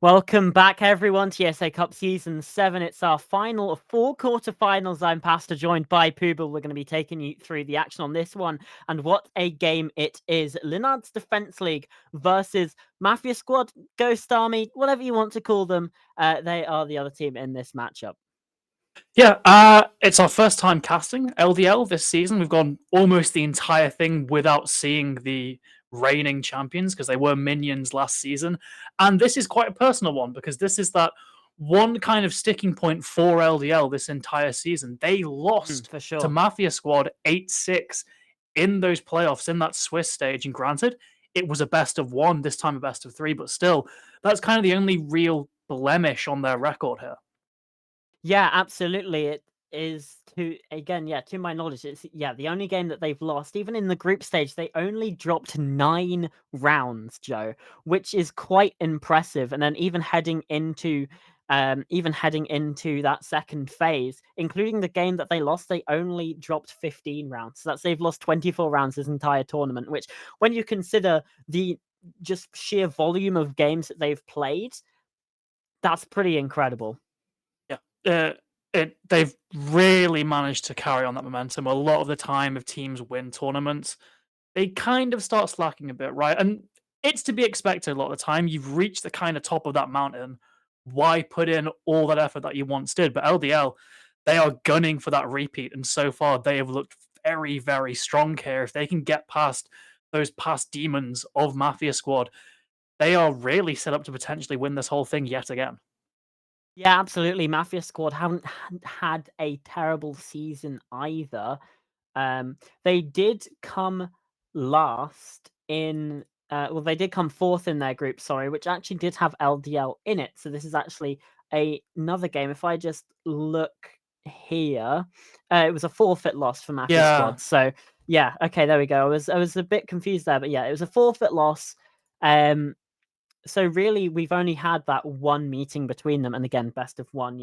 Welcome back, everyone, to ESA Cup Season 7. It's our final of 4 quarterfinals. I'm Pastor, joined by Pooble. We're going to be taking you through the action on this one. And what a game it is. Linard's Defense League versus Mafia Squad, Ghost Army, whatever you want to call them. They are the other team in this matchup. Yeah, it's our first time casting LDL this season. We've gone almost the entire thing without seeing the reigning champions because they were minions last season. And this is quite a personal one because this is that one kind of sticking point for LDL this entire season. They lost For to sure. Mafia Squad 8-6 in those playoffs in that Swiss stage. And granted, it was a best of one, this time a best of three, but still, that's kind of the only real blemish on their record here. Yeah, absolutely. It is to my knowledge, it's the only game that they've lost. Even in the group stage, they only dropped 9 rounds, Joe, which is quite impressive. And then even heading into that second phase, including the game that they lost, they only dropped 15 rounds. So they've lost 24 rounds this entire tournament, which when you consider the just sheer volume of games that they've played, that's pretty incredible. They've really managed to carry on that momentum. A lot of the time, if teams win tournaments, they kind of start slacking a bit, right? And it's to be expected a lot of the time. You've reached the kind of top of that mountain. Why put in all that effort that you once did? But LDL, they are gunning for that repeat. And so far, they have looked very, very strong here. If they can get past those past demons of Mafia Squad, they are really set up to potentially win this whole thing yet again. Yeah, absolutely. Mafia Squad haven't had a terrible season either. They did come last in. They did come fourth in their group. Sorry, which actually did have LDL in it. So this is actually another game. If I just look here, it was a forfeit loss for Mafia Yeah, Squad. So yeah, okay, there we go. I was a bit confused there, but yeah, it was a forfeit loss. So really, we've only had that one meeting between them, and again, best of one,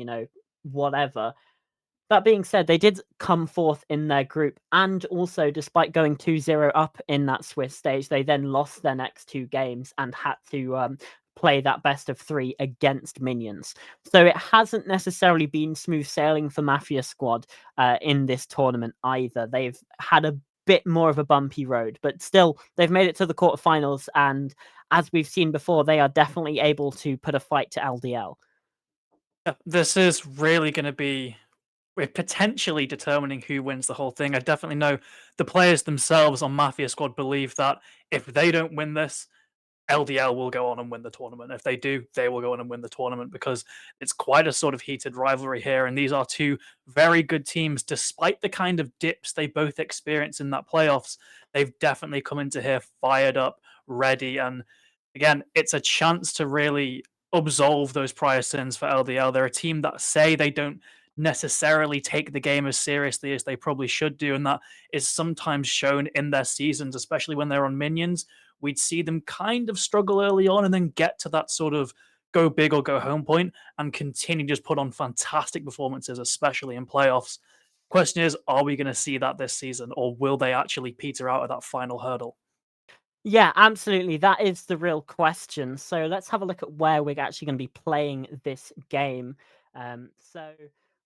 whatever. That being said, they did come fourth in their group, and also, despite going 2-0 up in that Swiss stage, they then lost their next 2 games and had to play that best of 3 against Minions. So it hasn't necessarily been smooth sailing for Mafia Squad in this tournament either. They've had a bit more of a bumpy road, but still, they've made it to the quarterfinals, and as we've seen before, they are definitely able to put a fight to LDL. this is really going to be we're potentially determining who wins the whole thing. I definitely know the players themselves on Mafia Squad believe that if they don't win this, LDL will go on and win the tournament. If they do, they will go on and win the tournament because it's quite a sort of heated rivalry here. And these are two very good teams, despite the kind of dips they both experience in that playoffs. They've definitely come into here fired up, ready. And again, it's a chance to really absolve those prior sins for LDL. They're a team that say they don't necessarily take the game as seriously as they probably should do. And that is sometimes shown in their seasons, especially when they're on minions. We'd see them kind of struggle early on and then get to that sort of go big or go home point and continue to just put on fantastic performances, especially in playoffs. Question is, are we going to see that this season or will they actually peter out at that final hurdle? Yeah, absolutely. That is the real question. So let's have a look at where we're actually going to be playing this game. So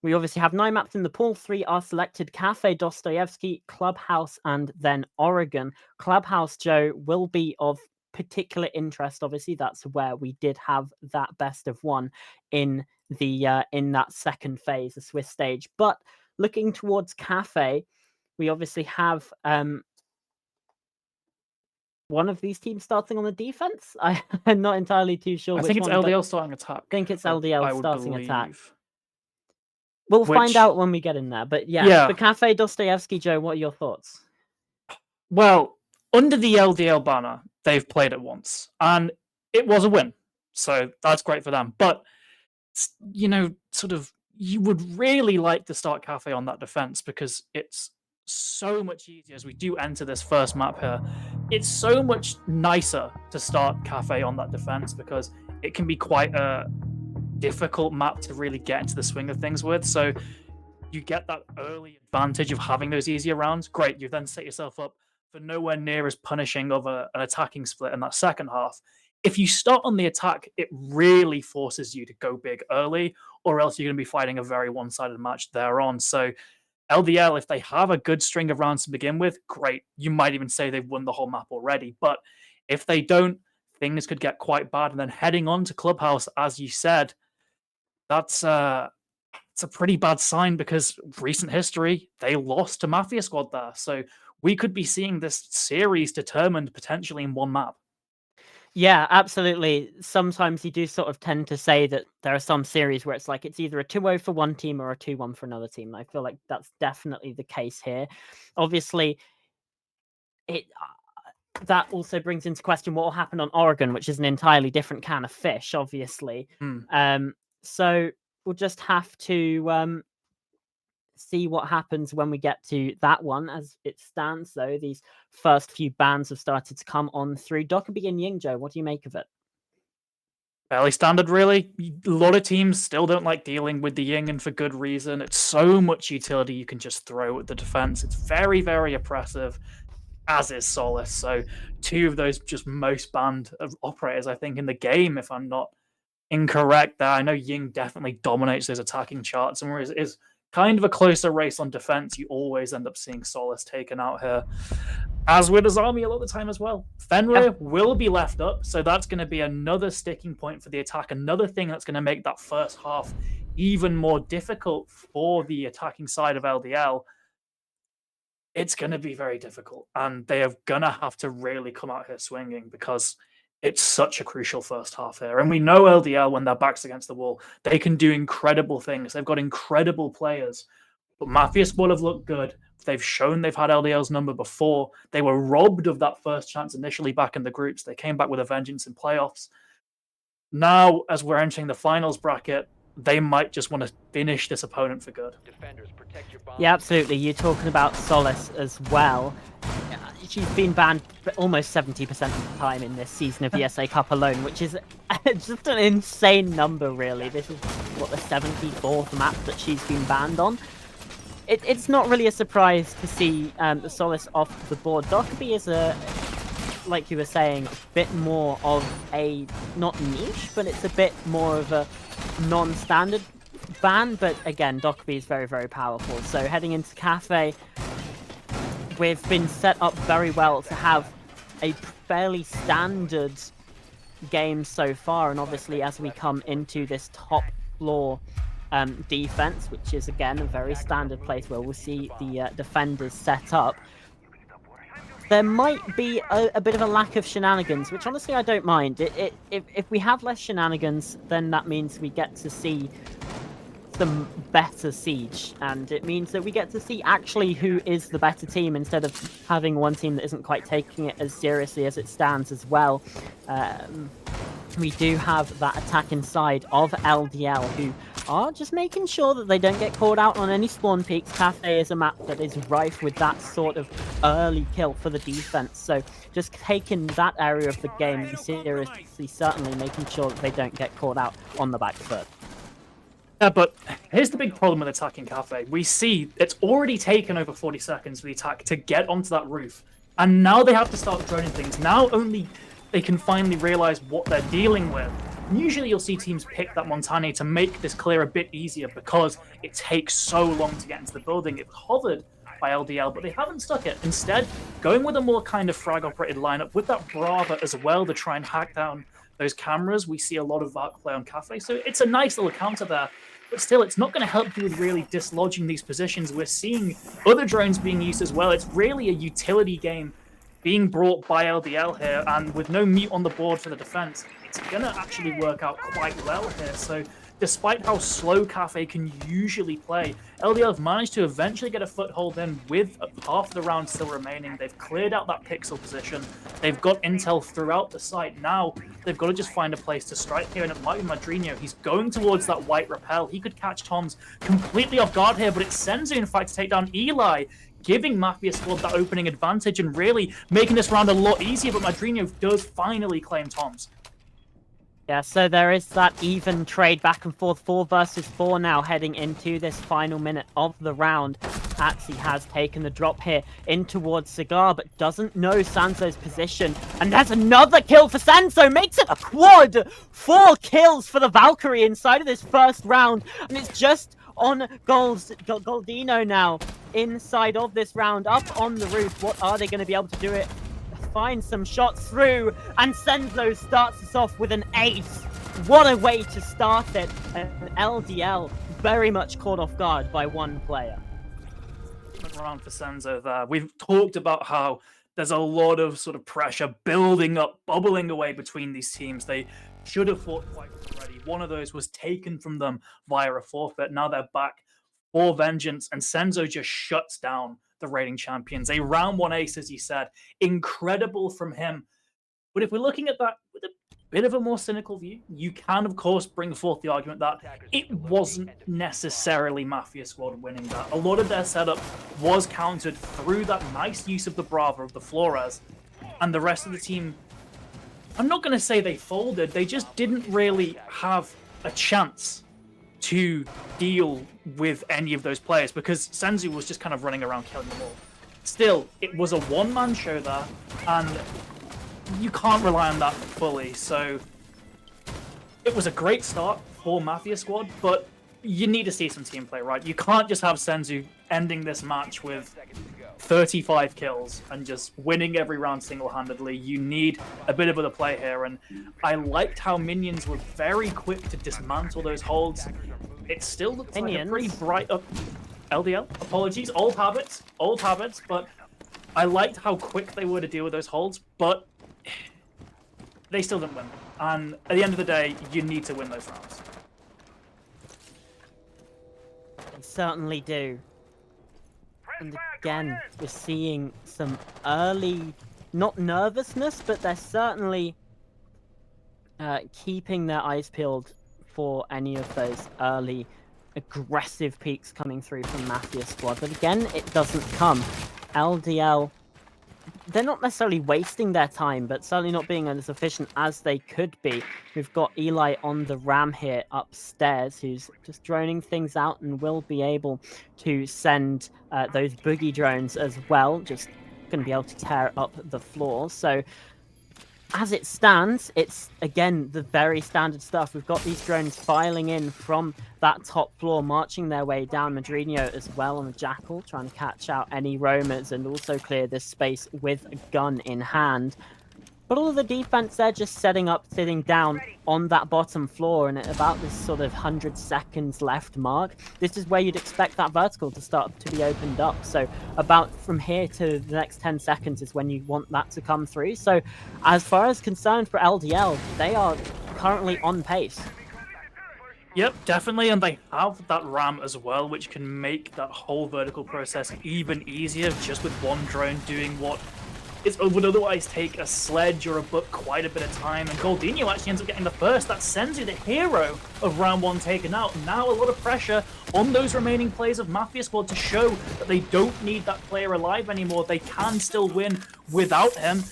we obviously have 9 maps in the pool. 3 are selected: Cafe, Dostoevsky, Clubhouse, and then Oregon. Clubhouse, Joe, will be of particular interest. Obviously, that's where we did have that best of one in the in that second phase, the Swiss stage. But looking towards Cafe, we obviously have one of these teams starting on the defense. I'm not entirely too sure I which think it's one, but LDL starting attack. I think it's LDL I would starting attack. believe. We'll find Which, out when we get in there. But yeah, for yeah, Cafe Dostoevsky, Joe, what are your thoughts? well, under the LDL banner, they've played it once and it was a win. So that's great for them. But sort of you would really like to start Cafe on that defense because it's so much easier as we do enter this first map here. It's so much nicer to start Cafe on that defense because it can be quite a difficult map to really get into the swing of things with. So you get that early advantage of having those easier rounds. Great, you then set yourself up for nowhere near as punishing of an attacking split in that second half. if you start on the attack, it really forces you to go big early, or else you're going to be fighting a very one-sided match thereon. So LDL, if they have a good string of rounds to begin with, great. You might even say they've won the whole map already. But if they don't, things could get quite bad. And then heading on to Clubhouse, as you said, that's it's a pretty bad sign because recent history, they lost to Mafia Squad there. So we could be seeing this series determined potentially in one map. Yeah, absolutely. Sometimes you do sort of tend to say that there are some series where it's like it's either a 2-0 for one team or a 2-1 for another team. I feel like that's definitely the case here. Obviously, it that also brings into question what will happen on Oregon, which is an entirely different can of fish, obviously. So we'll just have to see what happens when we get to that one. As it stands, though, these first few bans have started to come on through. Dockerby and Yingzhou, what do you make of it? Fairly standard, really. A lot of teams still don't like dealing with the Ying, and for good reason. It's so much utility you can just throw at the defense. It's very, very oppressive, as is Solace. So, two of those just most banned operators, I think, in the game, if I'm not incorrect there. I know Ying definitely dominates those attacking charts, and whereas it is kind of a closer race on defense, you always end up seeing Solace taken out here. As with his army a lot of the time as well. Fenrir will be left up, so that's going to be another sticking point for the attack, another thing that's going to make that first half even more difficult for the attacking side of LDL. It's going to be very difficult, and they are going to have to really come out here swinging because it's such a crucial first half here. And we know LDL, when their back's against the wall, they can do incredible things. They've got incredible players, but Mafia Squad have looked good. They've shown they've had LDL's number before. They were robbed of that first chance initially back in the groups. They came back with a vengeance in playoffs. Now, as we're entering the finals bracket, they might just want to finish this opponent for good. Yeah, absolutely. You're talking about Solace as well. She's been banned almost 70% of the time in this season of the ESA Cup alone, which is just an insane number, really. This is, what, the 74th map that she's been banned on. It's not really a surprise to see the Solace off the board. Dockerby is like you were saying, a bit more of a, not niche, but it's a bit more of a non-standard ban. But again, Dockerby is very, very powerful. So heading into Cafe, we've been set up very well to have a fairly standard game so far. And obviously, as we come into this top floor defense, which is again a very standard place where we'll see the defenders set up, there might be a bit of a lack of shenanigans, which honestly I don't mind. If we have less shenanigans, then that means we get to see some better Siege, and it means that we get to see actually who is the better team instead of having one team that isn't quite taking it as seriously as it stands as well. We do have that attack inside of LDL, who are just making sure that they don't get called out on any spawn peaks. Cafe is a map that is rife with that sort of early kill for the defense, so just taking that area of the game seriously, certainly making sure that they don't get called out on the back foot. Yeah, but here's the big problem with attacking Cafe. We see it's already taken over 40 seconds for the attack to get onto that roof, and now they have to start droning things. Now only they can finally realize what they're dealing with. And usually you'll see teams pick that Montane to make this clear a bit easier because it takes so long to get into the building. It was hovered by LDL, but they haven't stuck it. Instead, going with a more kind of frag-operated lineup with that Brava as well to try and hack down those cameras. We see a lot of Vark play on Cafe, so it's a nice little counter there. But still, it's not going to help you with really dislodging these positions. We're seeing other drones being used as well. It's really a utility game being brought by LDL here, and with no meat on the board for the defense, it's going to actually work out quite well here. So despite how slow Cafe can usually play, LDL have managed to eventually get a foothold in with half the round still remaining. They've cleared out that pixel position. They've got intel throughout the site. Now they've got to just find a place to strike here, and it might be Madrino. He's going towards that white rappel. He could catch Toms completely off guard here, but it's Senzu, in fact, to take down Eli, giving Mafia Squad that opening advantage and really making this round a lot easier, but Madrino does finally claim Toms. Yeah, so there is that even trade back and forth, 4 versus 4 now heading into this final minute of the round. Axie has taken the drop here in towards Cigar, but doesn't know Sanso's position. And there's another kill for Sanso, makes it a quad! 4 kills for the Valkyrie inside of this first round, and it's just on Goldino now inside of this round, up on the roof. What are they going to be able to do it? Find some shots through, and Senzo starts us off with an ace. What a way to start it. And LDL very much caught off guard by one player. Round for Senzo there. We've talked about how there's a lot of sort of pressure building up, bubbling away between these teams. They should have fought twice already. One of those was taken from them via a forfeit. Now they're back for vengeance, and Senzo just shuts down the reigning champions. A round 1 ace, as you said. Incredible from him. But if we're looking at that with a bit of a more cynical view, you can, of course, bring forth the argument that it wasn't necessarily Mafia Squad winning that. A lot of their setup was countered through that nice use of the Brava, of the Flores, and the rest of the team, I'm not going to say they folded, they just didn't really have a chance to deal with any of those players because Senzu was just kind of running around killing them all. Still, it was a one-man show there, and you can't rely on that fully, so it was a great start for Mafia Squad, but you need to see some team play, right? You can't just have Senzu ending this match with 35 kills and just winning every round single-handedly. You need a bit of other play here, and I liked how Minions were very quick to dismantle those holds. It still looks like a pretty bright up LDL. Apologies, old habits, but I liked how quick they were to deal with those holds, but they still didn't win. And at the end of the day, you need to win those rounds. They certainly do. And again, we're seeing some early, not nervousness, but they're certainly keeping their eyes peeled for any of those early aggressive peaks coming through from Mafia Squad. But again, it doesn't come. LDL, they're not necessarily wasting their time, but certainly not being as efficient as they could be. We've got Eli on the ram here upstairs, who's just droning things out and will be able to send those boogie drones as well. Just going to be able to tear up the floor. So as it stands, it's, again, the very standard stuff. We've got these drones filing in from that top floor, marching their way down. Madrinho as well on the Jackal, trying to catch out any roamers and also clear this space with a gun in hand. But all of the defense, they're just setting up, sitting down on that bottom floor, and at about this sort of 100 seconds left mark, this is where you'd expect that vertical to start to be opened up. So about from here to the next 10 seconds is when you want that to come through. So as far as concerned for LDL, they are currently on pace. Yep, definitely, and they have that RAM as well, which can make that whole vertical process even easier just with one drone doing what it would otherwise take a sledge or a book quite a bit of time, and Goldino actually ends up getting the first. That sends you the hero of round 1 taken out. Now a lot of pressure on those remaining players of Mafia Squad to show that they don't need that player alive anymore. They can still win without him.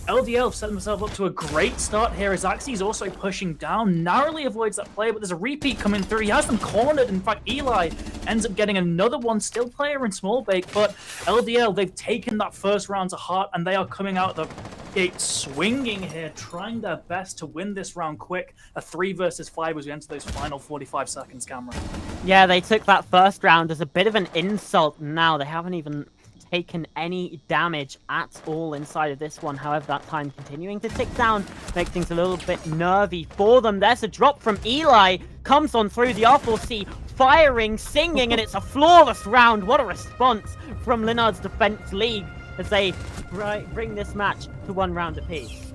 LDL set themselves up to a great start here as Axie's also pushing down, narrowly avoids that player, but there's a repeat coming through. He has them cornered. In fact, Eli ends up getting another one, still player in small bake, but LDL, they've taken that first round to heart, and they are coming out the gate swinging here, trying their best to win this round quick. A 3 versus 5 as we enter those final 45 seconds, Cameron. Yeah, they took that first round as a bit of an insult. Now they haven't even taken any damage at all inside of this one. However, that time continuing to tick down makes things a little bit nervy for them. There's a drop from Eli, comes on through the R4C, firing, singing, and it's a flawless round. What a response from Linard's Defense League as they bring this match to 1 round apiece.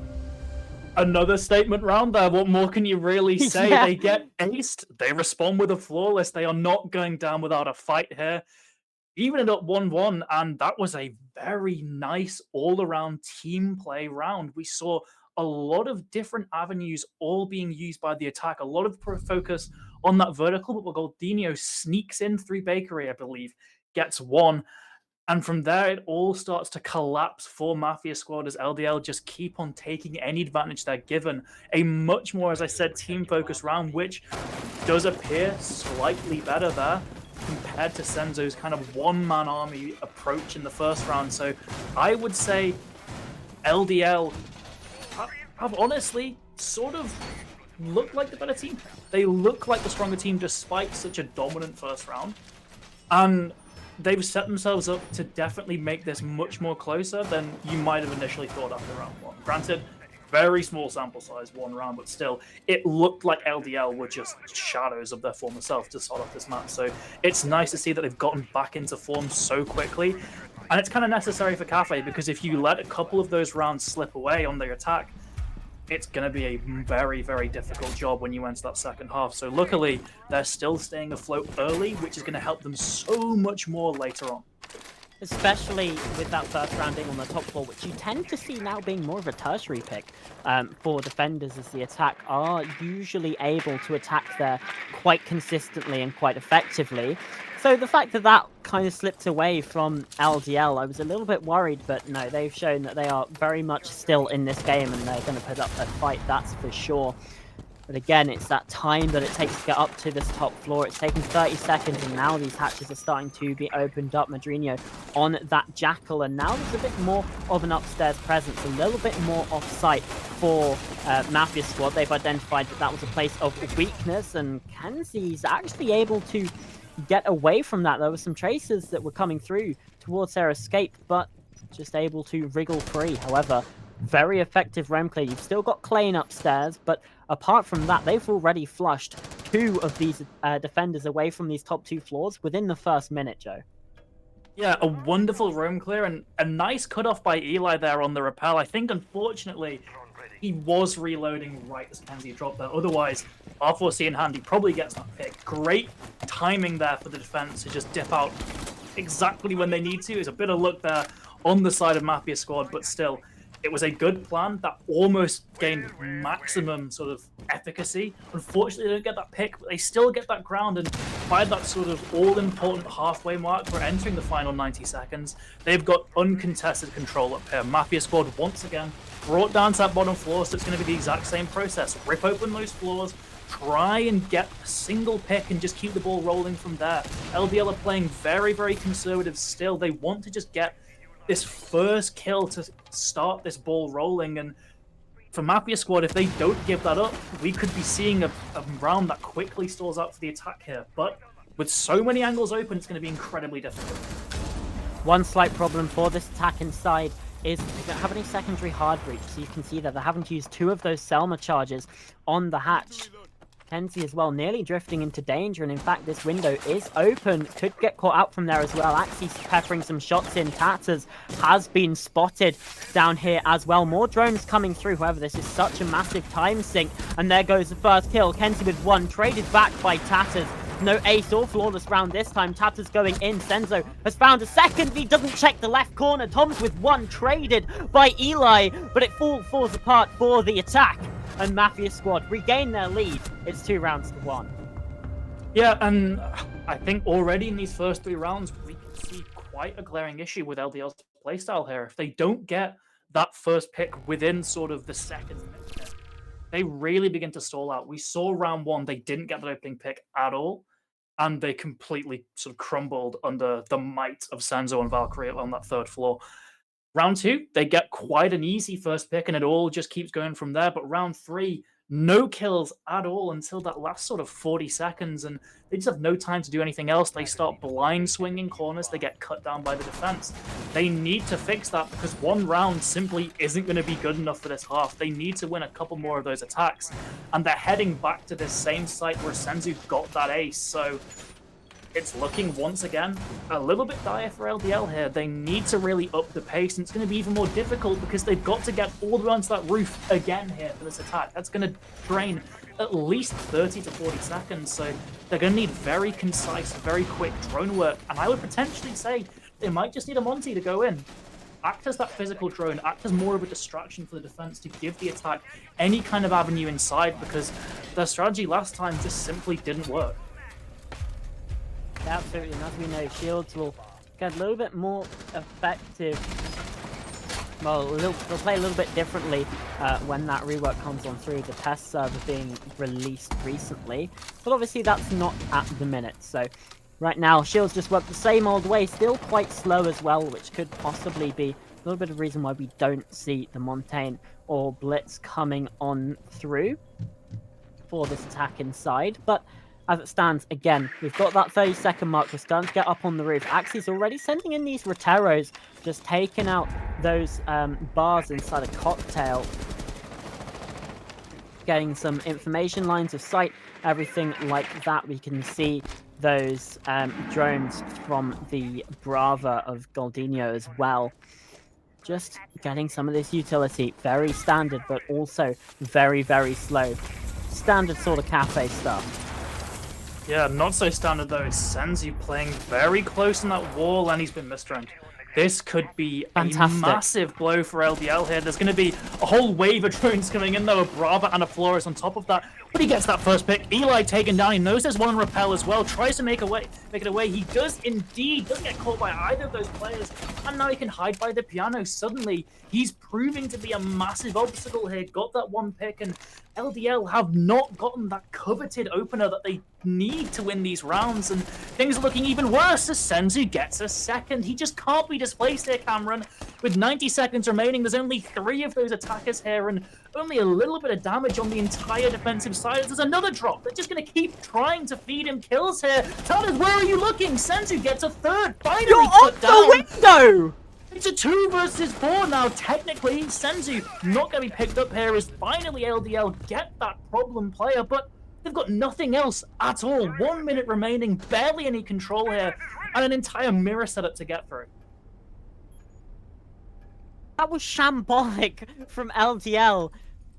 Another statement round there. What more can you really say? Yeah. They get aced. They respond with a flawless. They are not going down without a fight here. Even it up 1-1, and that was a very nice all-around team play round. We saw a lot of different avenues all being used by the attack, a lot of focus on that vertical, but Goldino sneaks in through Bakery, I believe, gets 1. And from there, it all starts to collapse for Mafia Squad as LDL just keep on taking any advantage they're given. A much more, as I said, team-focused round, which does appear slightly better there compared to Senzo's kind of one-man army approach in the first round. So I would say LDL have honestly sort of looked like the better team. They look like the stronger team despite such a dominant first round. And they've set themselves up to definitely make this much more closer than you might have initially thought after round one. Granted, very small sample size, one round, but still, it looked like LDL were just shadows of their former self to start off this match. So it's nice to see that they've gotten back into form so quickly. And it's kind of necessary for Cafe, because if you let a couple of those rounds slip away on their attack, it's going to be a very, very difficult job when you enter that second half. So luckily, they're still staying afloat early, which is going to help them so much more later on. Especially with that first rounding on the top floor, which you tend to see now being more of a tertiary pick for defenders, as the attack are usually able to attack there quite consistently and quite effectively. So the fact that that kind of slipped away from LDL, I was a little bit worried, but no, they've shown that they are very much still in this game and they're going to put up a fight, that's for sure. But again, it's that time that it takes to get up to this top floor. It's taken 30 seconds, and now these hatches are starting to be opened up. Madrino on that Jackal, and now there's a bit more of an upstairs presence, a little bit more off-site for Mafia Squad. They've identified that that was a place of weakness, and Kenzie's actually able to get away from that. There were some traces that were coming through towards their escape, but just able to wriggle free. However, very effective roam clear. You've still got Klein upstairs, but apart from that, they've already flushed two of these defenders away from these top two floors within the first minute, Joe. Yeah, a wonderful roam clear and a nice cutoff by Eli there on the rappel. I think, unfortunately, he was reloading right as Kenzie dropped there. Otherwise, R4C in hand, he probably gets that pick. Great timing there for the defense to just dip out exactly when they need to. It's a bit of luck there on the side of Mafia Squad, but still, it was a good plan that almost gained maximum sort of efficacy. Unfortunately, they don't get that pick, but they still get that ground, and by that sort of all-important halfway mark for entering the final 90 seconds, they've got uncontested control up here. Mafia Squad, once again, brought down to that bottom floor, so it's going to be the exact same process. Rip open those floors, try and get a single pick and just keep the ball rolling from there. LDL are playing very, very conservative still. They want to just get this first kill to start this ball rolling, and for Mafia Squad, if they don't give that up, we could be seeing a round that quickly stalls out for the attack here. But with so many angles open, it's going to be incredibly difficult. One slight problem for this attack inside is they don't have any secondary hard breach, so you can see that they're having to use two of those Selma charges on the hatch. Kenzie as well, nearly drifting into danger, and in fact this window is open. Could get caught out from there as well. Axie's peppering some shots in. Tatters has been spotted down here as well. More drones coming through. However, this is such a massive time sink, and there goes the first kill. Kenzie with one, traded back by Tatters. No ace or flawless round this time. Tatters going in. Senzo has found a second. He doesn't check the left corner. Tom's with one, traded by Eli, but it falls apart for the attack. And Mafia Squad regain their lead. It's 2 rounds to 1. Yeah, and I think already in these first 3 rounds, we can see quite a glaring issue with LDL's playstyle here. If they don't get that first pick within sort of the second minute, they really begin to stall out. We saw round 1, they didn't get that opening pick at all, and they completely sort of crumbled under the might of Senzo and Valkyrie on that third floor. Round 2, they get quite an easy first pick, and it all just keeps going from there. But round 3, no kills at all until that last sort of 40 seconds, and they just have no time to do anything else. They start blind swinging corners. They get cut down by the defense. They need to fix that, because one round simply isn't going to be good enough for this half. They need to win a couple more of those attacks, and they're heading back to this same site where Senzu got that ace. So it's looking, once again, a little bit dire for LDL here. They need to really up the pace, and it's going to be even more difficult because they've got to get all the way onto that roof again here for this attack. That's going to drain at least 30 to 40 seconds, so they're going to need very concise, very quick drone work, and I would potentially say they might just need a Monty to go in. Act as that physical drone, act as more of a distraction for the defense to give the attack any kind of avenue inside, because their strategy last time just simply didn't work. Absolutely, and as we know, shields will get a little bit more effective. Well, they'll play a little bit differently when that rework comes on through, the test server being released recently. But obviously that's not at the minute, so right now Shields just work the same old way, still quite slow as well, which could possibly be a little bit of reason why we don't see the Montaigne or Blitz coming on through for this attack inside. But as it stands, again, we've got that 30-second mark. We're starting to get up on the roof. Axi's already sending in these Roteros, just taking out those bars inside a cocktail. Getting some information lines of sight, everything like that. We can see those drones from the Brava of Goldinho as well. Just getting some of this utility. Very standard, but also very, very slow. Standard sort of cafe stuff. Yeah, not so standard though. It's Senzu playing very close on that wall, and he's been misdrained. This could be Fantastic. a massive blow for LDL here. There's going to be a whole wave of drones coming in, though. A Brava and a Flores on top of that. But he gets that first pick. Eli taken down. He knows there's one on Repel as well. Tries to make it away. He does indeed. Doesn't get caught by either of those players. And now he can hide by the piano. Suddenly, he's proving to be a massive obstacle here. Got that one pick, and LDL have not gotten that coveted opener that they need to win these rounds, and things are looking even worse as Senzu gets a second. He just can't be displaced here, Cameron. With 90 seconds remaining, there's only 3 of those attackers here, and only a little bit of damage on the entire defensive side. There's another drop. They're just going to keep trying to feed him kills here. Tanners, where are you looking? Senzu gets a third. Finally You're off the window! It's a 2 versus 4 now, technically. Senzu not going to be picked up here as finally LDL get that problem player, but they've got nothing else at all. 1 minute remaining, barely any control here, and an entire mirror setup to get through. That was shambolic from LDL.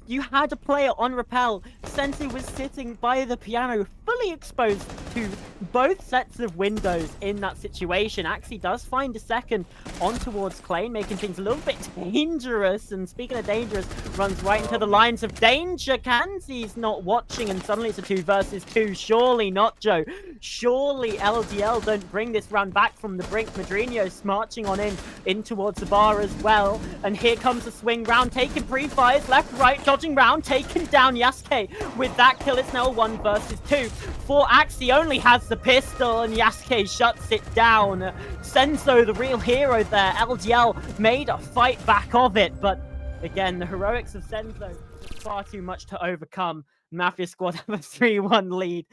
You had a player on Repel. Senzu was sitting by the piano, fully exposed to both sets of windows in that situation. Axie does find a second on towards Klein, making things a little bit dangerous. And speaking of dangerous, runs right into the lines of danger. Kanzi's not watching, and suddenly it's a 2 versus 2. Surely not, Joe. Surely LDL don't bring this round back from the brink. Madrino's marching on in towards the bar as well. And here comes the swing round, taking pre-fires, left, right, dodging round, taken down Yasuke. With that kill, it's now 1 versus 2. For Axie only has the pistol, and Yasuke shuts it down. Senzo, the real hero there. LDL made a fight back of it, but again, the heroics of Senzo is far too much to overcome. Mafia squad have a 3-1 lead.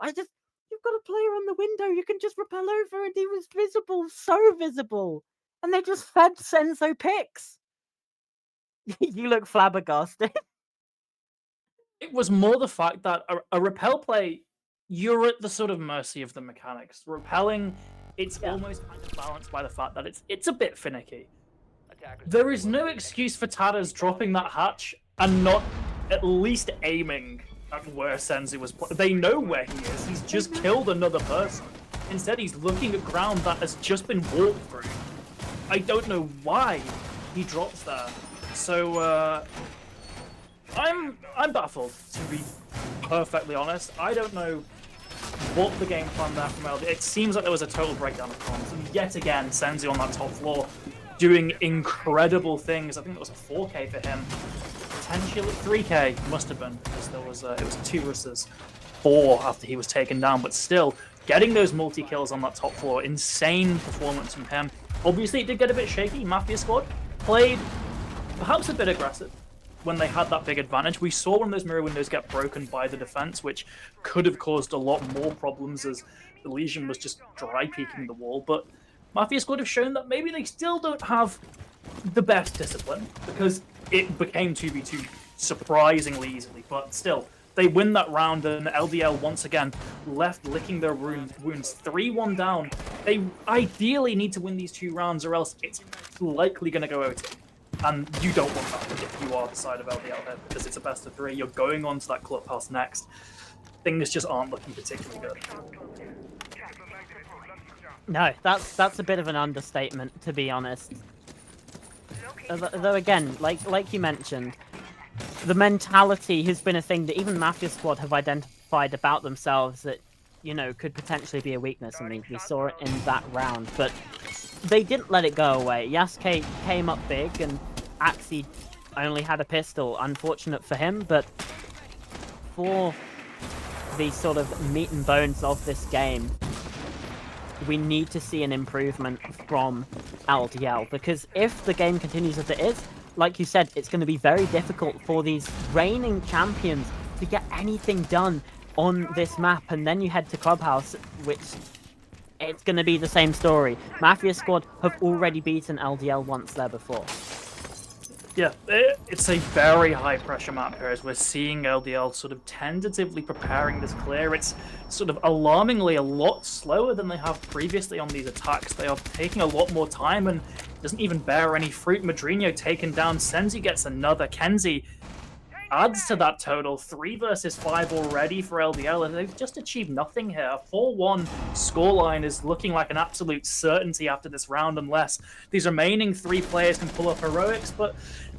You've got a player on the window. You can just rappel over, and he was visible, so visible. And they just fed Senzo picks. You look flabbergasted. It was more the fact that a repel play, you're at the sort of mercy of the mechanics. Repelling, it's almost kind of balanced by the fact that it's a bit finicky. There is no excuse for Tadas dropping that hatch and not at least aiming at where Senzu was. They know where he is. He's just killed another person. Instead, he's looking at ground that has just been walked through. I don't know why he drops there. So, I'm baffled, to be perfectly honest. I don't know what the game plan there from LD. It seems like there was a total breakdown of comms. And yet again, Senzu on that top floor doing incredible things. I think it was a 4K for him. Potentially 3K must have been, because there was it was 2 versus 4 after he was taken down. But still, getting those multi-kills on that top floor, insane performance from him. Obviously, it did get a bit shaky. Mafia squad played perhaps a bit aggressive when they had that big advantage. We saw one of those mirror windows get broken by the defense, which could have caused a lot more problems as the Legion was just dry peeking the wall. But Mafia squad have shown that maybe they still don't have the best discipline, because it became 2v2 surprisingly easily. But still, they win that round, and LDL once again left licking their wounds. 3-1 down. They ideally need to win these 2 rounds, or else it's likely going to go OT. And you don't want that if you are the side of LDL here, because it's a best of 3. You're going on to that clubhouse next. Things just aren't looking particularly good. No, that's a bit of an understatement, to be honest. Though again, like you mentioned, the mentality has been a thing that even Mafia Squad have identified about themselves that, you know, could potentially be a weakness. I mean, we saw it in that round, but they didn't let it go away. Yasuke came up big, and Axie only had a pistol. Unfortunate for him, but for the sort of meat and bones of this game, we need to see an improvement from LDL, because if the game continues as it is, like you said, it's going to be very difficult for these reigning champions to get anything done on this map. And then you head to Clubhouse, which it's going to be the same story. Mafia Squad have already beaten LDL once there before. Yeah, it's a very high pressure map here as we're seeing LDL sort of tentatively preparing this clear. It's sort of alarmingly a lot slower than they have previously on these attacks. They are taking a lot more time and doesn't even bear any fruit. Madrino taken down. Senzi gets another. Kenzie adds to that total. 3 versus 5 already for LDL, and they've just achieved nothing here. A 4-1 scoreline is looking like an absolute certainty after this round, unless these remaining 3 players can pull up heroics, but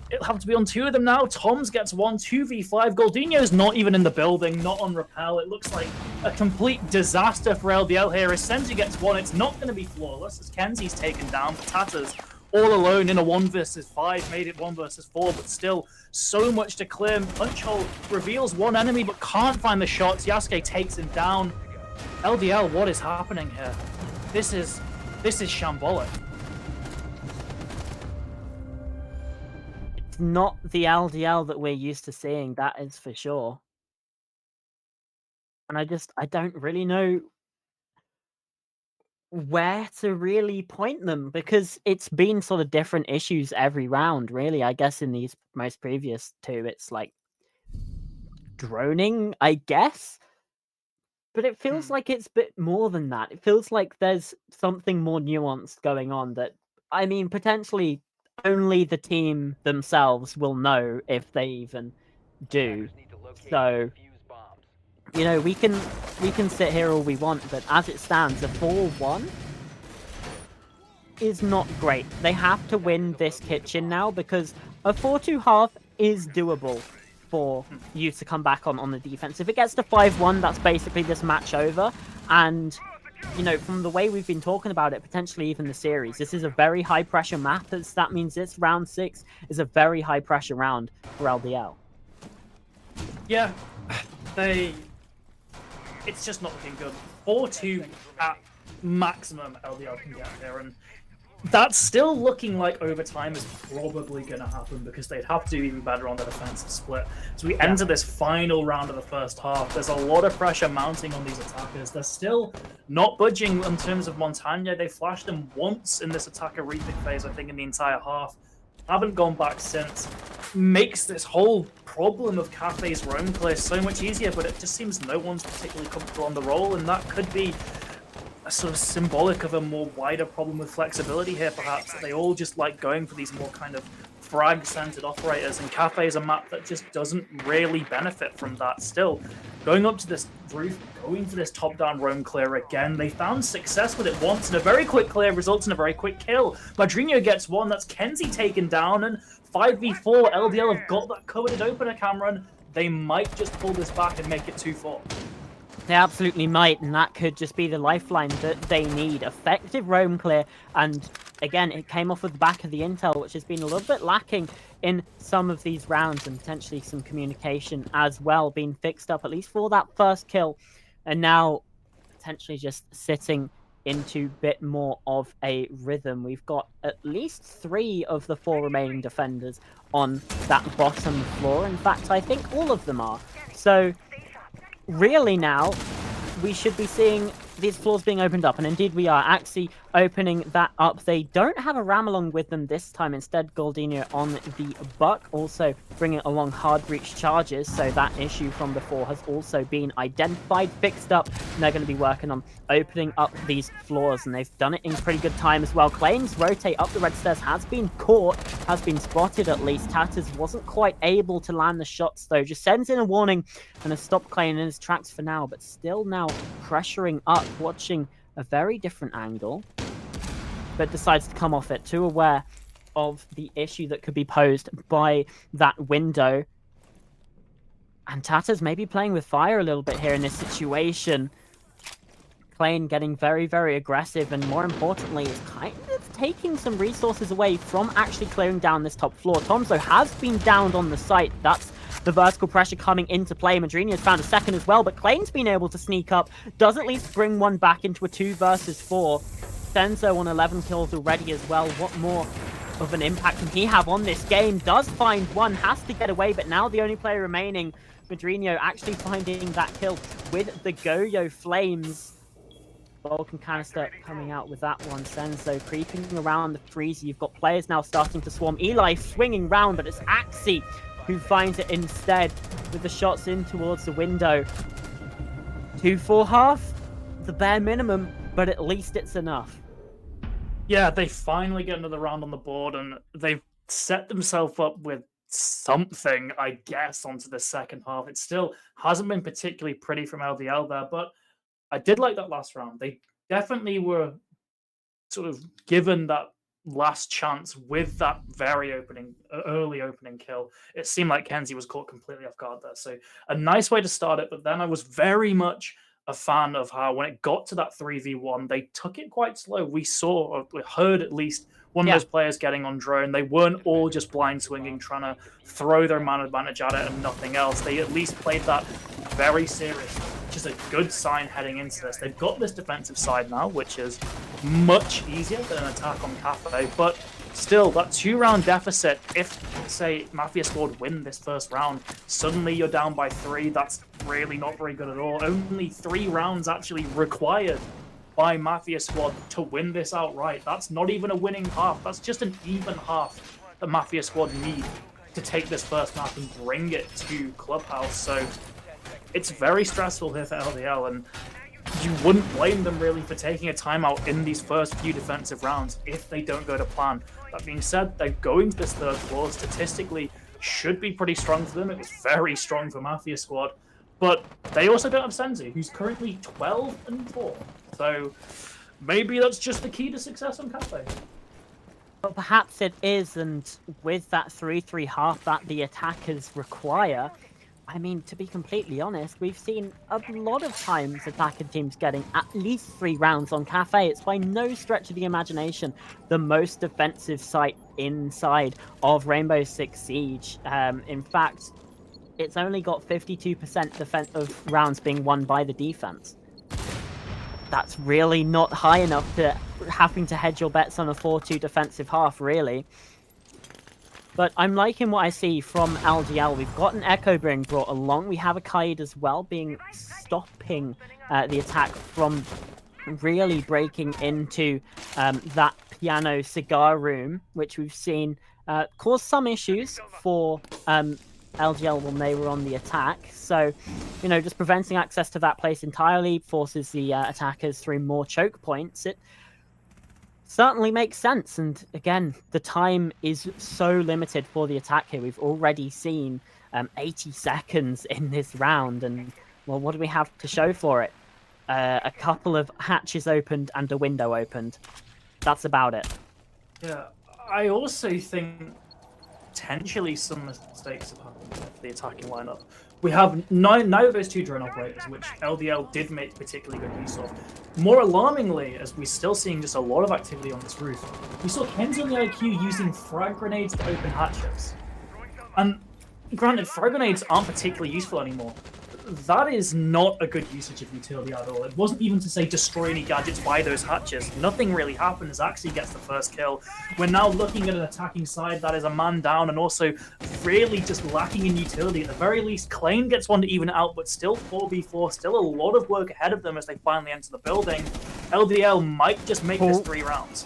it'll have to be on 2 of them now. Toms gets 1, 2v5. Goldino's not even in the building, not on rappel. It looks like a complete disaster for LDL here. As Senzi gets 1, it's not going to be flawless, as Kenzie's taken down. Tatters all alone in a 1 versus 5, made it 1 versus 4, but still so much to clear. Punchhole reveals 1 enemy, but can't find the shots. Yasuke takes him down. LDL, what is happening here? This is shambolic. It's not the LDL that we're used to seeing, that is for sure. And I don't really know where to really point them, because it's been sort of different issues every round, really. I guess in these most previous 2, it's like droning, I guess. But it feels like it's a bit more than that. It feels like there's something more nuanced going on that, I mean, potentially only the team themselves will know if they even do. So, you know, we can sit here all we want, but as it stands, a 4-1 is not great. They have to win this kitchen now, because a 4-2 is doable for you to come back on the defense. If it gets to 5-1, that's basically this match over. And, you know, from the way we've been talking about it, potentially even the series, this is a very high pressure map. That means this round 6 is a very high pressure round for LDL. Yeah, it's just not looking good. 4-2 at maximum LDL can get there, and that's still looking like overtime is probably going to happen, because they'd have to do even better on the defensive split. As we enter this final round of the first half, there's a lot of pressure mounting on these attackers. They're still not budging in terms of Montagna. They flashed him once in this attacker repick phase, I think, in the entire half. Haven't gone back since. Makes this whole problem of Cafe's roam clear so much easier, but it just seems no one's particularly comfortable on the role, and that could be a sort of symbolic of a more wider problem with flexibility here, perhaps, that they all just like going for these more kind of frag-centered operators, and Cafe is a map that just doesn't really benefit from that. Still, going up to this roof, going for this top-down roam clear again, they found success with it once, and a very quick clear results in a very quick kill. Madrino gets 1, that's Kenzie taken down, and 5v4, LDL have got that coveted opener, Cameron. They might just pull this back and make it 2-4. They absolutely might, and that could just be the lifeline that they need. Effective roam clear, and again, it came off of the back of the intel, which has been a little bit lacking in some of these rounds, and potentially some communication as well being fixed up, at least for that first kill, and now potentially just sitting into a bit more of a rhythm. We've got at least 3 of the 4 remaining defenders on that bottom floor. In fact, I think all of them are. So really now, we should be seeing these floors being opened up, and indeed we are. Axie opening that up. They don't have a ram along with them this time. Instead, Goldino on the buck, also bringing along hard breach charges, so that issue from before has also been identified, fixed up, and they're going to be working on opening up these floors, and they've done it in pretty good time as well. Claims rotate up the red stairs, has been caught, has been spotted at least. Tatters wasn't quite able to land the shots though, just sends in a warning and has stopped Clay in his tracks for now, but still now pressuring up, watching a very different angle, but decides to come off it, too aware of the issue that could be posed by that window. And Tatters maybe playing with fire a little bit here in this situation. Klein getting very, very aggressive, and more importantly, is kind of taking some resources away from actually clearing down this top floor. Tomzo has been downed on the site. That's the vertical pressure coming into play. Madrinia's found a second as well, but Klane's been able to sneak up, does at least bring one back into a 2 versus 4. Senzo on 11 kills already as well. What more of an impact can he have on this game? Does find one, has to get away, but now the only player remaining, Madrinio, actually finding that kill with the Goyo Flames. Vulcan canister coming out with that one. Senzo creeping around the freezer. You've got players now starting to swarm. Eli swinging round, but it's Axie who finds it instead with the shots in towards the window. 2-4 the bare minimum, but at least it's enough. Yeah, they finally get another round on the board, and they've set themselves up with something, I guess, onto the second half. It still hasn't been particularly pretty from LDL there, but I did like that last round. They definitely were sort of given that last chance with that very early opening kill. It seemed like Kenzie was caught completely off guard there. So a nice way to start it, but then I was very much a fan of how when it got to that 3v1, they took it quite slow. We saw, or we heard at least, one of those players getting on drone. They weren't all just blind swinging, trying to throw their man advantage at it and nothing else. They at least played that very seriously, which is a good sign heading into this. They've got this defensive side now, which is much easier than an attack on Cafe, but still, that 2-round deficit, if, say, Mafia Squad win this first round, suddenly you're down by 3. That's really not very good at all. Only 3 rounds actually required by Mafia Squad to win this outright. That's not even a winning half. That's just an even half that Mafia Squad need to take this first map and bring it to Clubhouse. So it's very stressful here for LDL, and you wouldn't blame them really for taking a timeout in these first few defensive rounds if they don't go to plan. That being said, they're going to this third floor. Statistically, should be pretty strong for them. It was very strong for Mafia Squad. But they also don't have Senzu, who's currently 12-4. So maybe that's just the key to success on Cafe. Well, perhaps it is, and with that 3-3 half that the attackers require, I mean, to be completely honest, we've seen a lot of times attacker teams getting at least 3 rounds on Cafe. It's by no stretch of the imagination the most defensive site inside of Rainbow Six Siege. In fact, it's only got 52% of rounds being won by the defense. That's really not high enough to having to hedge your bets on a 4-2 defensive half, really. But I'm liking what I see from LDL. We've got an Echo being brought along. We have a Kaid as well stopping the attack from really breaking into that piano cigar room, which we've seen cause some issues for LGL when they were on the attack. So, you know, just preventing access to that place entirely forces the attackers through more choke points. It certainly makes sense. And again, the time is so limited for the attack here. We've already seen 80 seconds in this round. And, well, what do we have to show for it? A couple of hatches opened and a window opened. That's about it. Yeah, I also think potentially some mistakes have happened with the attacking lineup. We have neither of those 2 drone operators, which LDL did make particularly good use of. More alarmingly, as we're still seeing just a lot of activity on this roof, we saw Kenzie on the IQ using frag grenades to open hatches. And granted, frag grenades aren't particularly useful anymore. That is not a good usage of utility at all. It wasn't even to say destroy any gadgets by those hatches. Nothing really happens. Axie gets the first kill. We're now looking at an attacking side that is a man down and also really just lacking in utility. At the very least, Klane gets one to even it out, but still 4v4, still a lot of work ahead of them as they finally enter the building. LDL might just make this 3 rounds.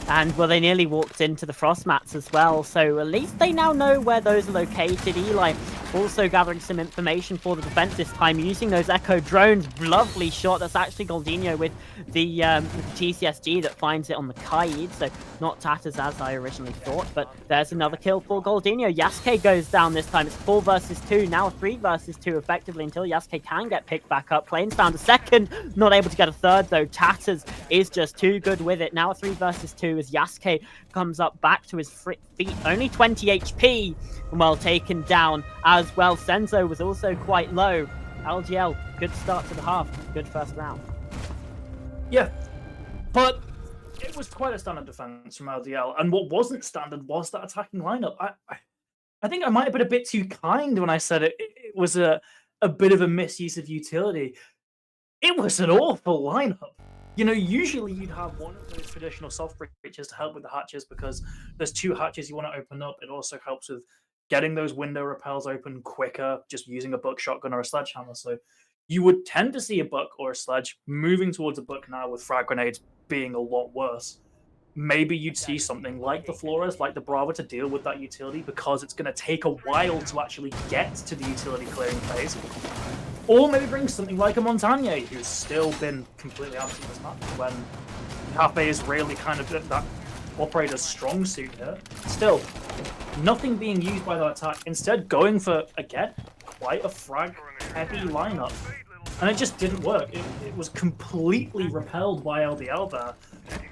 And, well, they nearly walked into the frost mats as well, so at least they now know where those are located. Eli also gathering some information for the defense this time, using those Echo drones. Lovely shot. That's actually Goldinho with the TCSG that finds it on the Kaid, so not Tatters as I originally thought, but there's another kill for Goldinho. Yasuke goes down this time. It's 4 versus 2, now 3 versus 2 effectively until Yasuke can get picked back up. Klane's found a second, not able to get a third though. Tatters is just too good with it. Now 3 versus 2 as Yasuke comes up back to his feet. Only 20 HP, and well taken down as well. Senzo was also quite low. LGL, good start to the half. Good first round. Yeah, but it was quite a standard defense from LDL. And what wasn't standard was that attacking lineup. I think I might have been a bit too kind when I said it was a bit of a misuse of utility. It was an awful lineup. You know, usually you'd have one of those traditional soft breaches to help with the hatches because there's 2 hatches you want to open up. It also helps with getting those window repels open quicker, just using a buck shotgun or a sledgehammer. So you would tend to see a buck or a sledge moving towards a buck now with frag grenades being a lot worse. Maybe you'd see something like the Flores, like the Bravo, to deal with that utility because it's going to take a while to actually get to the utility clearing phase. Or maybe bring something like a Montagne, who's still been completely absent this match when Cafe is really kind of that operator's strong suit here. Still, nothing being used by that attack. Instead, going for, again, quite a frag-heavy lineup. And it just didn't work. It was completely repelled by LDL there.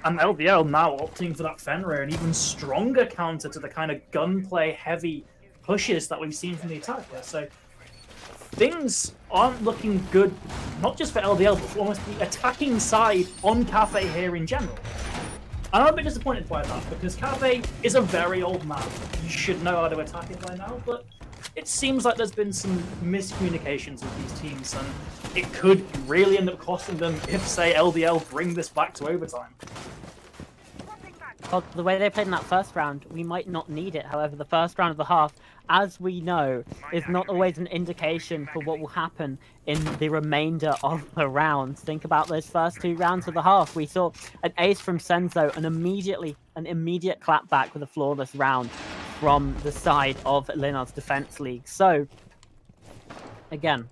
And LDL now opting for that Fenrir, an even stronger counter to the kind of gunplay-heavy pushes that we've seen from the attack here. So things aren't looking good, not just for LDL, but for almost the attacking side on Cafe here in general. And I'm a bit disappointed by that, because Cafe is a very old man. You should know how to attack it by now, but it seems like there's been some miscommunications with these teams, and it could really end up costing them if, say, LDL bring this back to overtime. Well, the way they played in that first round, we might not need it. However, the first round of the half, as we know, is not always an indication for what will happen in the remainder of the rounds. Think about those first 2 rounds of the half. We saw an ace from Senzo and an immediate clapback with a flawless round from the side of Linard's Defense League. So, again,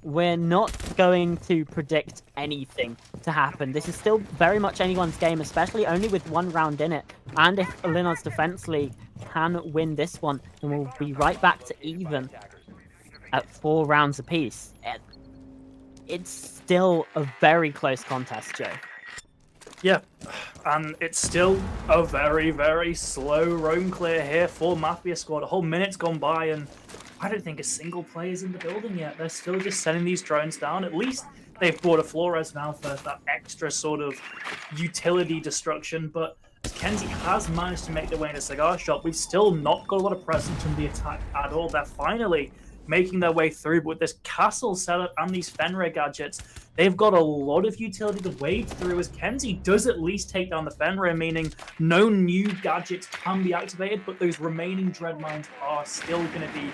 we're not going to predict anything to happen. This is still very much anyone's game, especially only with 1 round in it. And if Linard's Defense League can win this one, then we'll be right back to even at 4 rounds apiece. It's still a very close contest, Joe. Yeah, and it's still a very, very slow roam clear here for Mafia Squad. A whole minute's gone by, and I don't think a single player's in the building yet. They're still just sending these drones down. At least they've brought a Flores now for that extra sort of utility destruction, but Kenzie has managed to make their way in a cigar shop. We've still not got a lot of presence from the attack at all. They're finally making their way through, but with this castle setup and these Fenrir gadgets, they've got a lot of utility to wade through as Kenzie does at least take down the Fenrir, meaning no new gadgets can be activated, but those remaining dread mines are still going to be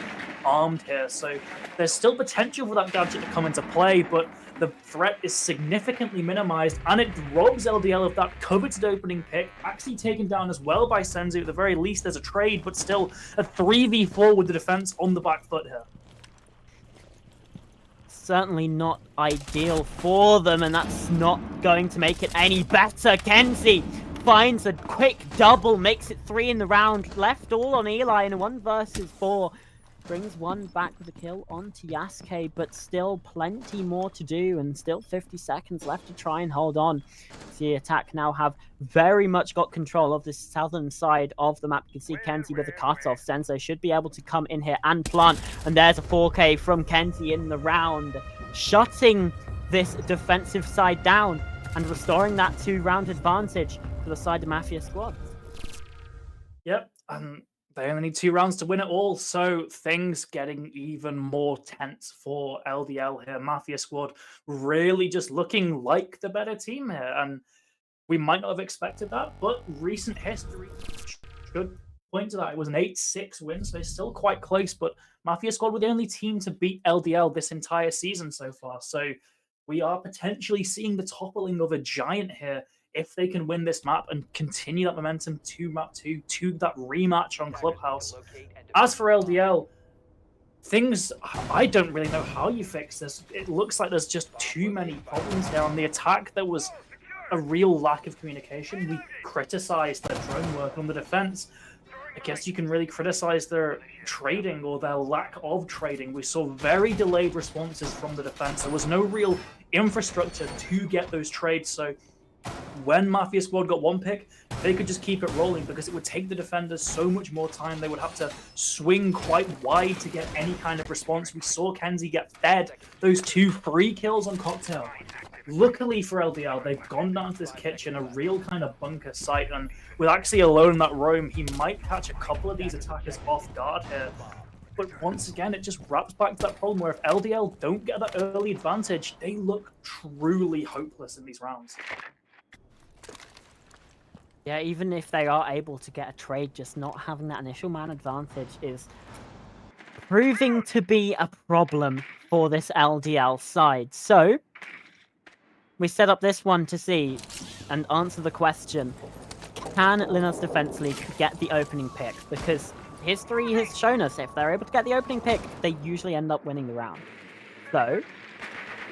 armed here. So there's still potential for that gadget to come into play, but the threat is significantly minimized, and it robs LDL of that coveted opening pick, actually taken down as well by Senzu. At the very least, there's a trade, but still a 3v4 with the defense on the back foot here. Certainly not ideal for them, and that's not going to make it any better. Kenzie finds a quick double, makes it 3 in the round, left all on Eli in a 1 versus 4. Brings 1 back with a kill onto Yasuke, but still plenty more to do, and still 50 seconds left to try and hold on. The attack now have very much got control of the southern side of the map. You can see Kenzie with a cutoff. Senzo should be able to come in here and plant, and there's a 4K from Kenzie in the round, shutting this defensive side down and restoring that 2-round advantage for the side of Mafia Squad. Yep, they only need 2 rounds to win it all, so things getting even more tense for LDL here. Mafia Squad really just looking like the better team here, and we might not have expected that, but recent history should point to that. It was an 8-6 win, so it's still quite close, but Mafia Squad were the only team to beat LDL this entire season so far, so we are potentially seeing the toppling of a giant here if they can win this map and continue that momentum to map 2, to that rematch on Clubhouse. As for LDL, things, I don't really know how you fix this. It looks like there's just too many problems here. On the attack, there was a real lack of communication. We criticized their drone work. On the defense, I guess you can really criticize their trading or their lack of trading. We saw very delayed responses from the defense. There was no real infrastructure to get those trades, so when Mafia Squad got 1 pick, they could just keep it rolling because it would take the defenders so much more time. They would have to swing quite wide to get any kind of response. We saw Kenzie get fed those 2 free kills on Cocktail. Luckily for LDL, they've gone down to this kitchen, a real kind of bunker site, and with Axie alone in that room, he might catch a couple of these attackers off guard here. But once again, it just wraps back to that problem where if LDL don't get that early advantage, they look truly hopeless in these rounds. Yeah, even if they are able to get a trade, just not having that initial man advantage is proving to be a problem for this LDL side. So, we set up this one to see and answer the question, can Linux Defense League get the opening pick? Because history has shown us if they're able to get the opening pick, they usually end up winning the round. So,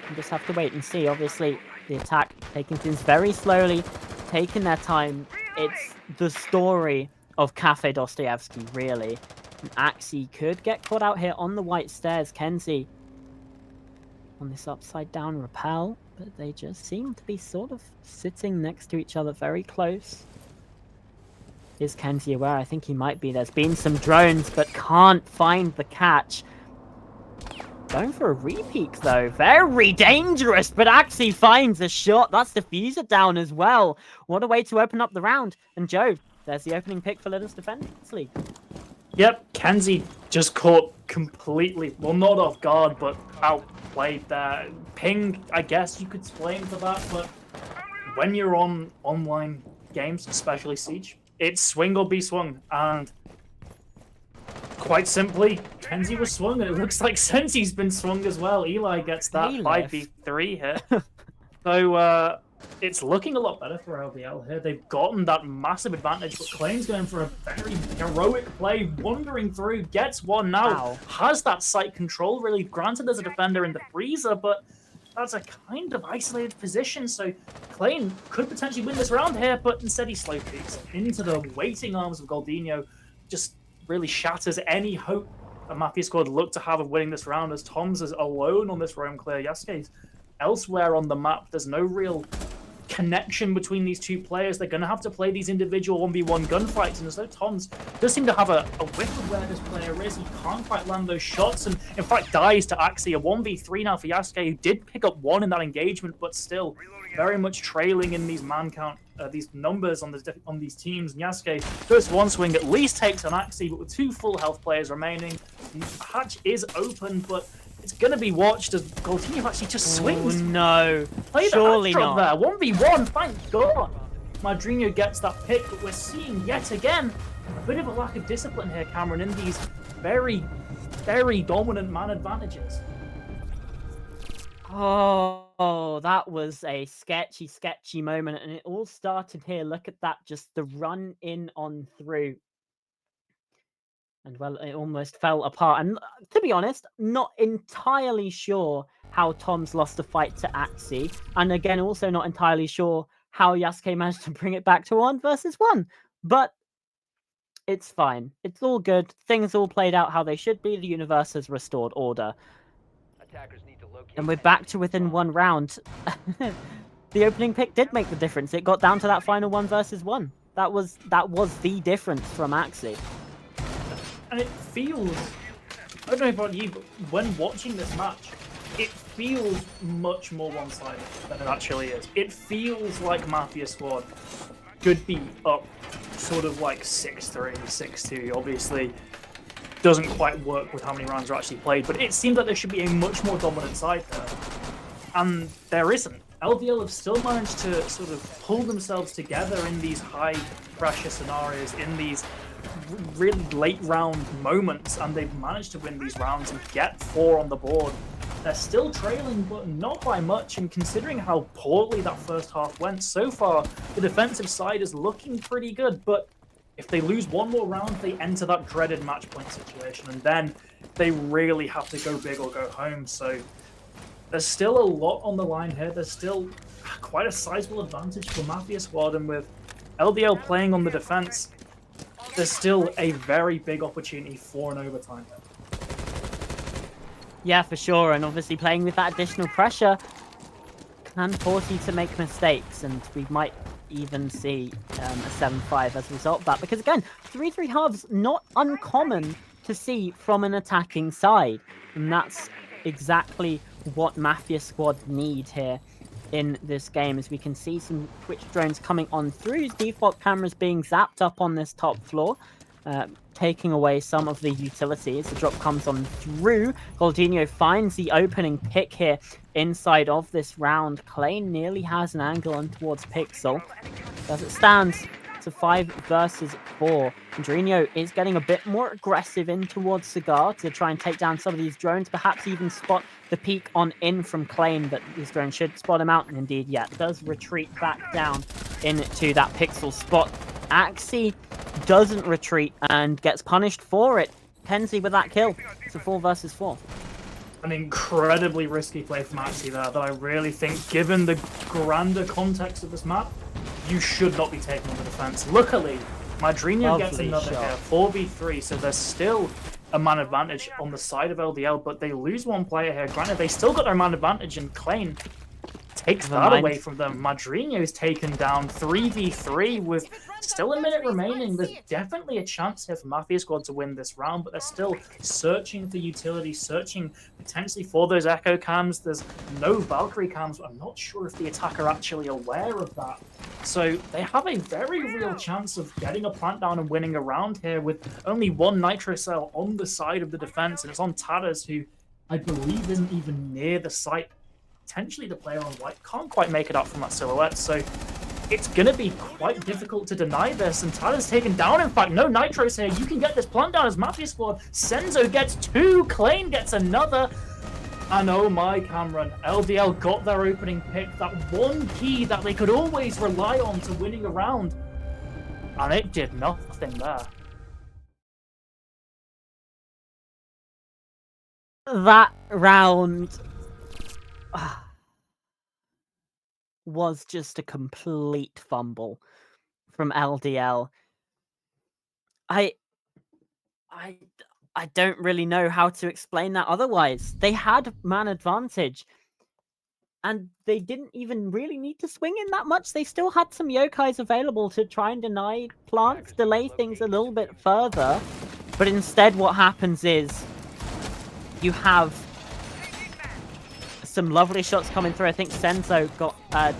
we just have to wait and see. Obviously, the attack taking things very slowly, taking their time. It's the story of Cafe Dostoevsky, really. And Axie could get caught out here on the white stairs. Kenzie on this upside down rappel, but they just seem to be sort of sitting next to each other very close. Is Kenzie aware? I think he might be. There's been some drones, but can't find the catch. Going for a repeat, though. Very dangerous, but Axie finds a shot. That's diffuser down as well. What a way to open up the round. And Joe, there's the opening pick for Linux Defense League. Yep, Kenzie just caught completely, well, not off guard, but outplayed there. Ping, I guess you could blame for that, but when you're on online games, especially Siege, it's swing or be swung, and quite simply, Kenzie was swung, and it looks like Sensi's been swung as well. Eli gets that 5v3 here. So, it's looking a lot better for LDL here. They've gotten that massive advantage, but Clayton's going for a very heroic play, wandering through, gets one now, has that site control, really. Granted, there's a defender in the freezer, but that's a kind of isolated position, so Clayton could potentially win this round here, but instead he slow peeks into the waiting arms of Goldinho, just really shatters any hope a Mafia squad look to have of winning this round, as Toms is alone on this roam clear. Yasuke's elsewhere on the map. There's no real connection between these two players. They're going to have to play these individual 1v1 gunfights, and as though Toms does seem to have a whiff of where this player is, he can't quite land those shots, and in fact dies to Axie. A 1v3 now for Yasuke, who did pick up one in that engagement, but still very much trailing in these man count, these numbers on these teams. And Yasuke, first one swing at least takes on Axie, but with two full health players remaining, the hatch is open, but it's going to be watched as Goldinho actually just swings. Oh no, play surely the not. There. 1v1, thank God. Madrinho gets that pick, but we're seeing yet again a bit of a lack of discipline here, Cameron, in these very, very dominant man advantages. Oh, that was a sketchy moment, and it all started here. Look at that, just the run in on through. And well, it almost fell apart. And to be honest, not entirely sure how Toms lost the fight to Axie. And again, also not entirely sure how Yasuke managed to bring it back to 1v1. But it's fine. It's all good. Things all played out how they should be. The universe has restored order. And we're back to within one round. The opening pick did make the difference. It got down to that final 1v1. That was the difference from Axie. And it feels, I don't know about you, but when watching this match, it feels much more one-sided than it actually is. It feels like Mafia squad could be up sort of like 6-3, 6-2. Obviously, doesn't quite work with how many rounds are actually played, but it seems like there should be a much more dominant side there. And there isn't. LDL have still managed to sort of pull themselves together in these high-pressure scenarios, in these really late round moments, and they've managed to win these rounds and get 4 on the board. They're still trailing, but not by much, and considering how poorly that first half went so far, the defensive side is looking pretty good, but if they lose one more round, they enter that dreaded match point situation, and then they really have to go big or go home. So there's still a lot on the line here. There's still quite a sizable advantage for Mafia squad, and with LDL playing on the defense, there's still a very big opportunity for an overtime. Yeah, for sure, and obviously playing with that additional pressure can force you to make mistakes, and we might even see a 7-5 as a result of that, because again, 3-3 halves not uncommon to see from an attacking side, and that's exactly what Mafia squad need here. in this game, as we can see some Twitch drones coming on through. Default cameras being zapped up on this top floor, taking away some of the utilities. The drop comes on through. Goldinho finds the opening pick here inside of this round. Clay nearly has an angle on towards Pixel. As it stands to 5 versus 4. Andrinho is getting a bit more aggressive in towards Cigar to try and take down some of these drones, perhaps even spot the peek on in from Claim, but these drones should spot him out, and indeed, yeah, does retreat back down into that Pixel spot. Axie doesn't retreat and gets punished for it. Kenzie with that kill. It's a 4 versus 4. An incredibly risky play from Axie there that I really think, given the grander context of this map, you should not be taking on the defense. Luckily, Madrino gets another here, 4v3, so there's still a man advantage on the side of LDL, but they lose one player here. Granted, they still got their man advantage, and Klein takes that away from them. Madrino is taken down 3v3 with still a minute remaining. There's definitely a chance here for Mafia Squad to win this round, but they're still searching for utility, searching potentially for those echo cams. There's no Valkyrie cams. I'm not sure if the attacker are actually aware of that. So they have a very real chance of getting a plant down and winning a round here with only one nitro cell on the side of the defense, and it's on Tadas, who I believe isn't even near the site. Potentially the player on white can't quite make it up from that silhouette, so it's going to be quite difficult to deny this, and Tyler's taken down. In fact, no nitros here. You can get this plant down as Mafia Squad. Senzo gets 2, Klein gets another, and oh my, Cameron, LDL got their opening pick, that one key that they could always rely on to winning a round, and it did nothing there. That round was just a complete fumble from LDL. I don't really know how to explain that otherwise. They had man advantage, and they didn't even really need to swing in that much. They still had some yokais available to try and deny plants, delay things a little bit further. But instead what happens is you have some lovely shots coming through. I think Senzo got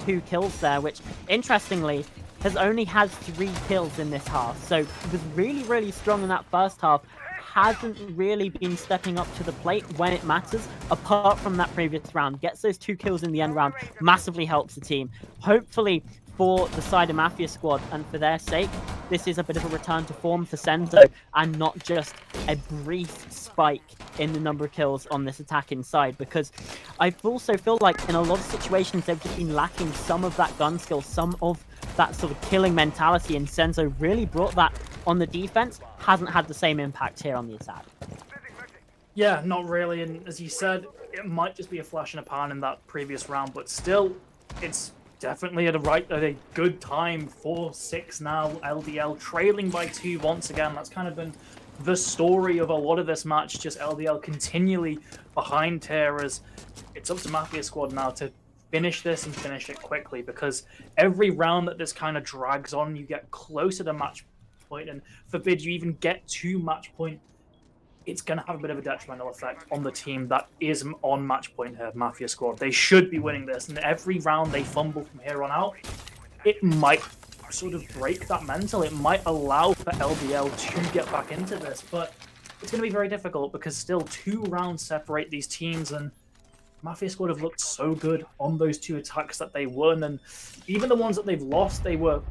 2 kills there, which interestingly has only had 3 kills in this half. So he was really, really strong in that first half. Hasn't really been stepping up to the plate when it matters, apart from that previous round. Gets those 2 kills in the end round, massively helps the team. Hopefully for the side of Mafia Squad and for their sake, this is a bit of a return to form for Senzo and not just a brief spike in the number of kills on this attacking side, because I also feel like in a lot of situations they've just been lacking some of that gun skill, some of that sort of killing mentality, and Senzo really brought that on the defense. Hasn't had the same impact here on the attack. Yeah, not really, and as you said, it might just be a flash in a pan in that previous round, but still, it's definitely at a good time. 4-6 now, LDL trailing by 2 once again. That's kind of been the story of a lot of this match, just LDL continually behind here, as it's up to Mafia Squad now to finish this and finish it quickly, because every round that this kind of drags on, you get closer to match point, and forbid you even get to match point, it's going to have a bit of a detrimental effect on the team that is on match point here, Mafia Squad. They should be winning this, and every round they fumble from here on out, it might sort of break that mental. It might allow for LDL to get back into this, but it's going to be very difficult because still 2 rounds separate these teams, and Mafia Squad have looked so good on those 2 attacks that they won, and even the ones that they've lost, they were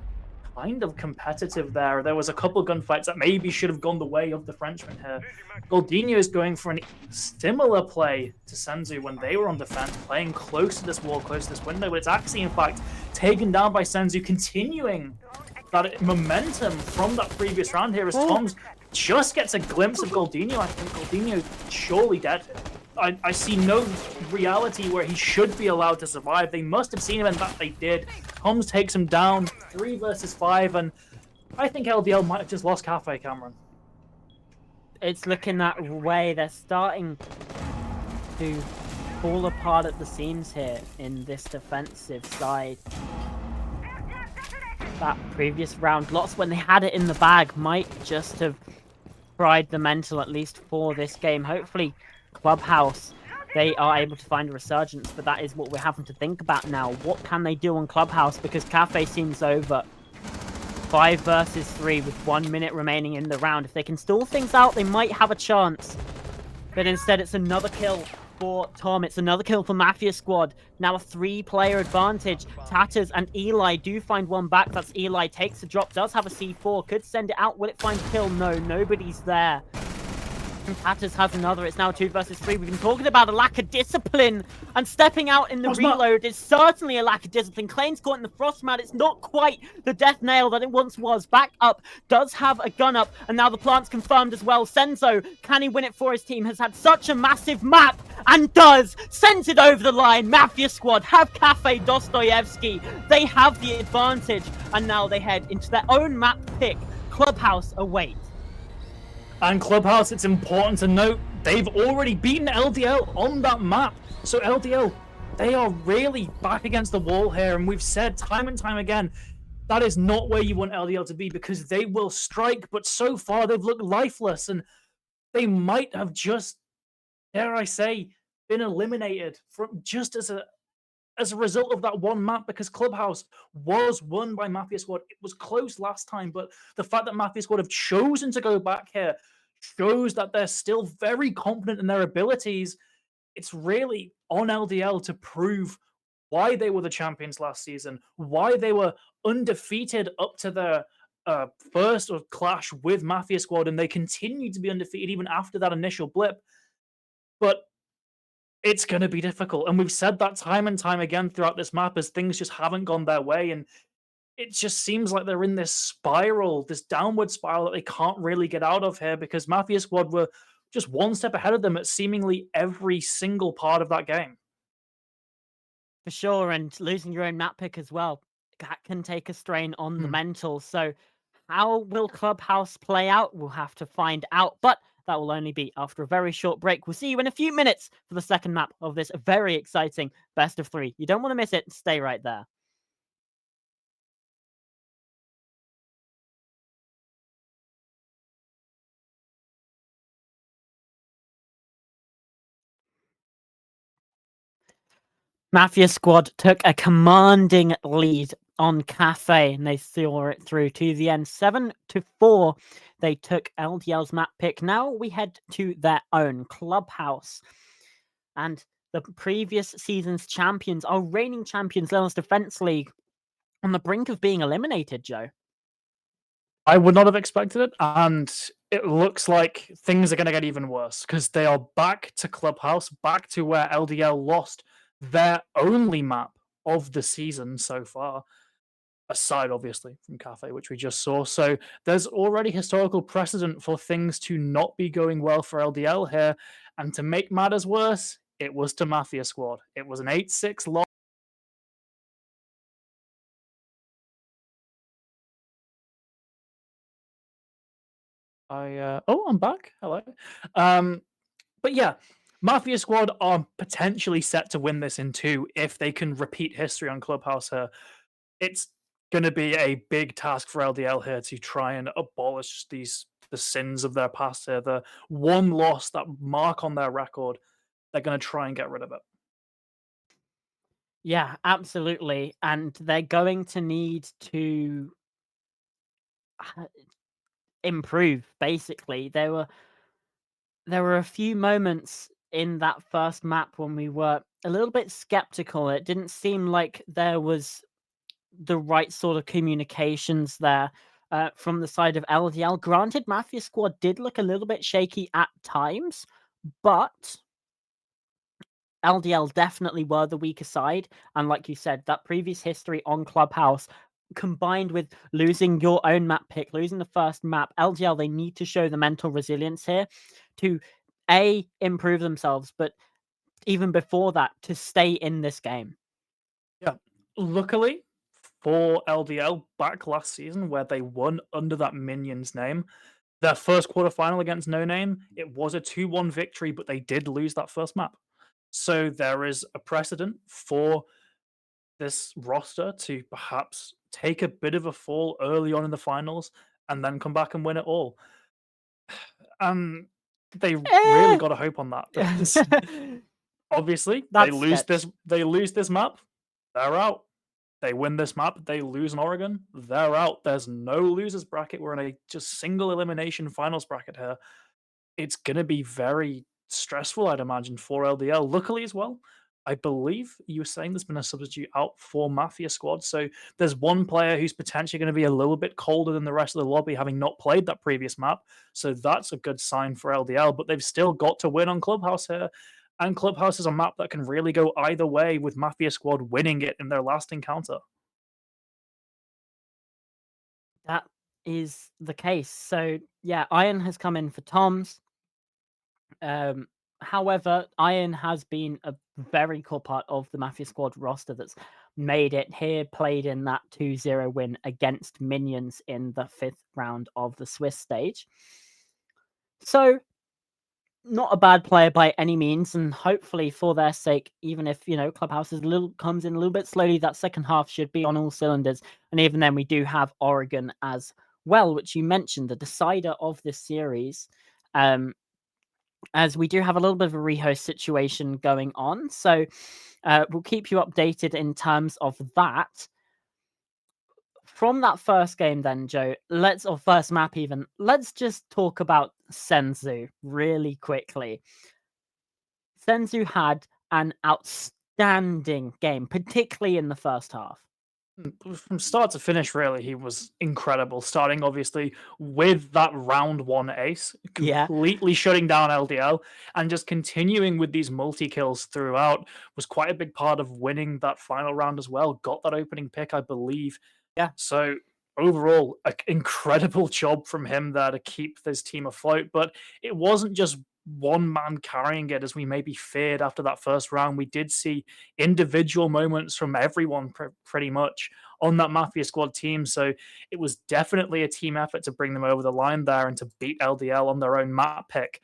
kind of competitive there. There was a couple gunfights that maybe should have gone the way of the Frenchman here. Goldinho is going for a similar play to Senzu when they were on defense, playing close to this wall, close to this window, but it's actually, in fact, taken down by Senzu, continuing that momentum from that previous round here as Tom's just gets a glimpse of Goldinho. I think Goldinho is surely dead. I see no reality where he should be allowed to survive. They must have seen him, and that they did. Holmes takes him down, 3 versus 5, and I think LDL might have just lost Cafe, Cameron. It's looking that way. They're starting to fall apart at the seams here in this defensive side. That previous round loss, when they had it in the bag, might just have fried the mental, at least for this game. Hopefully Clubhouse they are able to find a resurgence, but that is what we're having to think about now. What can they do on Clubhouse? Because Cafe seems over. 5 versus 3 with 1 minute remaining in the round. If they can stall things out, they might have a chance. But instead, it's another kill for Tom. It's another kill for Mafia Squad. Now a 3-player advantage. Tatters and Eli do find one back. That's Eli. Takes the drop. Does have a C4. Could send it out. Will it find a kill? No, nobody's there. Tatters has another. It's now 2 versus 3. We've been talking about a lack of discipline, and stepping out in the reload is certainly a lack of discipline. Klane's caught in the frost mat. It's not quite the death nail that it once was. Back up, does have a gun up, and now the plant's confirmed as well. Senzo, can he win it for his team? Has had such a massive map, and does. Sends it over the line. Mafia Squad have Cafe Dostoyevsky. They have the advantage, and now they head into their own map pick. Clubhouse awaits. And Clubhouse, it's important to note, they've already beaten LDL on that map. So LDL, they are really back against the wall here. And we've said time and time again, that is not where you want LDL to be, because they will strike. But so far, they've looked lifeless. And they might have just, dare I say, been eliminated from just as a result of that one map, because Clubhouse was won by Mafia Squad. It was close last time, but the fact that Mafia Squad have chosen to go back here shows that they're still very confident in their abilities. It's really on LDL to prove why they were the champions last season, why they were undefeated up to their first clash with Mafia Squad, and they continued to be undefeated even after that initial blip. But it's going to be difficult. And we've said that time and time again throughout this map, as things just haven't gone their way. And it just seems like they're in this spiral, this downward spiral that they can't really get out of here, because Mafia Squad were just one step ahead of them at seemingly every single part of that game. For sure, and losing your own map pick as well, that can take a strain on the mental. So how will Clubhouse play out? We'll have to find out, but that will only be after a very short break. We'll see you in a few minutes for the second map of this very exciting best of 3. You don't want to miss it. Stay right there. Mafia Squad took a commanding lead on Cafe, and they saw it through to the end. 7-4, they took LDL's map pick. Now we head to their own Clubhouse. And the previous season's champions, our reigning champions, Leon's Defense League, on the brink of being eliminated, Joe. I would not have expected it, and it looks like things are going to get even worse, because they are back to Clubhouse, back to where LDL lost their only map of the season so far, aside obviously from Cafe, which we just saw. So there's already historical precedent for things to not be going well for LDL here, and to make matters worse, it was to Mafia Squad. It was an 8-6 loss. I'm back. Hello. But yeah, Mafia Squad are potentially set to win this in 2 if they can repeat history on Clubhouse here. It's going to be a big task for LDL here to try and abolish the sins of their past here. The one loss, that mark on their record, they're going to try and get rid of it. Yeah, absolutely. And they're going to need to improve, basically. There were a few moments in that first map when we were a little bit skeptical. It didn't seem like there was the right sort of communications there from the side of LDL. Granted, Mafia Squad did look a little bit shaky at times, but LDL definitely were the weaker side. And like you said, that previous history on Clubhouse, combined with losing your own map pick, losing the first map, LDL, they need to show the mental resilience here to improve themselves, but even before that, to stay in this game. Yeah. Luckily for LDL, back last season where they won under that Minions name, their first quarterfinal against No Name, it was a 2-1 victory, but they did lose that first map. So there is a precedent for this roster to perhaps take a bit of a fall early on in the finals and then come back and win it all. They really got to hope on that, because Obviously, That's sketch. They lose this map, they're out. They win this map, they lose in Oregon, they're out. There's no losers bracket. We're in a just single elimination finals bracket here. It's gonna be very stressful, I'd imagine, for LDL. Luckily as well, I believe you were saying there's been a substitute out for Mafia squad. So there's one player who's potentially going to be a little bit colder than the rest of the lobby, having not played that previous map. So that's a good sign for LDL. But they've still got to win on Clubhouse here. And Clubhouse is a map that can really go either way, with Mafia squad winning it in their last encounter. That is the case. So yeah, Iron has come in for Toms. However, Iron has been a very core part of the Mafia squad roster that's made it here, played in that 2-0 win against Minions in the 5th round of the Swiss stage. So not a bad player by any means, and hopefully for their sake, even if Clubhouse comes in a little bit slowly, that second half should be on all cylinders. And even then, we do have Oregon as well, which you mentioned, the decider of this series. As we do have a little bit of a rehost situation going on, so we'll keep you updated in terms of that. From that first game then, Joe, or first map even, let's just talk about Senzu really quickly. Senzu had an outstanding game, particularly in the first half. From start to finish, really, he was incredible. Starting obviously with that round one ace, Yeah. completely shutting down LDL, and just continuing with these multi kills throughout was quite a big part of winning that final round as well. Got that opening pick, I believe. Yeah. So overall, an incredible job from him there to keep this team afloat. But it wasn't just one man carrying it as we maybe feared after that first round. We did see individual moments from everyone pretty much on that Mafia squad team. So it was definitely a team effort to bring them over the line there and to beat LDL on their own map pick.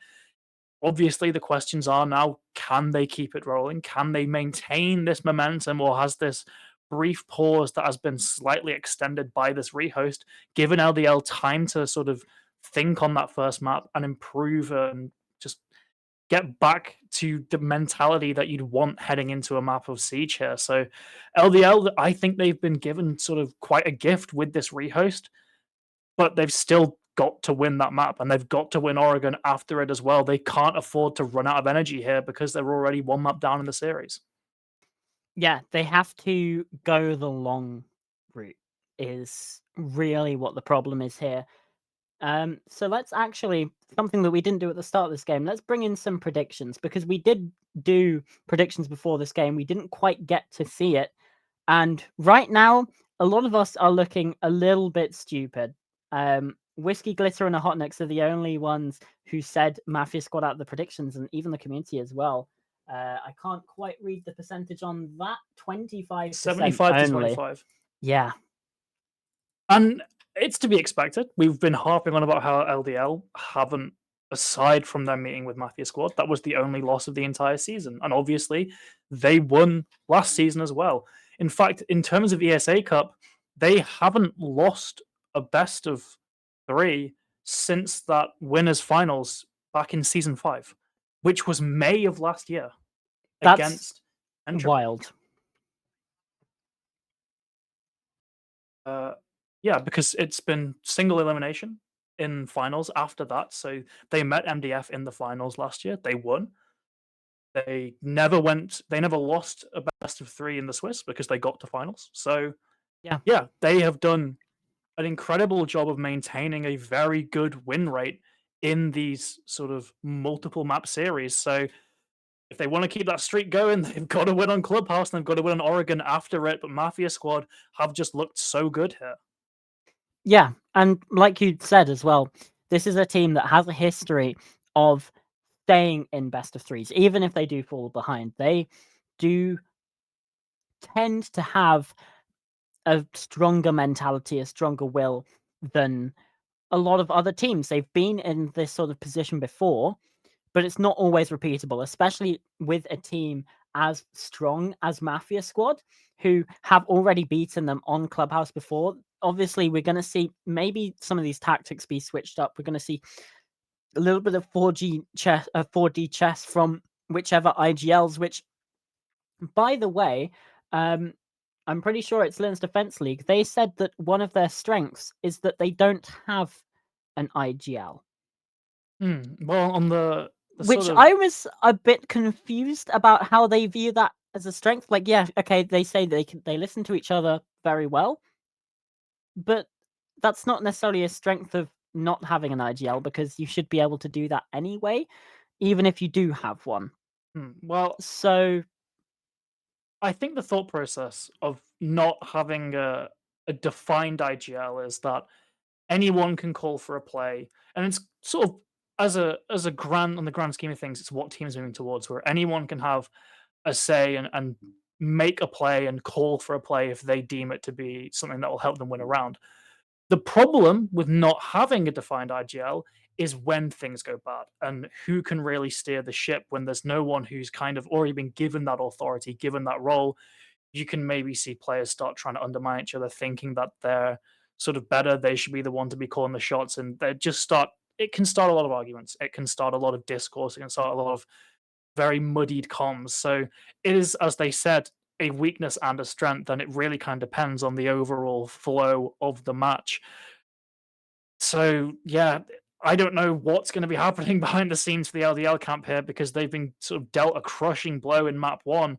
Obviously, the questions are now, can they keep it rolling? Can they maintain this momentum, or has this brief pause that has been slightly extended by this rehost given LDL time to sort of think on that first map and improve and just get back to the mentality that you'd want heading into a map of Siege here? So LDL, I think they've been given sort of quite a gift with this rehost, but they've still got to win that map, and they've got to win Oregon after it as well. They can't afford to run out of energy here because they're already one map down in the series. Yeah, they have to go the long route is really what the problem is here. So let's actually, something that we didn't do at the start of this game, let's bring in some predictions, because we did do predictions before this game. We didn't quite get to see it. And right now, a lot of us are looking a little bit stupid. Whiskey, Glitter, and a Hot Nicks are the only ones who said Mafia squad out the predictions, and even the community as well. I can't quite read the percentage on that. 25% 75 to only. 25. Yeah. And it's to be expected. We've been harping on about how LDL haven't, aside from their meeting with Mafia Squad, that was the only loss of the entire season. And obviously, they won last season as well. In fact, in terms of ESA Cup, they haven't lost a best of 3 since that winners finals back in season 5, which was May of last year That's against Entropy. wild. Yeah, because it's been single elimination in finals after that. So they met MDF in the finals last year. They won. They never lost a best of 3 in the Swiss because they got to finals. So Yeah. yeah, they have done an incredible job of maintaining a very good win rate in these sort of multiple map series. So if they want to keep that streak going, they've got to win on Clubhouse and they've got to win on Oregon after it. But Mafia Squad have just looked so good here. Yeah, and like you said as well, this is a team that has a history of staying in best of threes, even if they do fall behind. They do tend to have a stronger mentality, a stronger will than a lot of other teams. They've been in this sort of position before, but it's not always repeatable, especially with a team as strong as Mafia Squad, who have already beaten them on Clubhouse before. Obviously, we're going to see maybe some of these tactics be switched up. We're going to see a little bit of 4D chess from whichever IGLs, which, by the way, I'm pretty sure it's Linux Defense League. They said that one of their strengths is that they don't have an IGL. Well, on the Which sort of I was a bit confused about how they view that as a strength. Like, yeah, okay, they say they listen to each other very well, but that's not necessarily a strength of not having an IGL, because you should be able to do that anyway, even if you do have one. well, So I think the thought process of not having a defined IGL is that anyone can call for a play, and it's sort of as a grand on the grand scheme of things, it's what teams are moving towards, where anyone can have a say and make a play and call for a play if they deem it to be something that will help them win a round. The problem with not having a defined IGL is when things go bad and who can really steer the ship when there's no one who's kind of already been given that authority, given that role. You can maybe see players start trying to undermine each other, thinking that they're sort of better, they should be the one to be calling the shots, and they just start. It can start a lot of arguments. It can start a lot of discourse. It can start a lot of very muddied comms. So it is, as they said, a weakness and a strength, and it really kind of depends on the overall flow of the match. So yeah, I don't know what's going to be happening behind the scenes for the LDL camp here, because they've been sort of dealt a crushing blow in map one,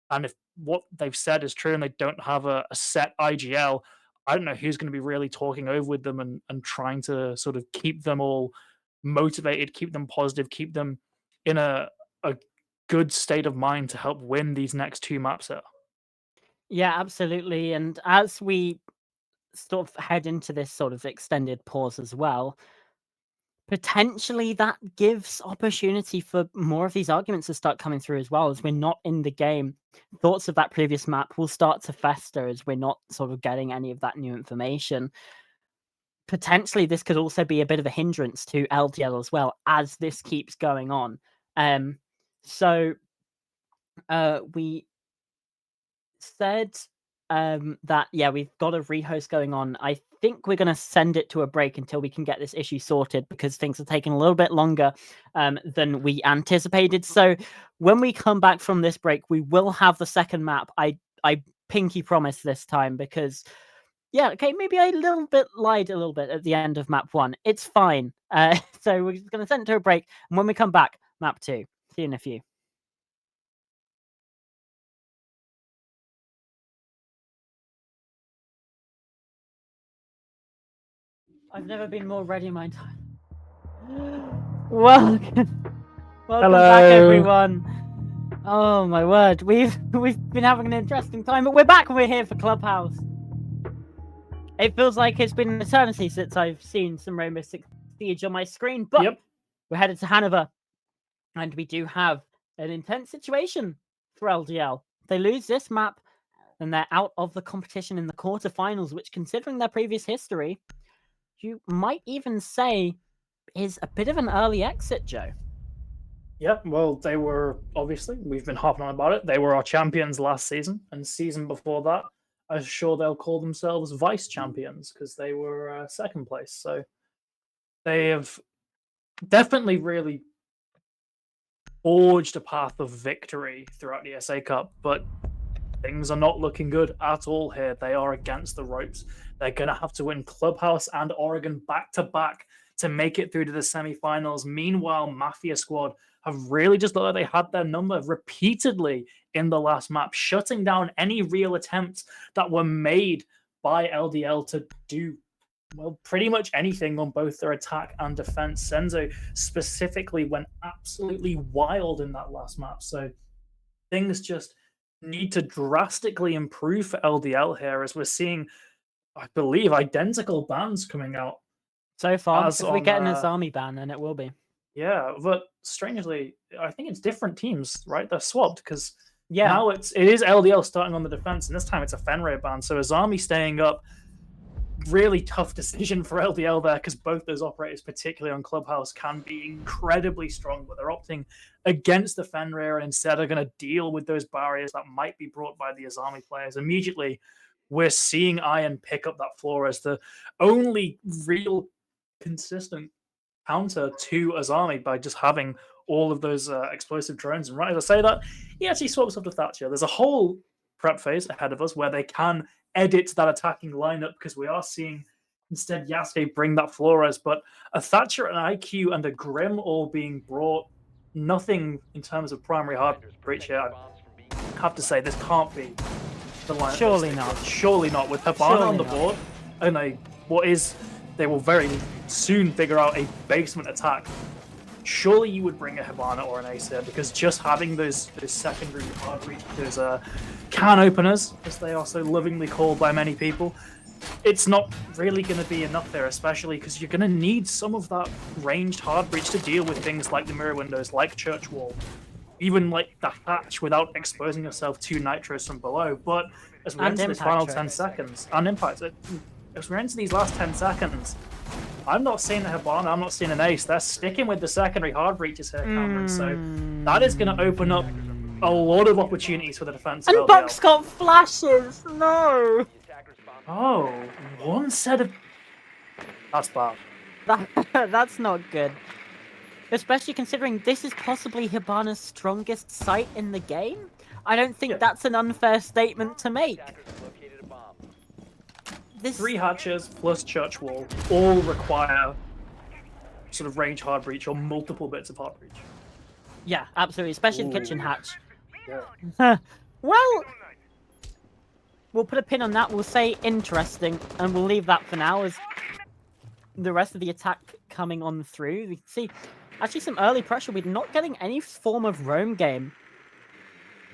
and if what they've said is true and they don't have a set IGL, I don't know who's going to be really talking over with them and trying to sort of keep them all motivated, keep them positive, keep them in a good state of mind to help win these next two maps here. yeah, absolutely. And as we sort of head into this sort of extended pause as well, potentially that gives opportunity for more of these arguments to start coming through as well. As we're not in the game, thoughts of that previous map will start to fester as we're not sort of getting any of that new information. Potentially, this could also be a bit of a hindrance to LDL as well as this keeps going on. Um, so we said that, yeah, we've got a rehost going on. I think we're going to send it to a break until we can get this issue sorted, because things are taking a little bit longer than we anticipated. So when we come back from this break, we will have the second map. I pinky promise this time, because yeah, okay, maybe I lied a little bit at the end of map one. It's fine. So we're just going to send it to a break, and when we come back, map two. See you in a few. I've never been more ready in my time. Welcome, welcome back, Hello. everyone. Oh my word, we've been having an interesting time, but we're back and we're here for Clubhouse. It feels like it's been an eternity since I've seen some Rainbow Six Siege on my screen, but Yep. we're headed to Hanover, and we do have an intense situation for LDL. If they lose this map, then they're out of the competition in the quarterfinals, which, considering their previous history, you might even say is a bit of an early exit, Joe. Yeah, well, they were obviously, we've been harping on about it. They were our champions last season, and season before that, I'm sure they'll call themselves vice champions because they were second place. So they have definitely really forged a path of victory throughout the ESA Cup, but things are not looking good at all here. They are against the ropes. They're going to have to win Clubhouse and Oregon back to back to make it through to the semifinals. Meanwhile, Mafia squad have really just looked like they had their number repeatedly in the last map, shutting down any real attempts that were made by LDL to do, well, pretty much anything on both their attack and defense. Senzo specifically went absolutely wild in that last map. So things just need to drastically improve for LDL here, as we're seeing, I believe, identical bans coming out So far, as if we on. get an Azami ban, then it will be. Yeah, but strangely, I think it's different teams, right? They're swapped because Yeah. now it is LDL starting on the defense, and this time it's a Fenrir ban. So Azami staying up, really tough decision for LDL there, because both those operators, particularly on Clubhouse, can be incredibly strong, but they're opting against the Fenrir and instead are going to deal with those barriers that might be brought by the Azami players. Immediately, we're seeing Iron pick up that floor as the only real consistent counter to Azami by just having all of those explosive drones. And right as I say that, he actually swaps up to Thatcher. There's a whole prep phase ahead of us where they can edit that attacking lineup because we are seeing instead Yasuke bring that Flores, but a Thatcher, an IQ, and a Grim all being brought. Nothing in terms of primary hard breach here. I have to say, this can't be the lineup. Surely not. Surely not. With Habana Surely on the not. board, and they will very soon figure out a basement attack. Surely you would bring a Habana or an ESA because just having those secondary hard breach, those can openers, as they are so lovingly called by many people, it's not really going to be enough there, especially because you're going to need some of that ranged hard breach to deal with things like the mirror windows, like Church Wall, even like the hatch without exposing yourself to nitros from below. But as we enter this final 10 seconds, and impact, as we enter these last 10 seconds, I'm not seeing a Habana, I'm not seeing an Ace. They're sticking with the secondary hard breaches here, Cameron. So that is going to open up a lot of opportunities for the defense. And Buck's got flashes. No. Oh, one set of... That's bad. That's not good. Especially considering this is possibly Hibana's strongest site in the game. I don't think that's an unfair statement to make. Three hatches plus Church Wall all require sort of range hard breach or multiple bits of hard breach. Yeah, absolutely, especially the kitchen hatch. Yeah. Well, we'll put a pin on that. We'll say interesting, and we'll leave that for now as the rest of the attack coming on through. We can see actually some early pressure. We're not getting any form of roam game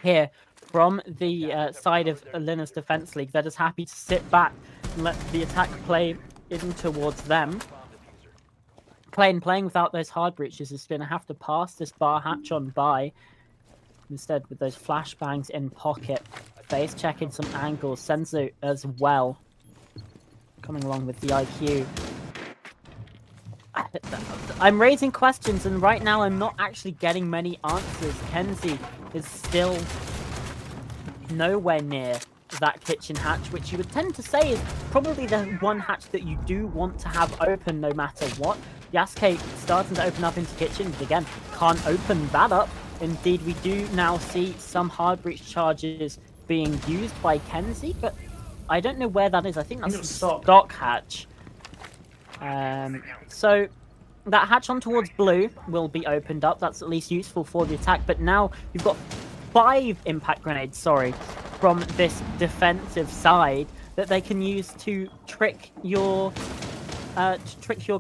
here from the side of Linus Defense League. They're just happy to sit back and let the attack play in towards them. Playing without those hard breaches is going to have to pass this bar hatch on by. Instead, with those flashbangs in pocket, face checking some angles. Senzu as well, coming along with the IQ. I'm raising questions, and right now I'm not actually getting many answers. Kenzie is still nowhere near that kitchen hatch, which you would tend to say is probably the one hatch that you do want to have open no matter what. Yasuke starting to open up into kitchen, but again, can't open that up. Indeed, we do now see some hard breach charges being used by Kenzie, but I don't know where that is. I think that's the stock hatch. So that hatch on towards blue will be opened up. That's at least useful for the attack, but now you've got 5 impact grenades, from this defensive side that they can use to trick your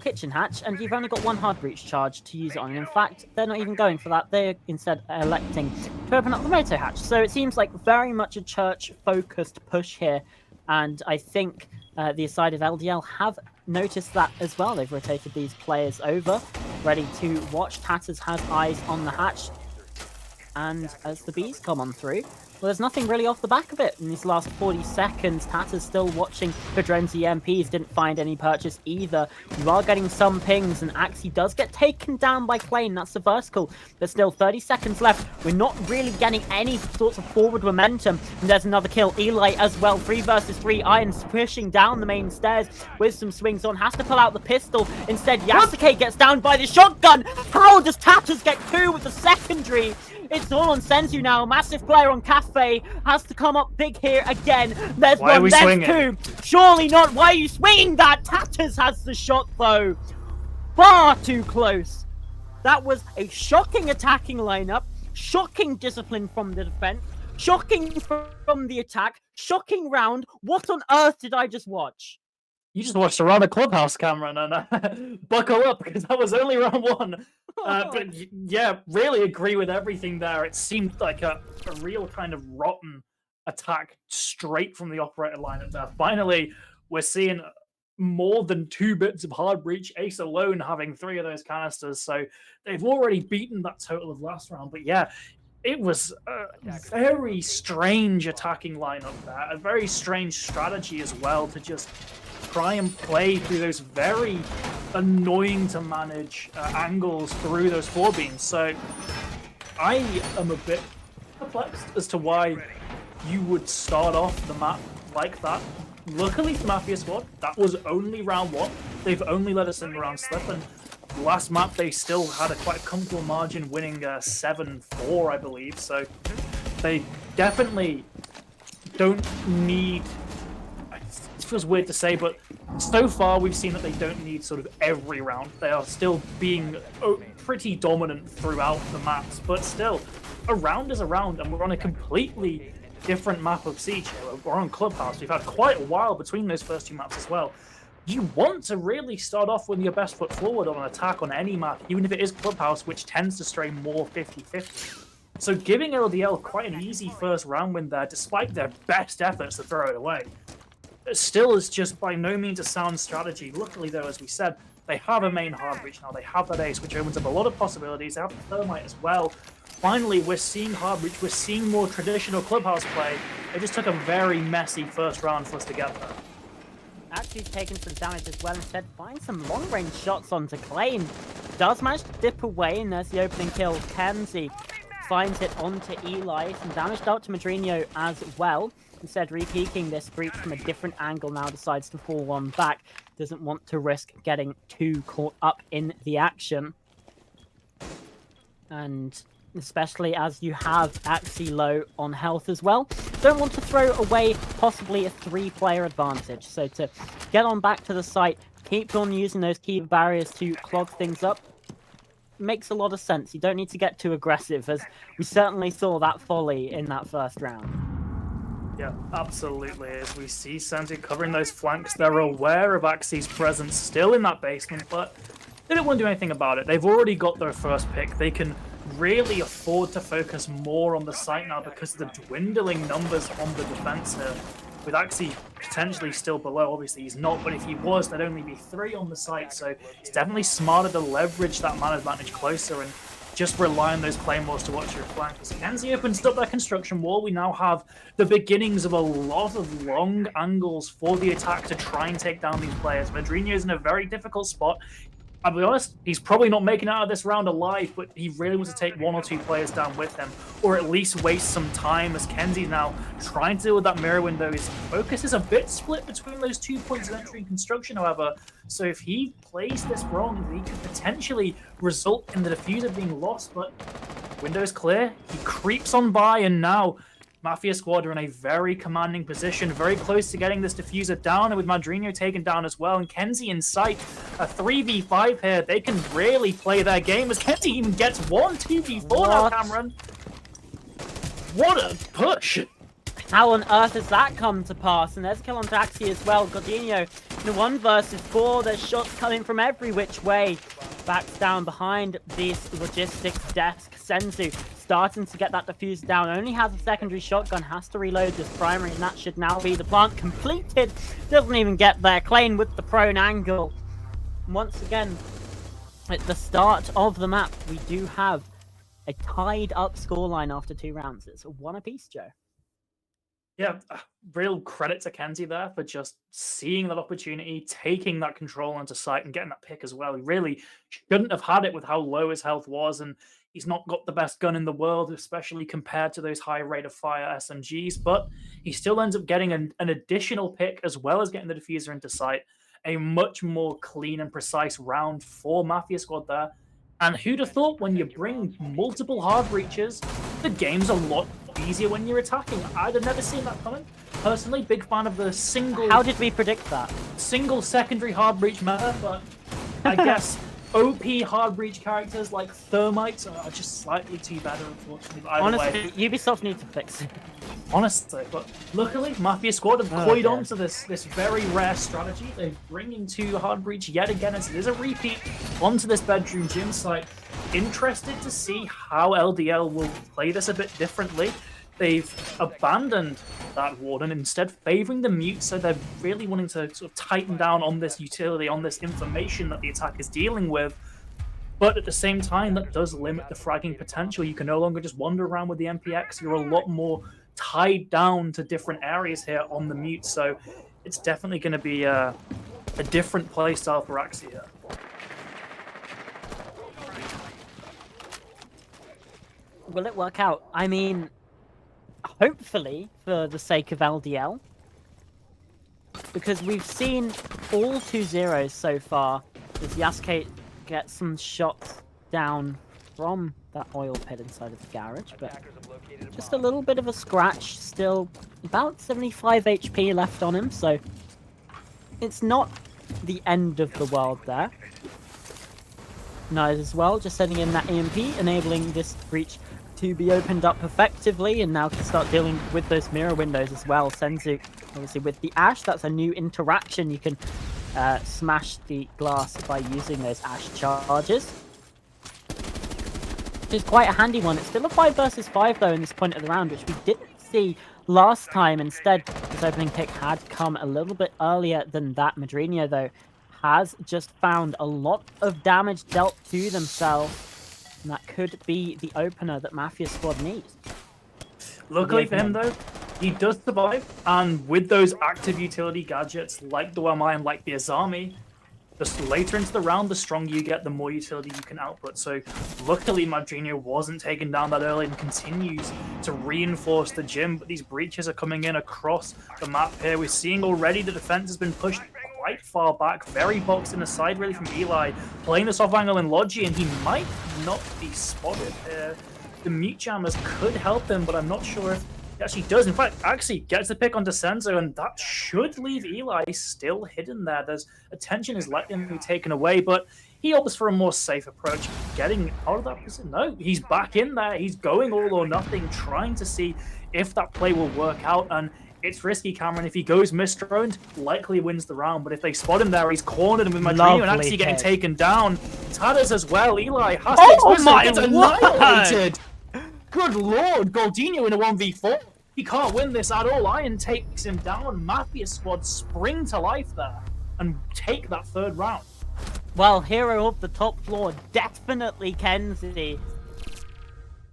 kitchen hatch, and you've only got 1 hard breach charge to use it on. In fact, they're not even going for that. They're instead electing to open up the moto hatch. So it seems like very much a church-focused push here, and I think the side of LDL have noticed that as well. They've rotated these players over, ready to watch. Tatters has eyes on the hatch, and as the bees come on through, well, there's nothing really off the back of it in these last 40 seconds. Tatter's still watching for drones. EMPs didn't find any purchase either. You are getting some pings, and Axie does get taken down by Plane. That's the vertical. There's still 30 seconds left. We're not really getting any sorts of forward momentum. And there's another kill. Eli as well. 3 versus 3. Irons pushing down the main stairs with some swings on. Has to pull out the pistol. Instead, Yasuke gets down by the shotgun. How does Tatters get 2 with the secondary? It's all on Senzu now. Massive player on Cafe has to come up big here again. There's one, there's 2. Surely not. Why are you swinging that? Tatters has the shot though. Far too close. That was a shocking attacking lineup. Shocking discipline from the defense. Shocking from the attack. Shocking round. What on earth did I just watch? You just watched a round of Clubhouse, Cameron, and buckle up, because that was only round 1. But yeah, really agree with everything there. It seemed like a real kind of rotten attack straight from the operator lineup there. Finally, we're seeing more than 2 bits of hard breach. Ace alone having 3 of those canisters, so they've already beaten that total of last round. But yeah, it was a very strange attacking lineup there. A very strange strategy as well to just try and play through those very annoying to manage angles through those 4 beams. So I am a bit perplexed as to why you would start off the map like that. Luckily for Mafia Squad, that was only round 1. They've only let us in round slip, and last map they still had a quite comfortable margin, winning 7-4, I believe. So they definitely don't need. It feels weird to say, but so far we've seen that they don't need sort of every round. They are still being pretty dominant throughout the maps, but still, a round is a round, and we're on a completely different map of Siege here. We're on Clubhouse. We've had quite a while between those first two maps as well. You want to really start off with your best foot forward on an attack on any map, even if it is Clubhouse, which tends to stray more 50-50. So giving LDL quite an easy first round win there, despite their best efforts to throw it away, it still is just by no means a sound strategy. Luckily, though, as we said, they have a main hard breach now. They have that ace, which opens up a lot of possibilities. They have the thermite as well. Finally, we're seeing hard breach. We're seeing more traditional Clubhouse play. It just took a very messy first round for us to get there. Actually taking some damage as well. Instead, finds some long-range shots onto Claim. Does manage to dip away, and there's the opening kill. Kenzie finds it onto Eli. Some damage dealt to Madrino as well. Instead, re-peeking this breach from a different angle now, decides to fall one back. Doesn't want to risk getting too caught up in the action. And especially as you have Axie low on health as well. Don't want to throw away possibly a 3-player advantage. So to get on back to the site, keep on using those key barriers to clog things up, makes a lot of sense. You don't need to get too aggressive, as we certainly saw that folly in that first round. Yeah, absolutely. As we see Santi covering those flanks, they're aware of Axie's presence still in that basement, but they don't want to do anything about it. They've already got their first pick. They can really afford to focus more on the site now because of the dwindling numbers on the defense here. With Axie potentially still below, obviously he's not, but if he was, there'd only be 3 on the site, so it's definitely smarter to leverage that man advantage closer and just rely on those claymores to watch your flank. As Kenzie opens up that construction wall, we now have the beginnings of a lot of long angles for the attack to try and take down these players. Madrino is in a very difficult spot. I'll be honest, he's probably not making it out of this round alive, but he really wants to take 1 or 2 players down with him, or at least waste some time, as Kenzie now trying to deal with that mirror window. His focus is a bit split between those 2 points of entry and construction, however, so if he plays this wrong, he could potentially result in the diffuser being lost, but window is clear. He creeps on by, and now Mafia squad are in a very commanding position, very close to getting this diffuser down, and with Madrino taken down as well, and Kenzie in sight. A 3v5 here. They can really play their game, as Kenzie even gets 1 2v4 now, Cameron. What a push! How on earth has that come to pass? And there's a kill on Axie as well. Godinho in a 1 versus 4. There's shots coming from every which way. Backs down behind this logistics desk. Senzu starting to get that diffuser down. Only has a secondary shotgun. Has to reload this primary, and that should now be the plant completed. Doesn't even get there. Klein with the prone angle. Once again, at the start of the map, we do have a tied up scoreline after 2 rounds. It's 1 apiece, Joe. Yeah, real credit to Kenzie there for just seeing that opportunity, taking that control onto site and getting that pick as well. He really shouldn't have had it with how low his health was, and he's not got the best gun in the world, especially compared to those high rate of fire SMGs, but he still ends up getting an additional pick as well as getting the diffuser into site. A much more clean and precise round for Mafia squad there. And who'd have thought when you bring multiple hard breaches, the game's a lot easier when you're attacking. I'd have never seen that coming. Personally, big fan of the single... How did we predict that? Single secondary hard breach meta, but I guess OP hard breach characters like Thermites are just slightly too better, unfortunately. But honestly, Ubisoft need to fix it. Honestly, but luckily, Mafia squad have coyed on to this very rare strategy. They're bringing 2 hard breach yet again, as it is a repeat onto this bedroom gym site. Interested to see how LDL will play this a bit differently. They've abandoned that warden, instead favoring the mute, so they're really wanting to sort of tighten down on this utility, on this information that the attack is dealing with. But at the same time, that does limit the fragging potential. You can no longer just wander around with the MPX. You're a lot more tied down to different areas here on the mute, so it's definitely going to be a different playstyle for Axie here. Will it work out? I mean, hopefully, for the sake of LDL, because we've seen all 2 zeros so far. There's Yasuke get some shots down from that oil pit inside of the garage, but just a little bit of a scratch, still about 75 HP left on him, so it's not the end of the world there. Nice as well, just sending in that EMP, enabling this breach to be opened up effectively, and now can start dealing with those mirror windows as well. Senzu, obviously with the Ash, that's a new interaction. You can smash the glass by using those Ash charges, which is quite a handy one. It's still a 5 versus 5 though in this point of the round, which we didn't see last time. Instead, this opening pick had come a little bit earlier than that. Madrino, though, has just found a lot of damage dealt to themselves, and that could be the opener that Mafia squad needs. Luckily for him, though, he does survive, and with those active utility gadgets like the Wamai and like the Azami, the later into the round, the stronger you get, the more utility you can output. So luckily Madrino wasn't taken down that early and continues to reinforce the gym, but these breaches are coming in across the map here. We're seeing already the defense has been pushed quite far back, very boxed in the side really from Eli, playing this off angle in Logi, and he might not be spotted here. The mute jammers could help him, but I'm not sure if he actually does. In fact, actually gets the pick onto Senzo, and that should leave Eli still hidden there. There's attention is likely to be taken away, but he opts for a more safe approach, getting out of that position. No, he's back in there. He's going all or nothing, trying to see if that play will work out, and it's risky, Cameron. If he goes misdroned, likely wins the round, but if they spot him there, he's cornered him with Madrino and actually getting taken down. Tadas as well. Eli has to gets annihilated. Good lord, Goldinho in a 1v4. He can't win this at all. Iron takes him down. Mafia squad spring to life there and take that third round. Well, hero of the top floor, definitely Kenzie.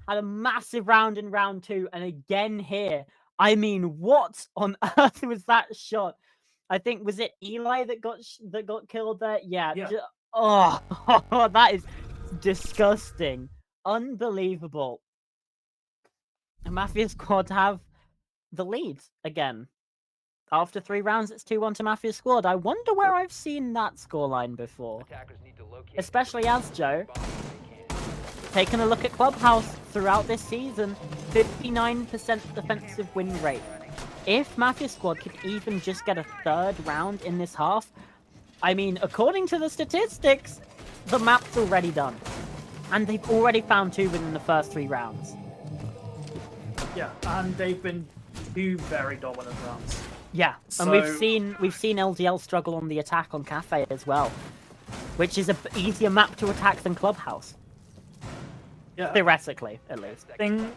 Had a massive round in round 2, and again here. I mean, what on earth was that shot? I think, was it Eli that got killed there? Yeah. Oh, that is disgusting. Unbelievable. The Mafia squad have the lead again. After 3 rounds, it's 2-1 to Mafia squad. I wonder where I've seen that scoreline before. Especially as Joe, taking a look at Clubhouse throughout this season, 59% defensive win rate. If Mafia squad could even just get a 3rd round in this half, I mean, according to the statistics, the map's already done. And they've already found 2 within the first 3 rounds. Yeah, and they've been 2 very dominant rounds. Yeah, and we've seen LDL struggle on the attack on Cafe as well, which is an easier map to attack than Clubhouse. Yeah. Theoretically, at least. I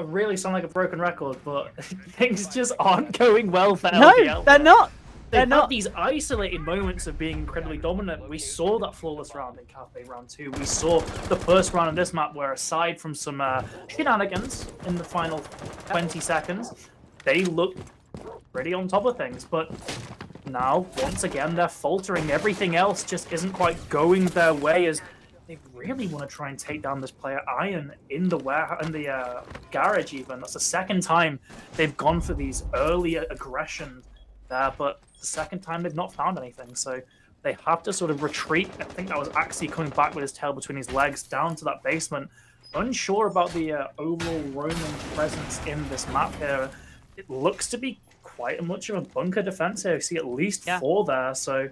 really sound like a broken record, but things just aren't going well for LDL. No, they're not. They've had these isolated moments of being incredibly dominant. We saw that flawless round in Cafe round 2. We saw the first round in this map where, aside from some shenanigans in the final 20 seconds, they looked pretty on top of things. But now, once again, they're faltering. Everything else just isn't quite going their way, as they really want to try and take down this player Iron in the garage even. That's the 2nd time they've gone for these early aggression there, but the 2nd time they've not found anything, so they have to sort of retreat. I think that was Axie coming back with his tail between his legs down to that basement. Unsure about the overall Roman presence in this map here. It looks to be quite much of a bunker defense here. You see at least 4 there, so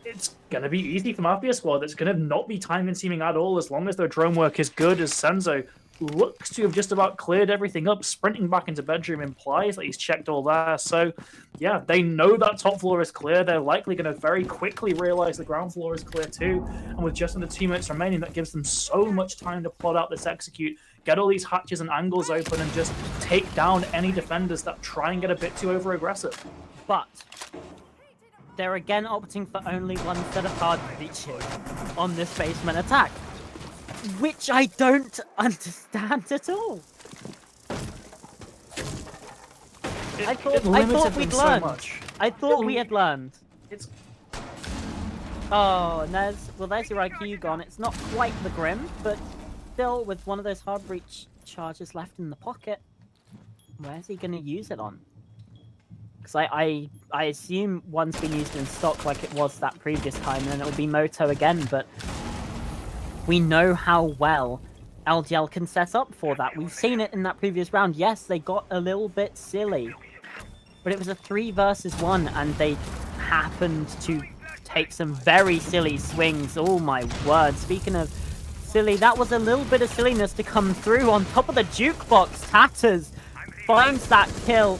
it's going to be easy for Mafia squad. It's going to not be time consuming at all as long as their drone work is good, as Senzo looks to have just about cleared everything up. Sprinting back into bedroom implies that he's checked all there. So, yeah, they know that top floor is clear. They're likely going to very quickly realize the ground floor is clear too. And with just under 2 minutes remaining, that gives them so much time to plot out this execute, get all these hatches and angles open, and just take down any defenders that try and get a bit too over-aggressive. But they're again opting for only 1 set of hard breaches on this basement attack, which I don't understand at all. I thought we'd learned. I thought we had learned. Oh, and there's your IQ gone. It's not quite the Grim, but still, with one of those hard breach charges left in the pocket, where's he going to use it on? Because I assume one's been used in stock like it was that previous time, and then it'll be Moto again, but we know how well LDL can set up for that. We've seen it in that previous round. Yes, they got a little bit silly, but it was a 3 versus 1, and they happened to take some very silly swings. Oh my word. Speaking of silly, that was a little bit of silliness to come through on top of the jukebox. Tatters finds that kill.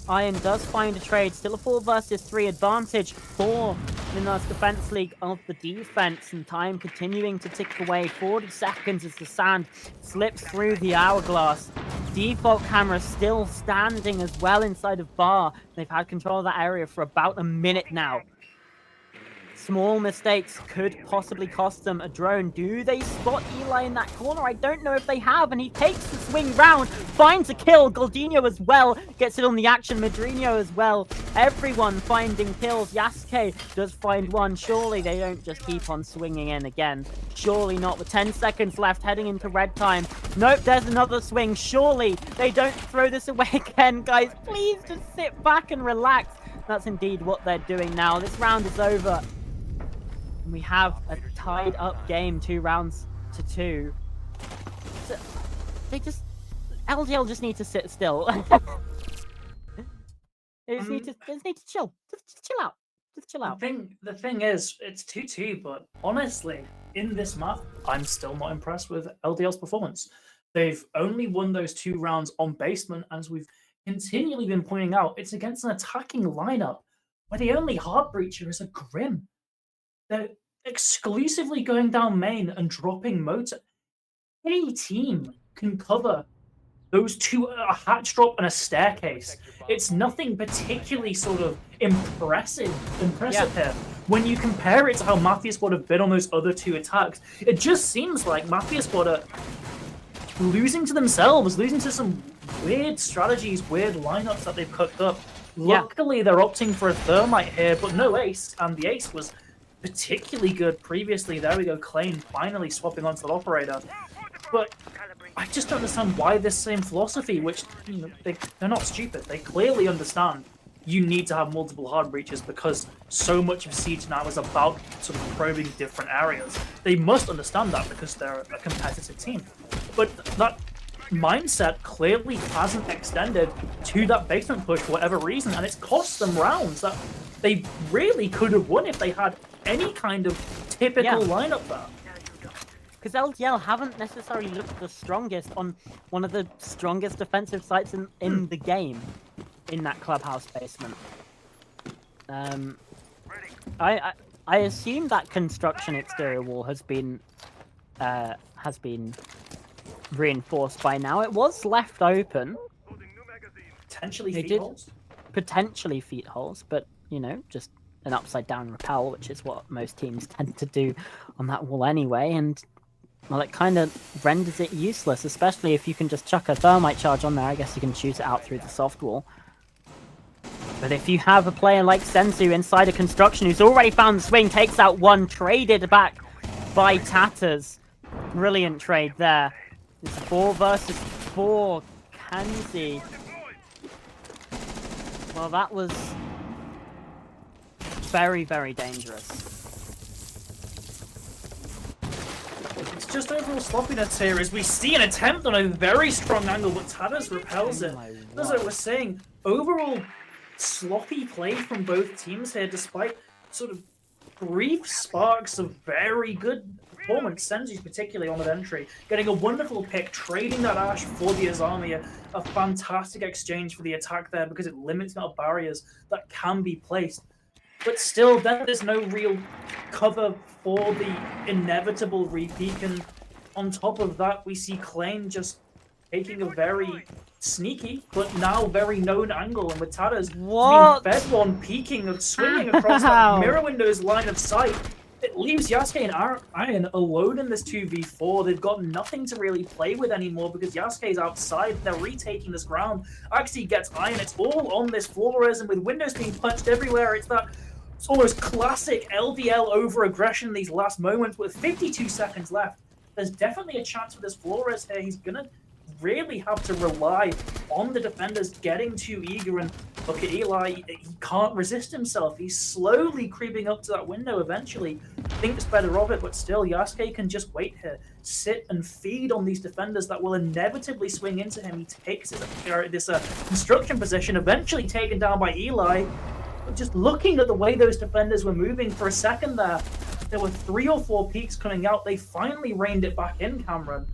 Iron does find a trade. Still a 4 versus 3 advantage for the Nurse Defense League of the defense, and time continuing to tick away. 40 seconds as the sand slips through the hourglass. Default camera still standing as well inside of bar. They've had control of that area for about a minute now. Small mistakes could possibly cost them a drone. Do they spot Eli in that corner? I don't know if they have, and he takes the swing round, finds a kill. Goldinho as well gets it on the action. Madrino as well. Everyone finding kills. Yasuke does find one. Surely they don't just keep on swinging in again. Surely not. With 10 seconds left, heading into red time. Nope, there's another swing. Surely they don't throw this away again. Guys, please just sit back and relax. That's indeed what they're doing now. This round is over. We have a tied up game, 2 rounds to 2. So LDL just need to sit still. They just need to chill. Just chill out. Just chill out. The thing is, it's 2-2, but honestly, in this map, I'm still not impressed with LDL's performance. They've only won those 2 rounds on basement, as we've continually been pointing out. It's against an attacking lineup where the only hard breacher is a Grim. They're exclusively going down main and dropping motor. Any team can cover those 2, a hatch drop and a staircase. It's nothing particularly sort of impressive here. When you compare it to how Mafia Squad have been on those other 2 attacks, it just seems like Mafia Squad are losing to themselves, losing to some weird strategies, weird lineups that they've cooked up. Luckily, they're opting for a Thermite here, but no ace, and the ace was particularly good previously. There we go, Klein finally swapping onto the operator. But I just don't understand why this same philosophy, which, you know, they're not stupid. They clearly understand you need to have multiple hard breaches because so much of Siege now is about sort of probing different areas. They must understand that because they're a competitive team. But that mindset clearly hasn't extended to that basement push for whatever reason, and it's cost them rounds that they really could have won if they had any kind of typical lineup there. Because LDL haven't necessarily looked the strongest on one of the strongest defensive sites in the game, in that clubhouse basement. I assume that construction exterior wall has been reinforced by now. It was left open. Potentially feet holes? Potentially feet holes, but, you know, just an upside down rappel, which is what most teams tend to do on that wall anyway, and well, it kind of renders it useless, especially if you can just chuck a thermite charge on there. I guess you can shoot it out through the soft wall. But if you have a player like Senzu inside a construction who's already found the swing, takes out one, traded back by Tatters. Brilliant trade there. It's 4 versus 4. Kanzi. Well, that was very, very dangerous. It's just overall sloppiness here as we see an attempt on a very strong angle, but Tatters repels it. As I was saying, overall sloppy play from both teams here, despite sort of brief sparks of very good performance. Senzu's particularly on the entry, getting a wonderful pick, trading that Ash for the Azami, a fantastic exchange for the attack there because it limits the amount of barriers that can be placed. But still, then there's no real cover for the inevitable repeat, and on top of that, we see Klein just taking a very sneaky, but now very known angle, and with Tatters being fed one, peeking and swinging across that mirror windows line of sight, it leaves Yasuke and Iron alone in this 2v4. They've got nothing to really play with anymore because Yasuke's outside. They're retaking this ground. Actually gets Iron. It's all on this Flores, and with windows being punched everywhere, it's almost classic LDL over-aggression in these last moments. With 52 seconds left, there's definitely a chance for this Flores here. He's going to really have to rely on the defenders getting too eager. And look at Eli, he can't resist himself. He's slowly creeping up to that window eventually. Thinks better of it, but still, Yasuke can just wait here, sit and feed on these defenders that will inevitably swing into him. He takes this construction position, eventually taken down by Eli. But just looking at the way those defenders were moving for a second there were 3 or 4 peaks coming out. They finally reined it back in, Cameron,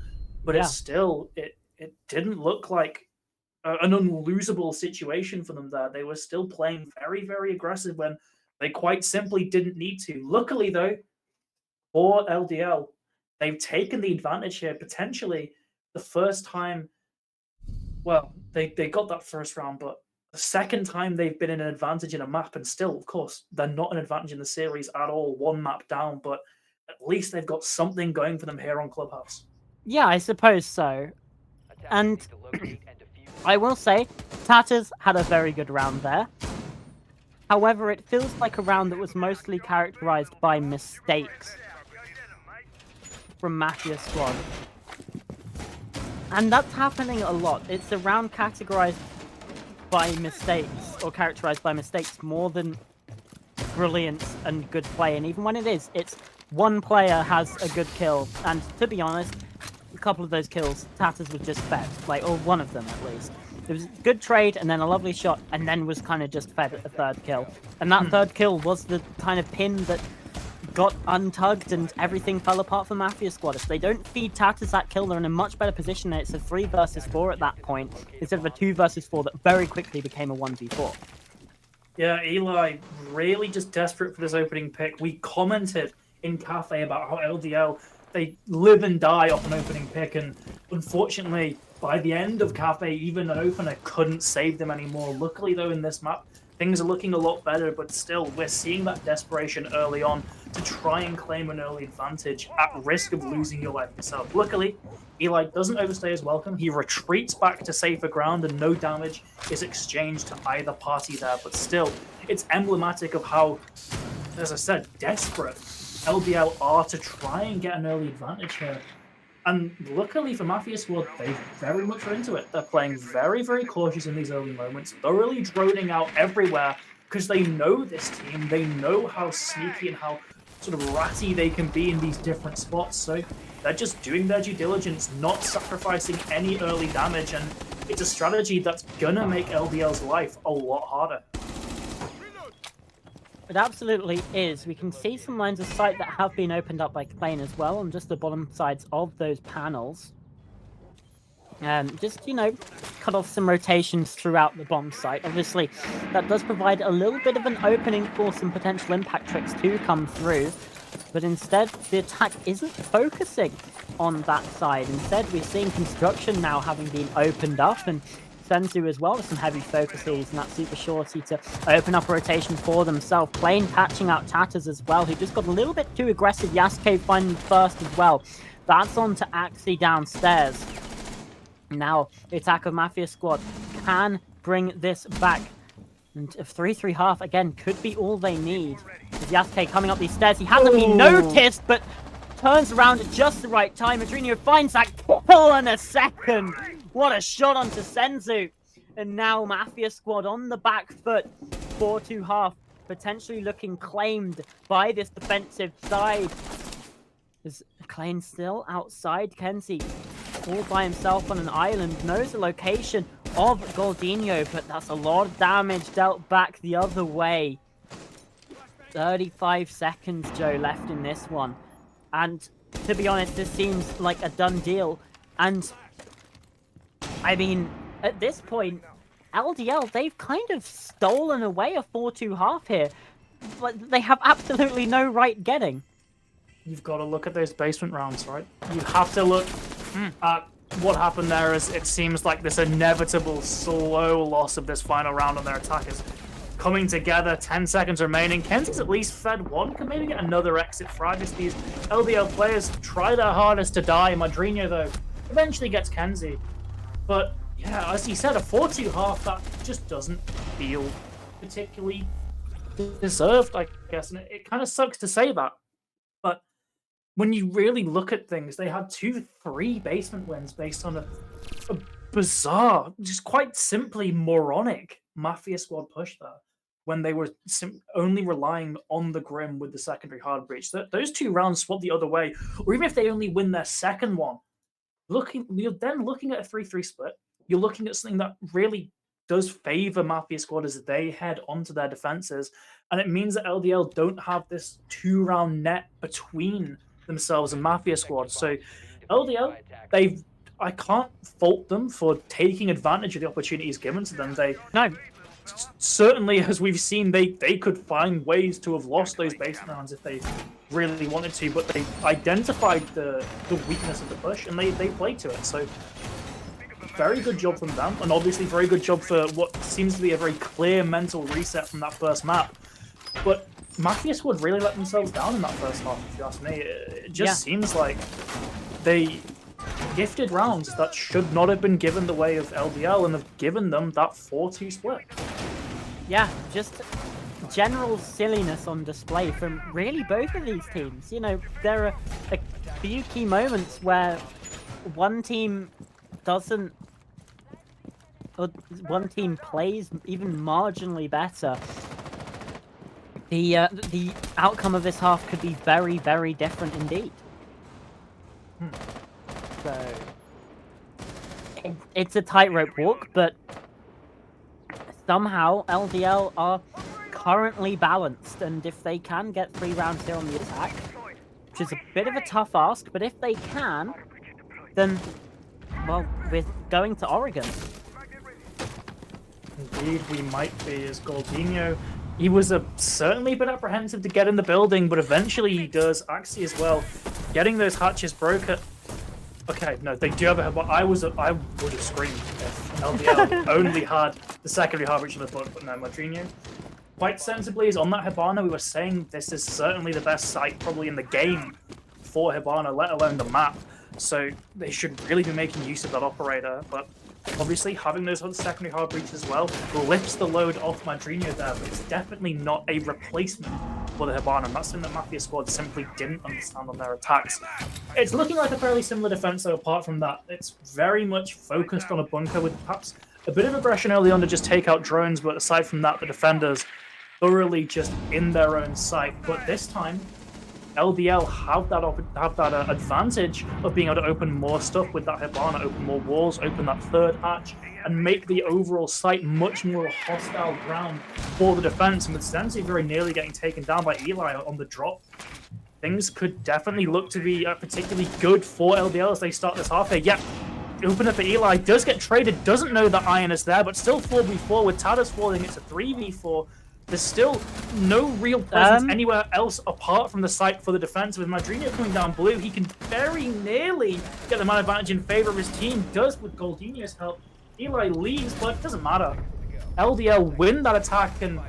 but Yeah. it's still, it didn't look like an unlosable situation for them there. They were still playing very, very aggressive when they quite simply didn't need to. Luckily, though, for LDL, they've taken the advantage here, potentially the first time. Well, they got that first round, but the second time they've been in an advantage in a map, and still, of course, they're not an advantage in the series at all, 1 map down, but at least they've got something going for them here on Clubhouse. Yeah, I suppose so. And I will say, Tatters had a very good round there. However, it feels like a round that was mostly characterized by mistakes from Mafia Squad. And that's happening a lot. It's a round categorized by mistakes, or characterized by mistakes, more than brilliance and good play. And even when it is, it's one player has a good kill. And to be honest, a couple of those kills, Tatters was just fed, like, or one of them at least. It was a good trade, and then a lovely shot, and then was kind of just fed a third kill. And that third kill was the kind of pin that got untugged, and everything fell apart for Mafia Squad. If they don't feed Tatters that kill, they're in a much better position. It's a 3 versus 4 at that point, instead of a 2 versus 4 that very quickly became a 1v4. Yeah, Eli really just desperate for this opening pick. We commented in Cafe about how LDL, they live and die off an opening pick, and unfortunately, by the end of Cafe, even an opener couldn't save them anymore. Luckily, though, in this map, things are looking a lot better, but still, we're seeing that desperation early on to try and claim an early advantage at risk of losing your life yourself. Luckily, Eli doesn't overstay his welcome. He retreats back to safer ground, and no damage is exchanged to either party there. But still, it's emblematic of how, as I said, desperate LDL are to try and get an early advantage here. And luckily for Mafia Squad, they very much are into it. They're playing very, very cautious in these early moments, thoroughly droning out everywhere, because they know this team. They know how sneaky and how sort of ratty they can be in these different spots. So they're just doing their due diligence, not sacrificing any early damage. And it's a strategy that's going to make LDL's life a lot harder. It absolutely is. We can see some lines of sight that have been opened up by Klein as well on just the bottom sides of those panels. Just, you know, cut off some rotations throughout the bomb site. Obviously, that does provide a little bit of an opening for some potential impact tricks to come through. But instead, the attack isn't focusing on that side. Instead, we're seeing construction now having been opened up, and Senzu as well with some heavy focuses and that super shorty to open up a rotation for themselves. Plain patching out Tatters as well, who just got a little bit too aggressive. Yasuke finding first as well. That's on to Axie downstairs. Now, the attack of Mafia Squad can bring this back. And a 3-3 half, again, could be all they need. With Yasuke coming up these stairs, he hasn't been noticed, but turns around at just the right time. Adrenio finds that kill in a second. What a shot onto Senzu. And now Mafia Squad on the back foot. 4-2 half, potentially looking claimed by this defensive side. Is Klein still outside? Kenzie all by himself on an island, knows the location of Goldinho, but that's a lot of damage dealt back the other way. 35 seconds, Joe, left in this one. And to be honest, this seems like a done deal. And I mean, at this point, LDL, they've kind of stolen away a 4-2 half here. But they have absolutely no right getting. You've got to look at those basement rounds, right? You have to look at what happened there, as it seems like this inevitable slow loss of this final round on their attackers coming together. 10 seconds remaining. Kenzie's at least fed one. Can maybe get another exit for Agus. These LDL players try their hardest to die. Madrino, though, eventually gets Kenzie. But yeah, as he said, a 4-2 half that just doesn't feel particularly deserved, I guess. And it kind of sucks to say that. But when you really look at things, they had 2-3 basement wins based on a bizarre, just quite simply moronic Mafia squad push there when they were only relying on the Grim with the secondary hard breach. Those 2 rounds swap the other way, or even if they only win their second one, you're then looking at a 3-3 split. You're looking at something that really does favor Mafia squad as they head onto their defenses, and it means that LDL don't have this 2-round net between themselves and Mafia squad. So LDL, I can't fault them for taking advantage of the opportunities given to them. They No, certainly, as we've seen, they could find ways to have lost those base rounds if they really wanted to, but they identified the weakness of the push and they played to it. So very good job from them, and obviously very good job for what seems to be a very clear mental reset from that first map. But Mafia squad really let themselves down in that first half, if you ask me. It just seems like they gifted rounds that should not have been given the way of LDL and have given them that 4-2 split. Yeah, just general silliness on display from really both of these teams. You know, there are a few key moments where one team doesn't, or one team plays even marginally better. The outcome of this half could be very, very different indeed. So it's a tightrope walk, but somehow LDL are currently balanced, and if they can get 3 rounds here on the attack, which is a bit of a tough ask, but if they can, then, well, we're going to Oregon. Indeed, we might be, as Goldinho. He was certainly a bit apprehensive to get in the building, but eventually he does. Axie as well, getting those hatches broken. Okay, no, they do have a. I would have screamed if LDL only had the secondary hard breach on the foot, but no, Madrinho quite sensibly is on that Hibana. We were saying this is certainly the best site probably in the game for Hibana, let alone the map. So they should really be making use of that operator, but obviously having those secondary hard breaches as well lifts the load off Madrinho there, but it's definitely not a replacement for the Hibana, and that's something that Mafia squad simply didn't understand on their attacks. It's looking like a fairly similar defense, though. Apart from that, it's very much focused on a bunker with perhaps a bit of aggression early on to just take out drones, but aside from that, the defenders thoroughly just in their own sight. But this time, LDL have that advantage of being able to open more stuff with that Hibana, open more walls, open that third hatch, and make the overall site much more hostile ground for the defense. And with Sensi very nearly getting taken down by Eli on the drop, things could definitely look to be particularly good for LDL as they start this half here. Yep, open up for Eli, does get traded, doesn't know that Iron is there, but still 4v4 with Tadas falling. It's a 3v4. There's still no real presence anywhere else apart from the site for the defense. With Madrinho coming down blue, he can very nearly get the man advantage in favor of his team. Does with Goldinho's help. Eli leaves, but it doesn't matter. LDL win that attack, and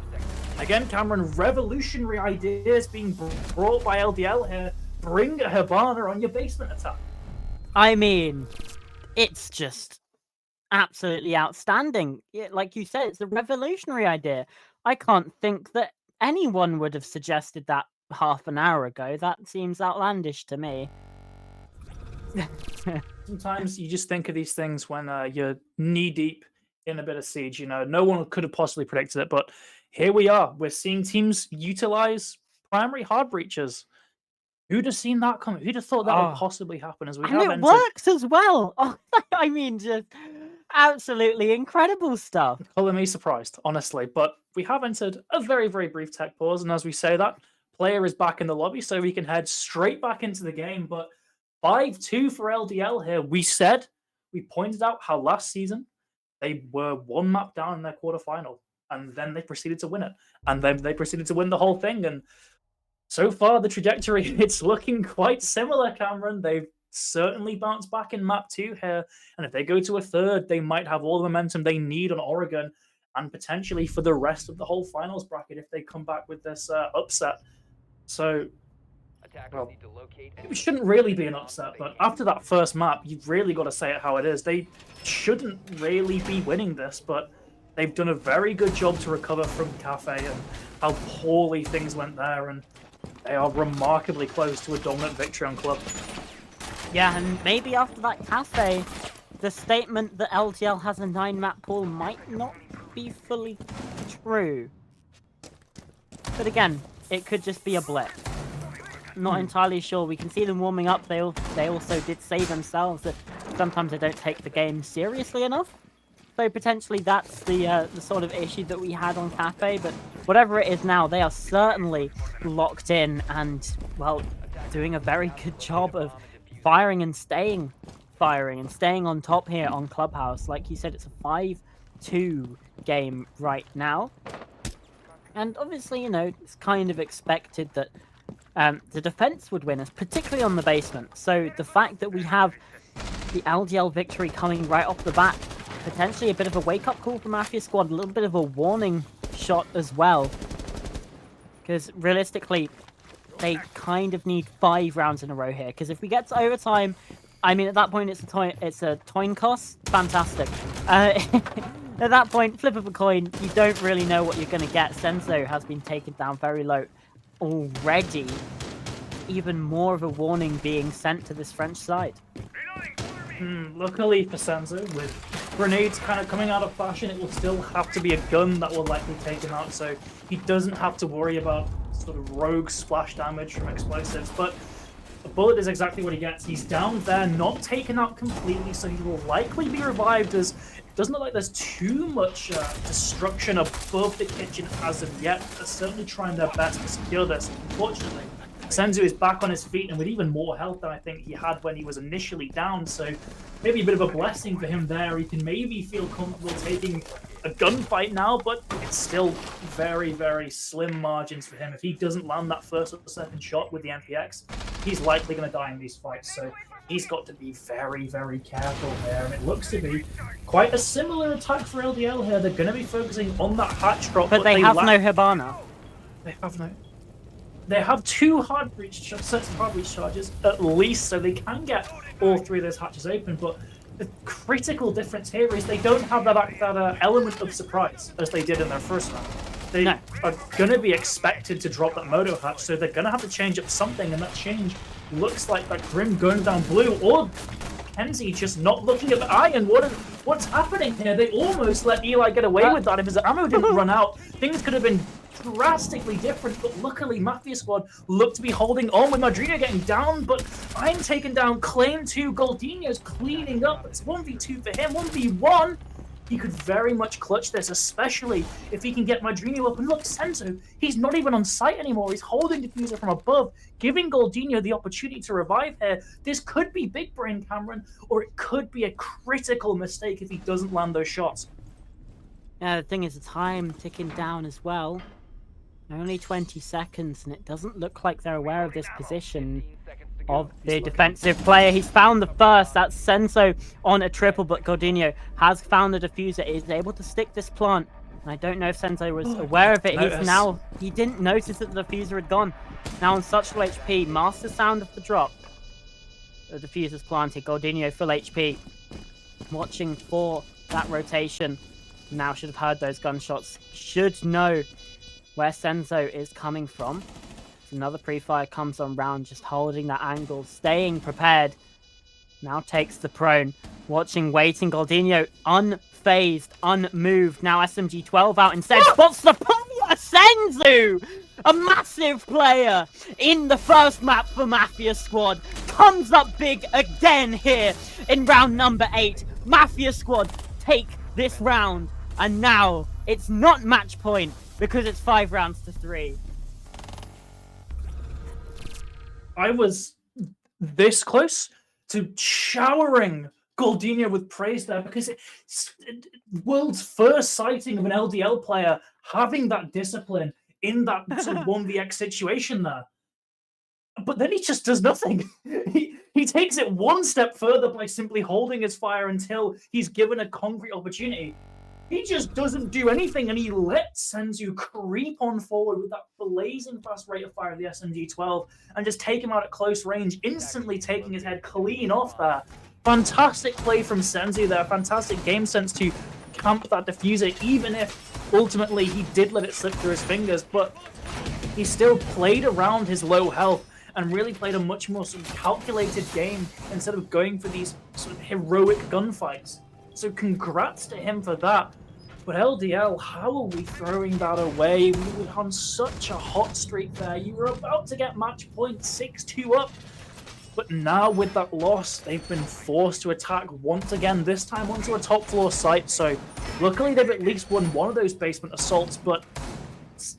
again, Cameron, revolutionary ideas being brought by LDL here. Bring a Hibana on your basement attack. I mean, it's just absolutely outstanding. Like you said, it's a revolutionary idea. I can't think that anyone would have suggested that half an hour ago. That seems outlandish to me. Sometimes you just think of these things when you're knee-deep in a bit of siege. You know, no one could have possibly predicted it, but here we are. We're seeing teams utilize primary hard breaches. Who'd have seen that coming? Who'd have thought that would possibly happen? As we and it works as well. Oh, I mean, just absolutely incredible stuff. Color me surprised, honestly. But we have entered a very, very brief tech pause, and as we say that, player is back in the lobby, so we can head straight back into the game. But 5-2 for LDL here. We pointed out how last season they were one map down in their quarterfinal, and then they proceeded to win it, and then they proceeded to win the whole thing. And so far, the trajectory, it's looking quite similar, Cameron. They've certainly bounced back in map 2 here, and if they go to a third, they might have all the momentum they need on Oregon, and potentially for the rest of the whole finals bracket if they come back with this upset. So, well, it shouldn't really be an upset, but after that first map, you've really got to say it how it is. They shouldn't really be winning this, but they've done a very good job to recover from Cafe and how poorly things went there. And They are remarkably close to a dominant victory on Club. Yeah, and maybe after that cafe, the statement that LDL has a 9-map pool might not be fully true. But again, it could just be a blip. Not entirely sure. We can see them warming up. They also did say themselves that sometimes they don't take the game seriously enough. So potentially that's the sort of issue that we had on Cafe. But whatever it is now, they are certainly locked in and, well, doing a very good job of firing and staying on top here on Clubhouse. Like you said, it's a 5-2 game right now. And obviously, you know, it's kind of expected that the defense would win us, particularly on the basement. So the fact that we have the LDL victory coming right off the bat, potentially a bit of a wake-up call for Mafia Squad, a little bit of a warning shot as well. Because realistically, they kind of need 5 rounds in a row here. Because if we get to overtime, I mean, at that point, it's a coin toss. Fantastic. At that point, flip of a coin, you don't really know what you're going to get. Senzo has been taken down very low already. Even more of a warning being sent to this French side. Luckily for Senzo, with grenades kind of coming out of fashion, it will still have to be a gun that will likely take him out, so he doesn't have to worry about sort of rogue splash damage from explosives. But a bullet is exactly what he gets. He's down there, not taken out completely, so he will likely be revived, as it doesn't look like there's too much destruction above the kitchen as of yet. They're certainly trying their best to secure this. Unfortunately, Senzu is back on his feet and with even more health than I think he had when he was initially down, so maybe a bit of a blessing for him there. He can maybe feel comfortable taking a gunfight now, but it's still very, very slim margins for him. If he doesn't land that first or second shot with the MPX, he's likely going to die in these fights, so he's got to be very, very careful here, and it looks to be quite a similar attack for LDL here. They're going to be focusing on that hatch drop, but they have no Hibana. They have no... They have 2 sets of hard breach charges at least, so they can get all 3 of those hatches open. But the critical difference here is they don't have that element of surprise as they did in their first round. They are going to be expected to drop that Moto hatch, so they're going to have to change up something, and that change looks like that Grim going down blue, or Kenzie just not looking at the iron. What's happening here? They almost let Eli get away with that. If his ammo didn't run out, things could have been drastically different, but luckily Mafia Squad looked to be holding on with Madrina getting down, but I'm taken down, claim 2, Goldino's cleaning up. It's 1v2 for him, 1v1. He could very much clutch this, especially if he can get Madrino up. And look, Senzo, he's not even on site anymore. He's holding Diffuser from above, giving Goldino the opportunity to revive here. This could be big brain, Cameron, or it could be a critical mistake if he doesn't land those shots. Yeah, the thing is, the time ticking down as well. Only 20 seconds, and it doesn't look like they're aware of this position of the defensive player. He's found the first. That's Senso on a triple, but Gordino has found the diffuser. Is able to stick this plant. And I don't know if Senso was aware of it. He didn't notice that the diffuser had gone. Now on such low HP, master sound of the drop. The diffuser's planted. Gordino full HP. Watching for that rotation. Now should have heard those gunshots. Should know where Senzo is coming from. Another pre-fire comes on round, just holding that angle, staying prepared. Now takes the prone. Watching, waiting. Goldino unfazed, unmoved. Now SMG 12 out instead. Spots the player, Senzu! A massive player in the first map for Mafia Squad. Comes up big again here in round number 8. Mafia Squad take this round. And now it's not match point, because it's 5 rounds to 3. I was this close to showering Goldino with praise there, because it's world's first sighting of an LDL player having that discipline in that sort of 1vx situation there. But then he just does nothing. He takes it one step further by simply holding his fire until he's given a concrete opportunity. He just doesn't do anything, and he lets Senzu creep on forward with that blazing fast rate of fire of the SMG-12 and just take him out at close range, instantly taking his head clean off there. Fantastic play from Senzu there. Fantastic game sense to camp that diffuser, even if ultimately he did let it slip through his fingers. But he still played around his low health and really played a much more sort of calculated game instead of going for these sort of heroic gunfights. So congrats to him for that. But LDL, how are we throwing that away? We were on such a hot streak there. You were about to get match point 6-2 up. But now with that loss, they've been forced to attack once again, this time onto a top floor site. So luckily they've at least won one of those basement assaults, but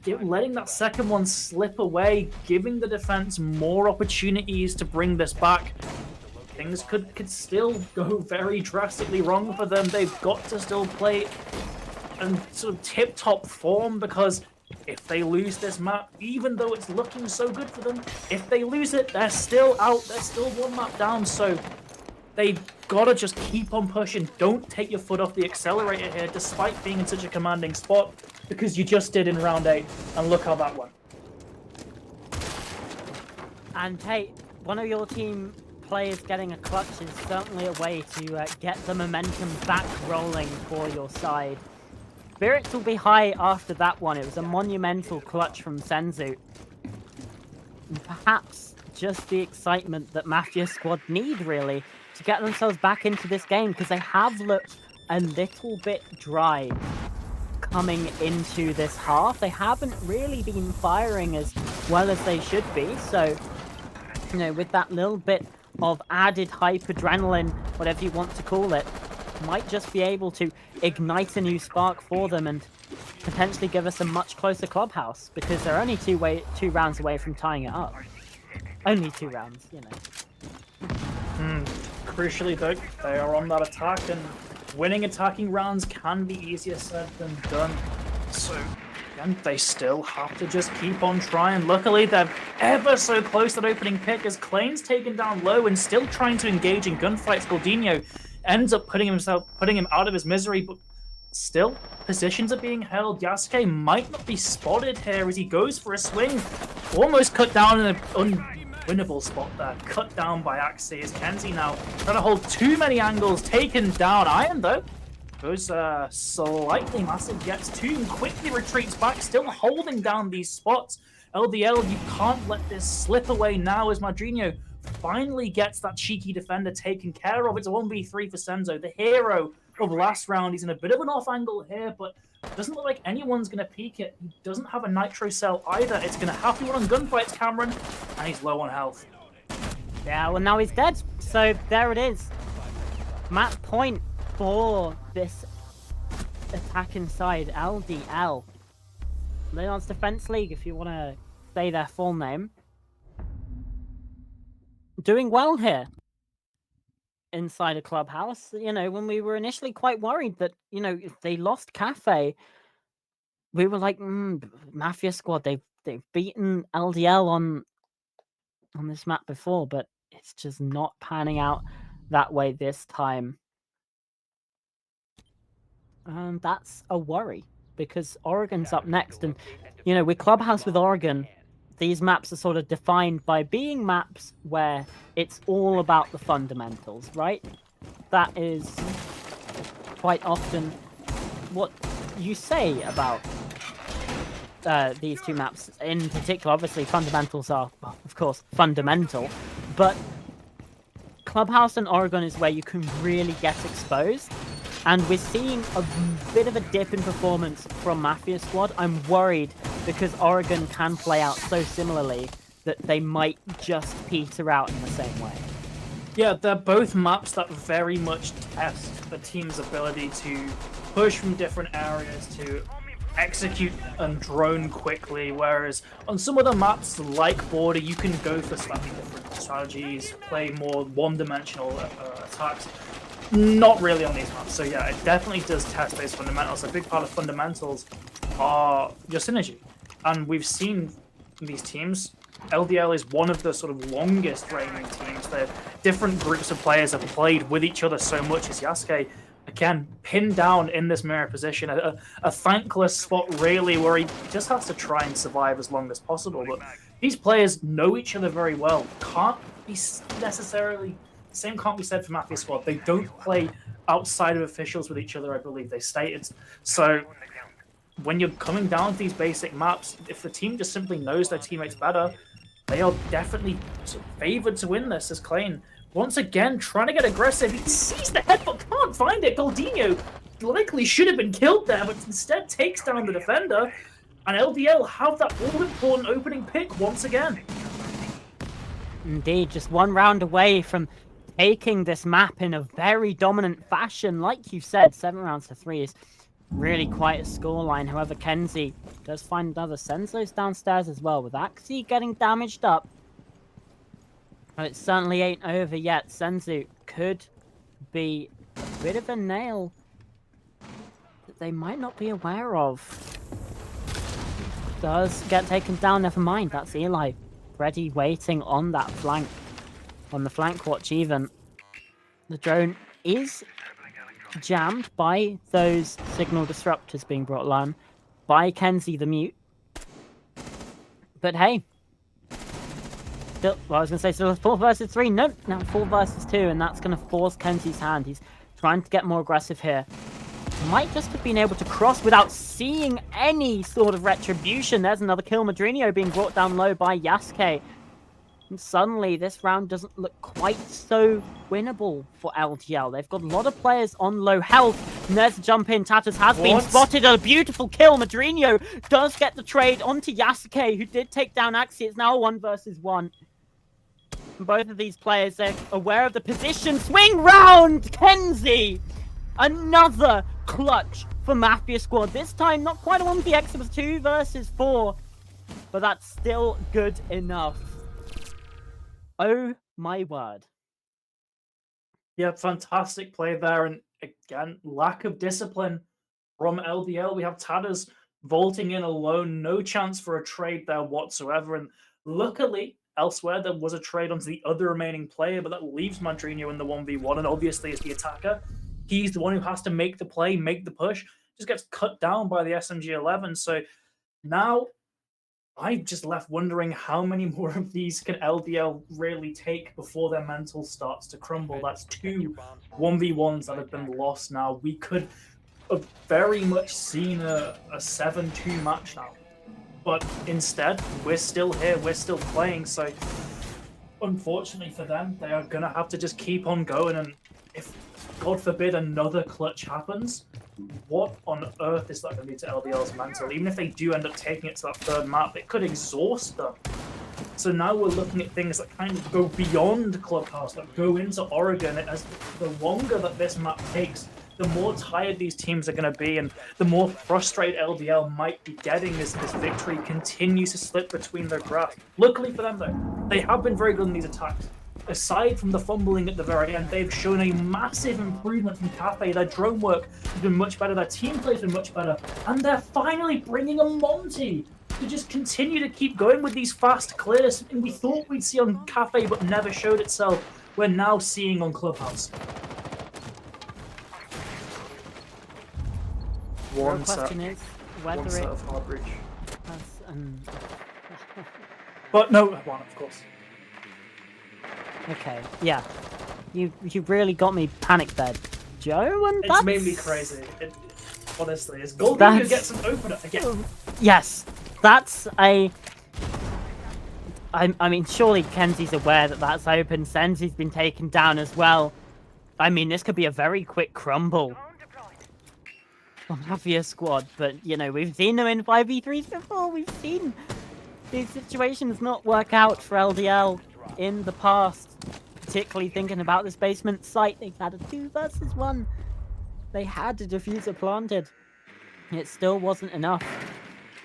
letting that second one slip away, giving the defense more opportunities to bring this back, things could still go very drastically wrong for them. They've got to still play in sort of tip-top form, because if they lose this map, even though it's looking so good for them, if they lose it, they're still out. They're still one map down. So they've got to just keep on pushing. Don't take your foot off the accelerator here, despite being in such a commanding spot, because you just did in round 8. And look how that went. And hey, one of your team players getting a clutch is certainly a way to get the momentum back rolling for your side. Spirits will be high after that one. It was a monumental clutch from Senzu. And perhaps just the excitement that Mafia squad need, really, to get themselves back into this game, because they have looked a little bit dry coming into this half. They haven't really been firing as well as they should be. So, you know, with that little bit of added hype adrenaline, whatever you want to call it, might just be able to ignite a new spark for them and potentially give us a much closer clubhouse, because they're only two rounds away from tying it up. Only 2 rounds, you know. Crucially, though, they are on that attack, and winning attacking rounds can be easier said than done. So, again, they still have to just keep on trying. Luckily, they're ever so close to that opening pick, as Klane's taken down low and still trying to engage in gunfights. Gordinho ends up putting him out of his misery, but still, positions are being held. Yasuke might not be spotted here as he goes for a swing. Almost cut down in an unwinnable spot there. Cut down by Axie as Kenzie now trying to hold too many angles. Taken down. Iron, though, goes slightly massive, gets 2 and quickly retreats back, still holding down these spots. LDL, you can't let this slip away now as Madrinho finally gets that cheeky defender taken care of. It's a 1v3 for Senzo, the hero of last round. He's in a bit of an off angle here, but doesn't look like anyone's going to peek it. He doesn't have a nitro cell either. It's going to have to run on gunfights, Cameron, and he's low on health. Yeah, well, now he's dead. So there it is. Match point for this attacking side, LDL. Leon's Defense League, if you want to say their full name. Doing well here inside a clubhouse. You know, when we were initially quite worried that, you know, if they lost Cafe, we were like, Mafia squad, they've beaten LDL on this map before, but it's just not panning out that way this time. And that's a worry, because Oregon's up next. And, you know, with Clubhouse with Oregon, these maps are sort of defined by being maps where it's all about the fundamentals, right? That is quite often what you say about these two maps. In particular, obviously, fundamentals are, well, of course, fundamental. But Clubhouse and Oregon is where you can really get exposed. And we're seeing a bit of a dip in performance from Mafia squad. I'm worried because Oregon can play out so similarly that they might just peter out in the same way. Yeah, they're both maps that very much test the team's ability to push from different areas, to execute and drone quickly, whereas on some other maps like Border, you can go for slightly different strategies, play more one-dimensional attacks. Not really on these maps. So yeah, it definitely does test those fundamentals. A big part of fundamentals are your synergy. And we've seen these teams, LDL is one of the sort of longest reigning teams. The different groups of players have played with each other so much as Yasuke, again, pinned down in this mirror position. A thankless spot, really, where he just has to try and survive as long as possible. But these players know each other very well. Can't be necessarily... Same can't be said for Mafia squad. They don't play outside of officials with each other, I believe they stated. So when you're coming down to these basic maps, if the team just simply knows their teammates better, they are definitely favored to win this. As Klein once again trying to get aggressive, he sees the head but can't find it. Goldinho likely should have been killed there, but instead takes down the defender, and LDL have that all-important opening pick once again. Indeed, just one round away from taking this map in a very dominant fashion. Like you said, 7 rounds to 3 is really quite a scoreline. However, Kenzie does find another. Senzo's downstairs as well, with Axie getting damaged up. But it certainly ain't over yet. Senzu could be a bit of a nail that they might not be aware of. Does get taken down, never mind. That's Eli. Ready, waiting on that flank. On the flank watch even. The drone is jammed by those signal disruptors being brought low by Kenzie the mute. But hey. Still, well, I was going to say still 4 versus 3. Nope, now 4 versus 2, and that's going to force Kenzie's hand. He's trying to get more aggressive here. Might just have been able to cross without seeing any sort of retribution. There's another kill. Madrinho being brought down low by Yasuke. And suddenly, this round doesn't look quite so winnable for LDL. They've got a lot of players on low health. And there's a jump in. Tatters has been spotted. A beautiful kill. Madrinho does get the trade onto Yasuke, who did take down Axie. It's now a 1 versus 1. And both of these players, they're aware of the position. Swing round, Kenzie! Another clutch for Mafia squad. This time, not quite a 1vx. It was 2 versus 4. But that's still good enough. Oh my word. Yeah, fantastic play there. And again, lack of discipline from LDL. We have Tadders vaulting in alone. No chance for a trade there whatsoever. And luckily, elsewhere, there was a trade onto the other remaining player, but that leaves Madrinho in the 1v1. And obviously, as the attacker, he's the one who has to make the play, make the push. Just gets cut down by the SMG-11. So now I'm just left wondering how many more of these can LDL really take before their mental starts to crumble. That's 2 1v1s that have been lost now. We could have very much seen a 7-2 match now. But instead, we're still here, we're still playing. So unfortunately for them, they are going to have to just keep on going. And if, God forbid, another clutch happens, what on earth is that going to do to LDL's mental? Even if they do end up taking it to that 3rd map, it could exhaust them. So now we're looking at things that kind of go beyond Clubhouse, that go into Oregon. As the longer that this map takes, the more tired these teams are going to be, and the more frustrated LDL might be getting as this victory continues to slip between their grasp. Luckily for them, though, they have been very good in these attacks. Aside from the fumbling at the very end, they've shown a massive improvement from Cafe. Their drone work has been much better, their team play has been much better, and they're finally bringing a Monty to just continue to keep going with these fast clears. And we thought we'd see on Cafe, but never showed itself. We're now seeing on Clubhouse. The question is whether one set of hard reach. Has, But no, one, of course. Okay, yeah. You really got me panicked there, Joe, and It's made me crazy. Honestly, is Goldinho gets an opener again? Yes, that's a... I mean, surely Kenzie's aware that that's open. Senzi's been taken down as well. I mean, this could be a very quick crumble on Mafia squad, but, you know, we've seen them in 5v3s before. We've seen these situations not work out for LDL in the past. Particularly thinking about this basement site, they've had a 2 versus 1. They had a diffuser planted. It still wasn't enough.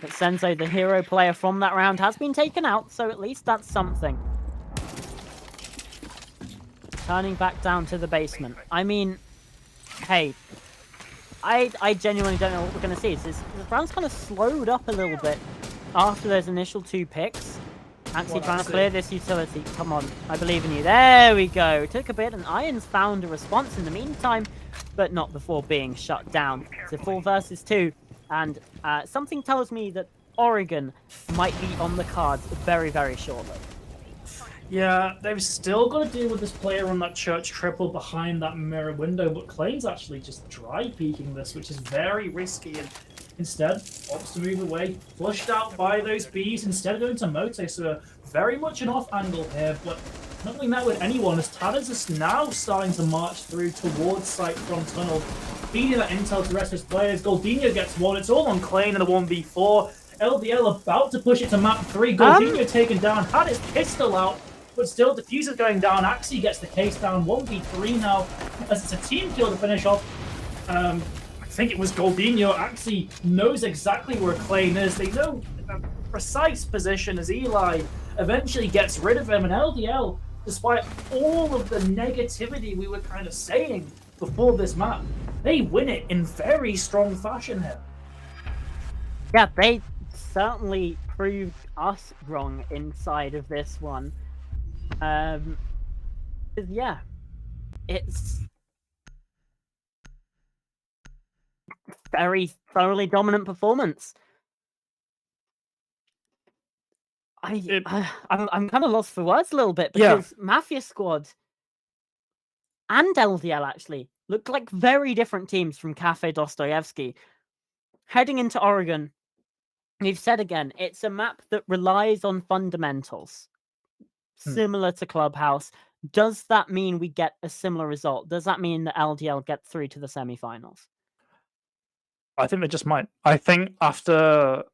But Senzo, the hero player from that round, has been taken out, so at least that's something. Turning back down to the basement. I mean, hey, I genuinely don't know what we're going to see. The round's kind of slowed up a little bit after those initial 2 picks. Actually trying to clear this utility. Come on, I believe in you. There we go. Took a bit, and Irons found a response in the meantime, but not before being shut down. So 4 versus 2, and something tells me that Oregon might be on the cards very, very shortly. Yeah, they've still got to deal with this player on that church triple behind that mirror window, but Clay's actually just dry peeking this, which is very risky, and instead opts to move away, flushed out by those bees, instead of going to Mote, so very much an off angle here, but not really met with anyone, as Tadders is now starting to march through towards site from tunnel, feeding that intel to the rest of his players. Goldinho gets one, it's all on Clay in a 1v4, LDL about to push it to map 3, Goldinho taken down, had his pistol out, but still, Diffuser's going down. Axie gets the case down. 1v3 now, as it's a team kill to finish off. I think it was Goldinho. Axie knows exactly where Clay is. They know a precise position as Eli eventually gets rid of him. And LDL, despite all of the negativity we were kind of saying before this map, they win it in very strong fashion here. Yeah, they certainly proved us wrong inside of this one. Yeah, it's very thoroughly dominant performance. I'm kind of lost for words a little bit, because Mafia Squad and LDL actually looked like very different teams from Cafe Dostoevsky. Heading into Oregon, we've said again, it's a map that relies on fundamentals, similar to Clubhouse. Does that mean we get a similar result? Does that mean that LDL get through to the semifinals? I think they just might. I think after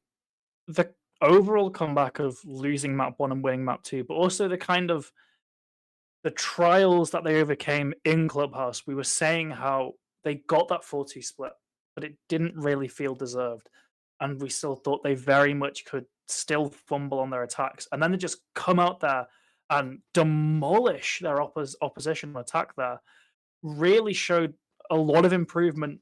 the overall comeback of losing map 1 and winning map 2, but also the kind of the trials that they overcame in Clubhouse, we were saying how they got that 4-2 split, but it didn't really feel deserved. And we still thought they very much could still fumble on their attacks. And then they just come out there and demolish their opposition attack there. Really showed a lot of improvement,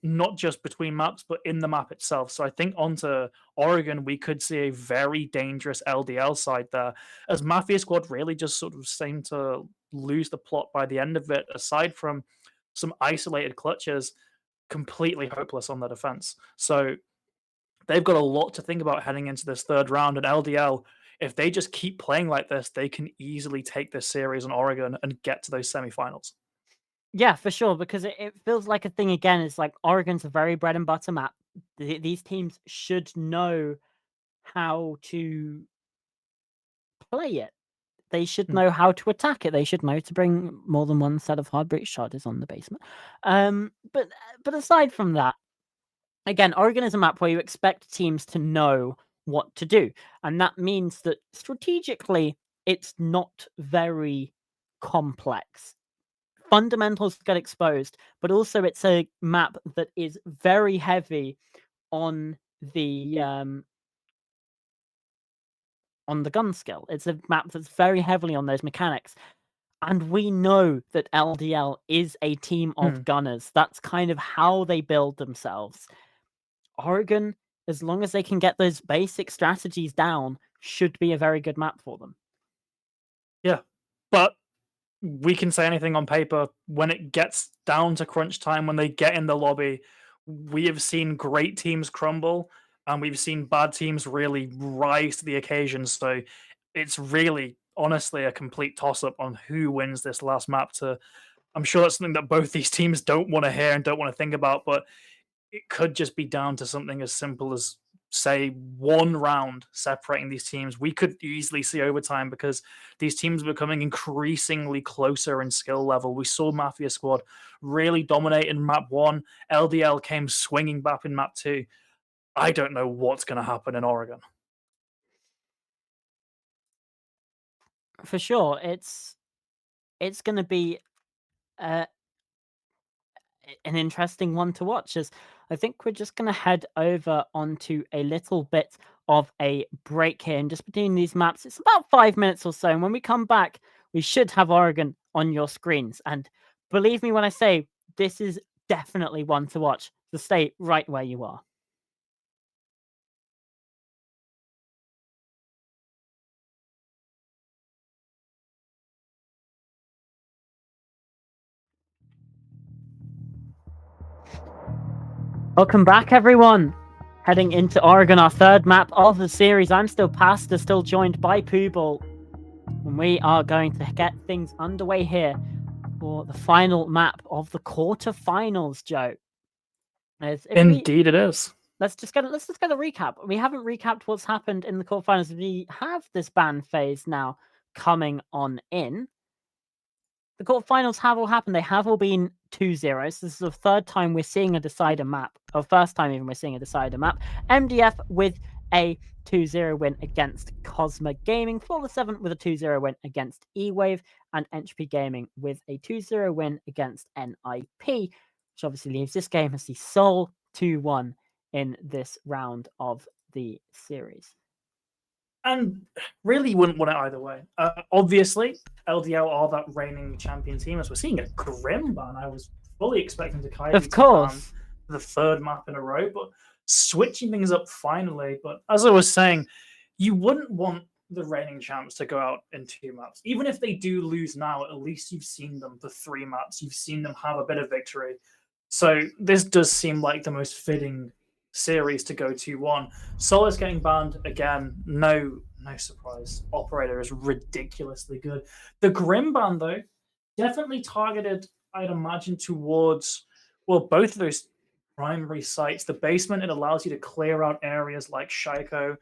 not just between maps, but in the map itself. So I think onto Oregon, we could see a very dangerous LDL side there, as Mafia Squad really just sort of seemed to lose the plot by the end of it, aside from some isolated clutches, completely hopeless on the defense. So they've got a lot to think about heading into this third round, and LDL, if they just keep playing like this, they can easily take this series on Oregon and get to those semifinals. Yeah, for sure, because it feels like a thing again. It's like Oregon's a very bread and butter map. These teams should know how to play it. They should know how to attack it. They should know to bring more than one set of hard breach charges on the basement. But aside from that, again, Oregon is a map where you expect teams to know what to do. And that means that strategically, it's not very complex. Fundamentals get exposed, but also it's a map that is very heavy on the gun skill. It's a map that's very heavily on those mechanics. And we know that LDL is a team of gunners. That's kind of how they build themselves. Oregon, as long as they can get those basic strategies down, should be a very good map for them. Yeah, but we can say anything on paper. When it gets down to crunch time, when they get in the lobby, we have seen great teams crumble, and we've seen bad teams really rise to the occasion. So it's really, honestly, a complete toss-up on who wins this last map. I'm sure that's something that both these teams don't want to hear and don't want to think about, but it could just be down to something as simple as, say, one round separating these teams. We could easily see overtime, because these teams are becoming increasingly closer in skill level. We saw Mafia Squad really dominate in map 1. LDL came swinging back in map 2. I don't know what's going to happen in Oregon. For sure, it's going to be an interesting one to watch. As I think we're just going to head over onto a little bit of a break here, and just between these maps, it's about 5 minutes or so. And when we come back, we should have Oregon on your screens. And believe me when I say this is definitely one to watch. So stay right where you are. Welcome back, everyone. Heading into Oregon, our third map of the series. I'm still Pasta, still joined by Pooball. And we are going to get things underway here for the final map of the quarterfinals, Joe. Indeed, it is. Let's just get a recap. We haven't recapped what's happened in the quarterfinals. We have this ban phase now coming on in. The quarterfinals have all happened. They have all been 2-0. This is the third time we're seeing a decider map, or first time even we're seeing a decider map. MDF with a 2-0 win against Cosma Gaming, Flawless 7 with a 2-0 win against E-Wave, and Entropy Gaming with a 2-0 win against NIP, which obviously leaves this game as the sole 2-1 in this round of the series. And really wouldn't want it either way. Obviously, LDL are that reigning champion team, as we're seeing a grim ban. I was fully expecting to Kaidi to ban the third map in a row, but switching things up finally. But as I was saying, you wouldn't want the reigning champs to go out in 2 maps. Even if they do lose now, at least you've seen them for 3 maps. You've seen them have a bit of victory. So this does seem like the most fitting series to go 2-1. Solace getting banned again, no surprise. Operator is ridiculously good. The Grim ban, though, definitely targeted, I'd imagine, towards, well, both of those primary sites. The basement, it allows you to clear out areas like Shaiko,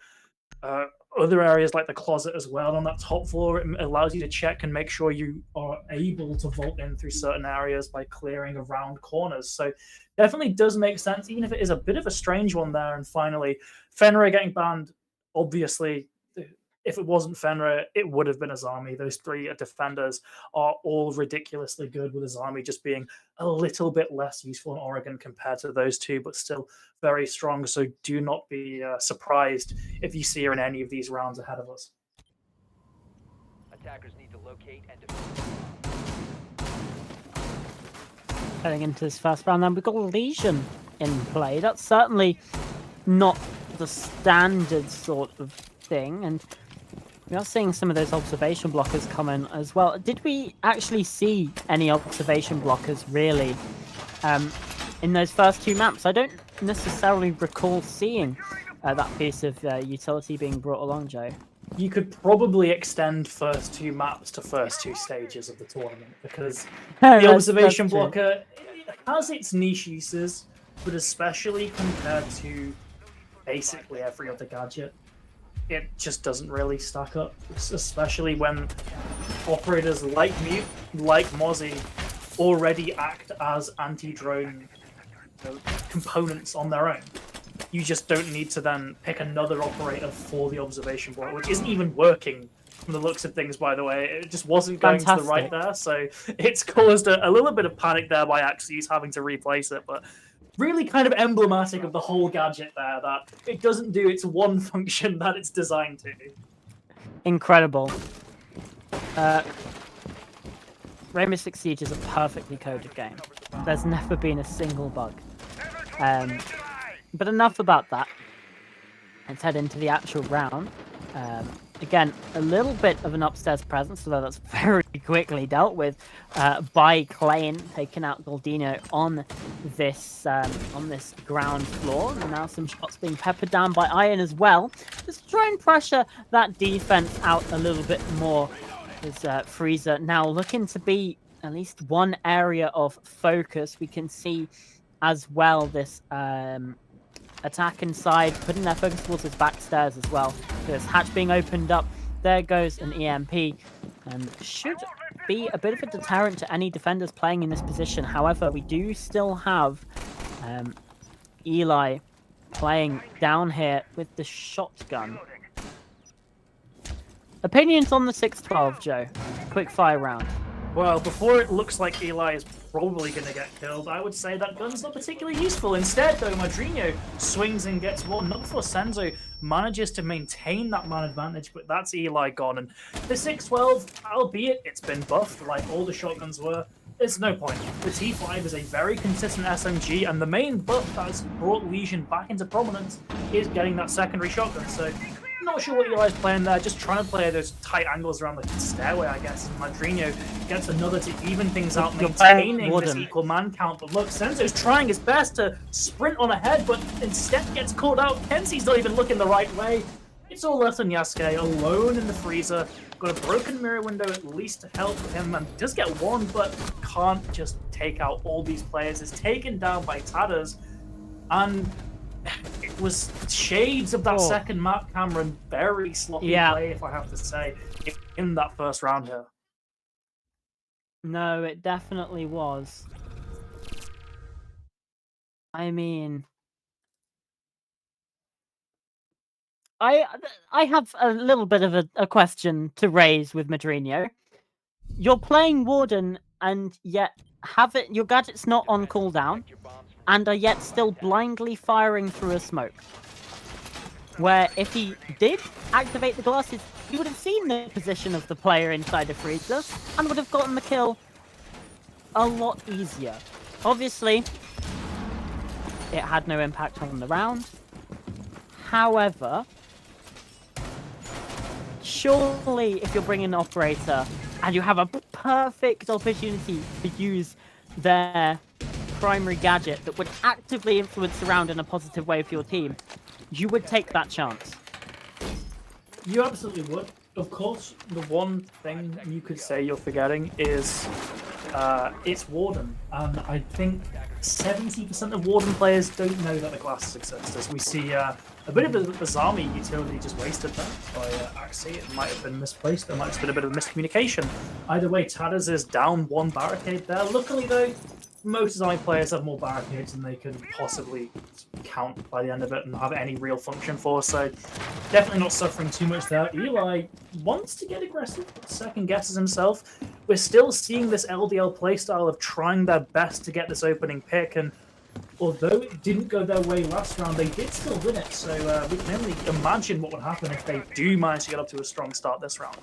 other areas like the closet as well. On that top floor, it allows you to check and make sure you are able to vault in through certain areas by clearing around corners. So definitely does make sense, even if it is a bit of a strange one there. And finally, Fenrir getting banned. Obviously, if it wasn't Fenrir, it would have been Azami. Those 3 defenders are all ridiculously good, with Azami just being a little bit less useful in Oregon compared to those 2, but still very strong. So do not be surprised if you see her in any of these rounds ahead of us. Attackers need to locate and Heading into this first round, then we've got Legion in play. That's certainly not the standard sort of thing, and we are seeing some of those observation blockers come in as well. Did we actually see any observation blockers, really, in those first 2 maps? I don't necessarily recall seeing that piece of utility being brought along, Joe. You could probably extend first 2 maps to first 2 stages of the tournament, because the observation blocker has its niche uses, but especially compared to basically every other gadget, it just doesn't really stack up, especially when operators like Mute, like Mozzie, already act as anti-drone components on their own. You just don't need to then pick another operator for the observation block, which isn't even working from the looks of things, by the way. It just wasn't going to the right there, so it's caused a little bit of panic there by Axies having to replace it, but really kind of emblematic of the whole gadget there, that it doesn't do its one function that it's designed to. Incredible. Rainbow Six Siege is a perfectly coded game. There's never been a single bug. But enough about that. Let's head into the actual round. Again, a little bit of an upstairs presence, although that's very quickly dealt with by Klein, taking out Goldino on this ground floor. And now some shots being peppered down by Iron as well. Just to try and pressure that defense out a little bit more. As Freezer now looking to be at least one area of focus. We can see as well this attack inside, putting their focus towards his backstairs as well. There's hatch being opened up. There goes an EMP, and should be a bit of a deterrent to any defenders playing in this position. However, we do still have Eli playing down here with the shotgun. Opinions on the 6-12, Joe? Quick fire round. Well, before it looks like Eli is probably going to get killed, I would say that gun's not particularly useful. Instead, though, Madrino swings and gets one. Not before Senzo manages to maintain that man advantage, but that's Eli gone. And the 6-12, albeit it's been buffed like all the shotguns were, it's no point. The T5 is a very consistent SMG, and the main buff that has brought Legion back into prominence is getting that secondary shotgun. So not sure what Eli's playing there, just trying to play those tight angles around the stairway, I guess. And Madrino gets another to even things out, maintaining this equal man count. But look, Senzo's trying his best to sprint on ahead, but instead gets caught out. Kenzie's not even looking the right way. It's all left on Yasuke alone in the freezer. Got a broken mirror window at least to help him, and does get one, but can't just take out all these players. Is taken down by Tadders, and it was shades of that second map, Cameron. Very sloppy play, if I have to say, in that first round here. No, it definitely was. I mean, I have a little bit of a question to raise with Madrino. You're playing Warden, and yet your gadget's not on cooldown, and are yet still blindly firing through a smoke. Where if he did activate the glasses, he would have seen the position of the player inside the freezer and would have gotten the kill a lot easier. Obviously, it had no impact on the round. However, surely if you're bringing an operator and you have a perfect opportunity to use their primary gadget that would actively influence the round in a positive way for your team, you would take that chance. You absolutely would. Of course, the one thing you could say you're forgetting is it's Warden. And I think 70% of Warden players don't know that the glasses exist. As we see a bit of a Azami utility just wasted there by Axie. It might have been misplaced. There might have been a bit of miscommunication. Either way, Tadders is down one barricade there. Luckily, though, most Azami players have more barricades than they can possibly count by the end of it and have any real function for, so definitely not suffering too much there. Eli wants to get aggressive, second guesses himself. We're still seeing this LDL playstyle of trying their best to get this opening pick, and although it didn't go their way last round, they did still win it, so we can only imagine what would happen if they do manage to get up to a strong start this round.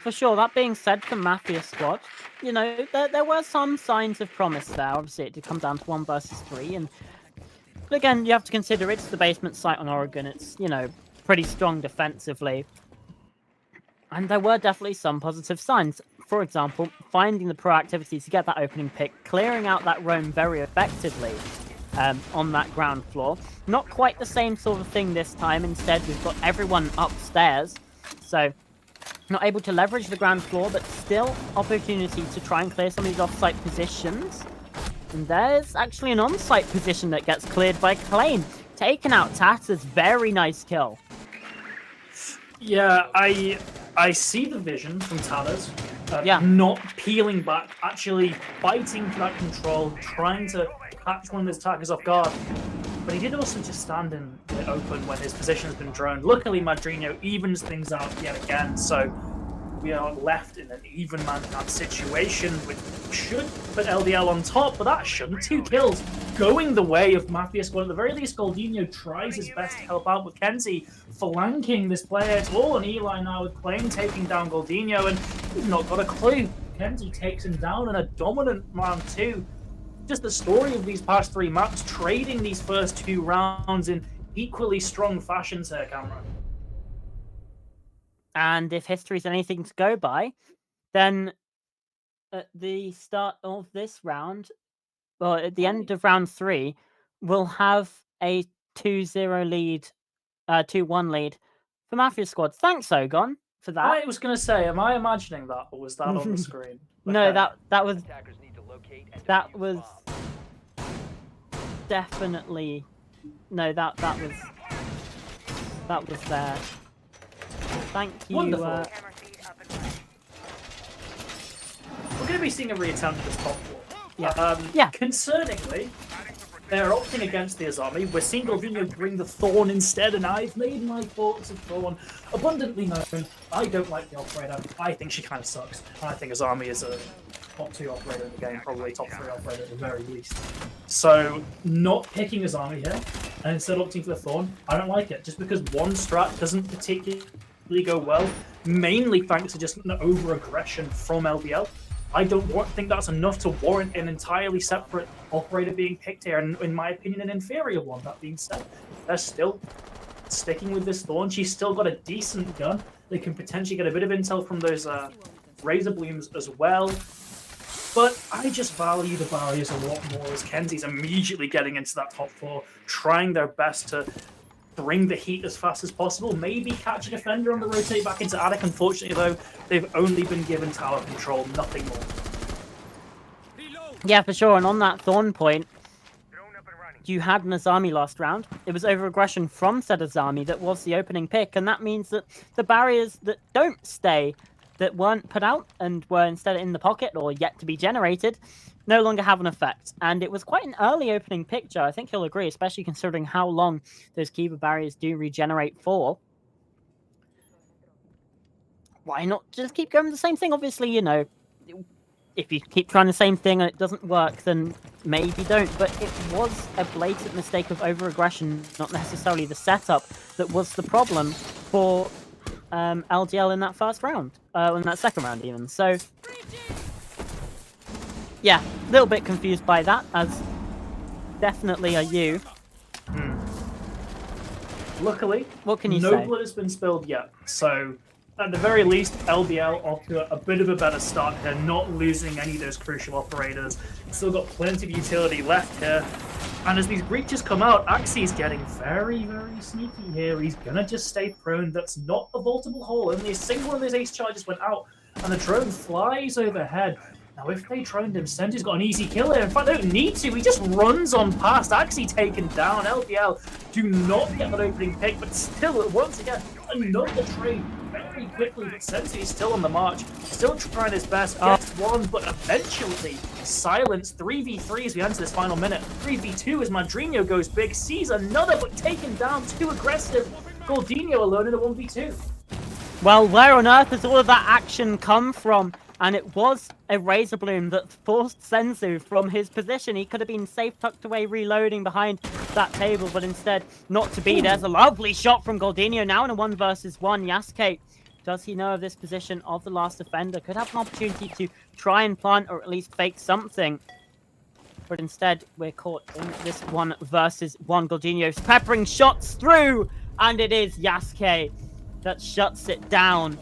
For sure, that being said, for Mafia squad, you know, there were some signs of promise there. Obviously, it did come down to 1 versus 3, but again, you have to consider it's the basement site on Oregon. It's, you know, pretty strong defensively. And there were definitely some positive signs. For example, finding the proactivity to get that opening pick, clearing out that roam very effectively on that ground floor. Not quite the same sort of thing this time. Instead, we've got everyone upstairs. So not able to leverage the ground floor, but still opportunity to try and clear some of these off-site positions. And there's actually an on-site position that gets cleared by Claim. Taking out Tatters, very nice kill. Yeah, I see the vision from Tadders. Not peeling back, actually fighting for that control, trying to catch one of his attackers off guard. But he did also just stand in the open when his position has been droned. Luckily, Madrino evens things out yet again, so we are left in an even man-to-man situation, which should put LDL on top, but that shouldn't. 2 kills going the way of Mafia squad. At the very least, Goldinho tries his best to help out with Kenzie flanking this player. It's all on Eli now with Claim taking down Goldinho, and he's not got a clue. Kenzie takes him down in a dominant round 2. Just the story of these past 3 maps, trading these first 2 rounds in equally strong fashions here, Cameron. And if history is anything to go by, then at the start of this round, or at the end of round 3, we'll have a 2-0 lead, 2-1 lead for Mafia squad. Thanks, Ogon, for that. I was going to say, am I imagining that, or was that on the screen? No, that was definitely that was there. Thank you. Wonderful. We're going to be seeing a reattempt of this top floor. Concerningly, they're opting against the Azami. We're seeing Goldinho bring the Thorn instead, and I've made my thoughts of Thorn abundantly known. I don't like the operator. I think she kind of sucks. I think Azami is a top 2 operator in the game, probably top 3 operator at the very least. So, not picking Azami here, and instead opting for the Thorn, I don't like it. Just because one strat doesn't particularly go well, mainly thanks to just an over-aggression from LDL. I don't think that's enough to warrant an entirely separate operator being picked here, and in my opinion, an inferior one. That being said, they're still sticking with this Thorn. She's still got a decent gun. They can potentially get a bit of intel from those Razor Blooms as well. But I just value the barriers a lot more as Kenzie's immediately getting into that top 4, trying their best to bring the heat as fast as possible, maybe catch a defender on the rotate back into Attic. Unfortunately, though, they've only been given tower control, nothing more. Yeah, for sure. And on that Thorn point, you had an Azami last round. It was over-aggression from said Azami that was the opening pick, and that means that the barriers that don't stay, that weren't put out and were instead in the pocket or yet to be generated, no longer have an effect. And it was quite an early opening pick, Joe. I think you'll agree, especially considering how long those Kiva barriers do regenerate for. Why not just keep going with the same thing? Obviously, you know, if you keep trying the same thing and it doesn't work, then maybe don't. But it was a blatant mistake of over-aggression, not necessarily the setup, that was the problem for LDL in that first round, in that second round even. So, yeah, a little bit confused by that, as definitely are you. Luckily, what can you no say? blood has been spilled yet, so at the very least, LDL off to a bit of a better start here, not losing any of those crucial operators. Still got plenty of utility left here. And as these breaches come out, Axi's getting very, very sneaky here. He's gonna just stay prone. That's not a vaultable hole. Only a single one of those ace charges went out, and the drone flies overhead. Now, if they droned him, Senju's got an easy kill here. In fact, they don't need to. He just runs on past. Axie taken down. LDL do not get that opening pick, but still, once again, another trade very quickly. But Senju is still on the march, still trying his best. Gets one, but eventually silenced. 3v3 as we enter this final minute. 3v2 as Madrino goes big, sees another, but taken down. Too aggressive. Gordinho alone in a 1v2. Well, where on earth has all of that action come from? And it was a Razor Bloom that forced Senzu from his position. He could have been safe tucked away reloading behind that table, but instead not to be. There's a lovely shot from Gordinho now in a 1 versus 1. Yasuke, does he know of this position of the last defender? Could have an opportunity to try and plant or at least fake something. But instead, we're caught in this 1 versus 1. Gordinho's peppering shots through, and it is Yasuke that shuts it down.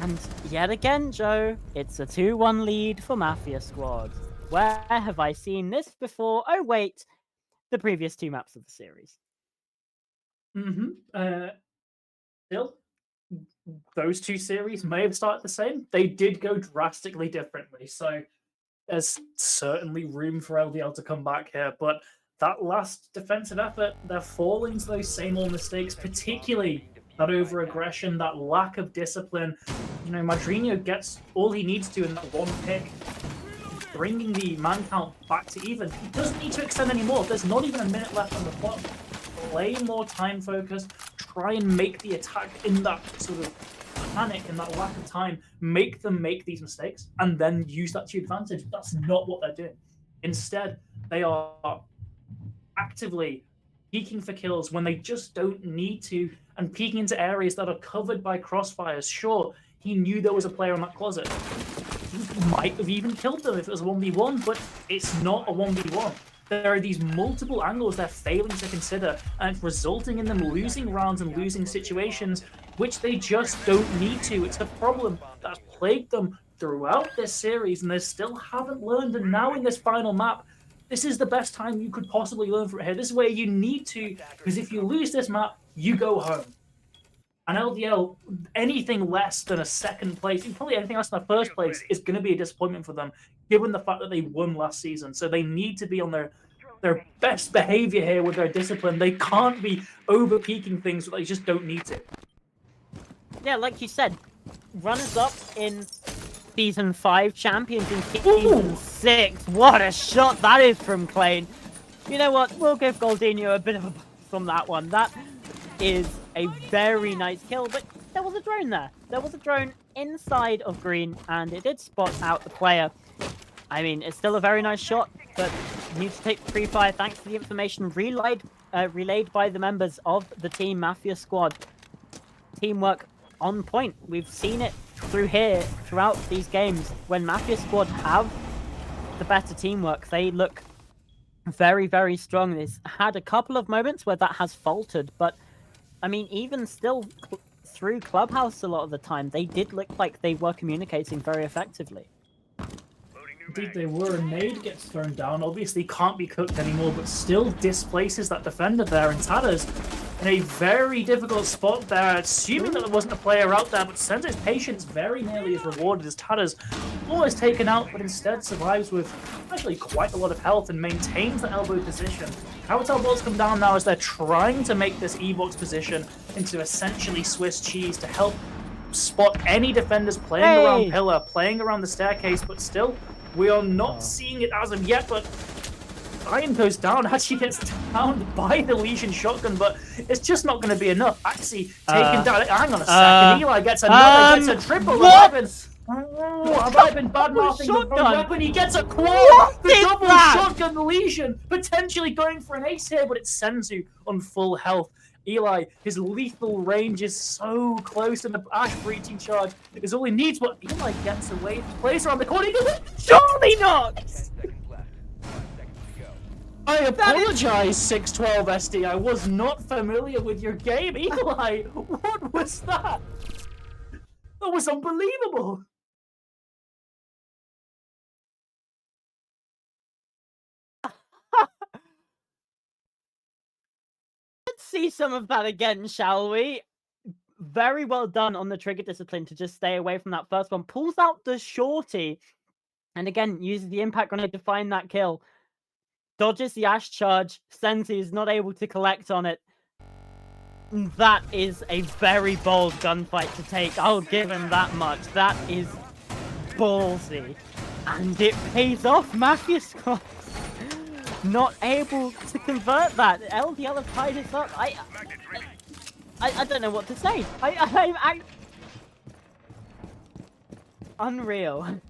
And yet again, Joe, it's a 2-1 lead for Mafia Squad. Where have I seen this before? Oh, wait, the previous 2 maps of the series. Still, those 2 series may have started the same. They did go drastically differently, so there's certainly room for LDL to come back here, but that last defensive effort, they're falling to those same old mistakes, particularly that over-aggression, that lack of discipline. You know, Madrino gets all he needs to in that 1 pick, bringing the man count back to even. He doesn't need to extend anymore. There's not even a minute left on the clock. Play more time focus, try and make the attack in that sort of panic and that lack of time, make them make these mistakes, and then use that to your advantage. That's not what they're doing. Instead, they are actively peeking for kills when they just don't need to, and peeking into areas that are covered by crossfires. Sure, he knew there was a player in that closet. He might have even killed them if it was a 1v1, but it's not a 1v1. There are these multiple angles they're failing to consider, and it's resulting in them losing rounds and losing situations, which they just don't need to. It's a problem that's plagued them throughout this series, and they still haven't learned. And now in this final map, this is the best time you could possibly learn from it here. This is where you need to, because if you lose this map, you go home. And LDL, anything less than a second place, probably anything less than a first place, is going to be a disappointment for them, given the fact that they won last season. So they need to be on their best behavior here with their discipline. They can't be over-peaking things that they just don't need to. Yeah, like you said, runners-up in Season 5, champions in Season 6. What a shot that is from Klein. You know what? We'll give Gordinho a bit of a boost from that one. That is a very nice kill, but there was a drone there. There was a drone inside of green, and it did spot out the player. I mean, it's still a very nice shot, but needs to take free fire thanks to the information relayed by the members of the Team Mafia Squad. Teamwork on point. We've seen it throughout these games. When Mafia Squad have the better teamwork, they look very, very strong. They've had a couple of moments where that has faltered, but I mean, even still through Clubhouse a lot of the time, they did look like they were communicating very effectively. Indeed they were, and Nade gets thrown down. Obviously can't be cooked anymore, but still displaces that defender there, and Tatters in a very difficult spot there, assuming that there wasn't a player out there, but Senzo's patience very nearly is rewarded as Tatters almost taken out, but instead survives with actually quite a lot of health and maintains the elbow position. Hotel Balls come down now as they're trying to make this E-box position into essentially Swiss cheese to help spot any defenders playing around pillar, playing around the staircase, but still, we are not seeing it as of yet, but Iron goes down, actually gets downed by the Legion shotgun, but it's just not going to be enough. Axie taken down. Hang on a second. Eli gets another, gets a triple. Have I been bad-mouthing the weapon? He gets a quad. The double shotgun, the Legion, potentially going for an ace here, but it's Senzu on full health. Eli, his lethal range is so close, and the Ash breaching charge is all he needs, but Eli gets away, plays around the corner, he goes, surely not! I apologize, 612 SD. I was not familiar with your game. Eli, what was that? That was unbelievable. Let's see some of that again, shall we? Very well done on the trigger discipline to just stay away from that first one. Pulls out the shorty, and again, uses the impact grenade to find that kill. Dodges the Ash charge. Sensi is not able to collect on it. That is a very bold gunfight to take. I'll give him that much. That is ballsy. And it pays off. Mafia squad not able to convert that. LDL have tied us up. I don't know what to say. Unreal.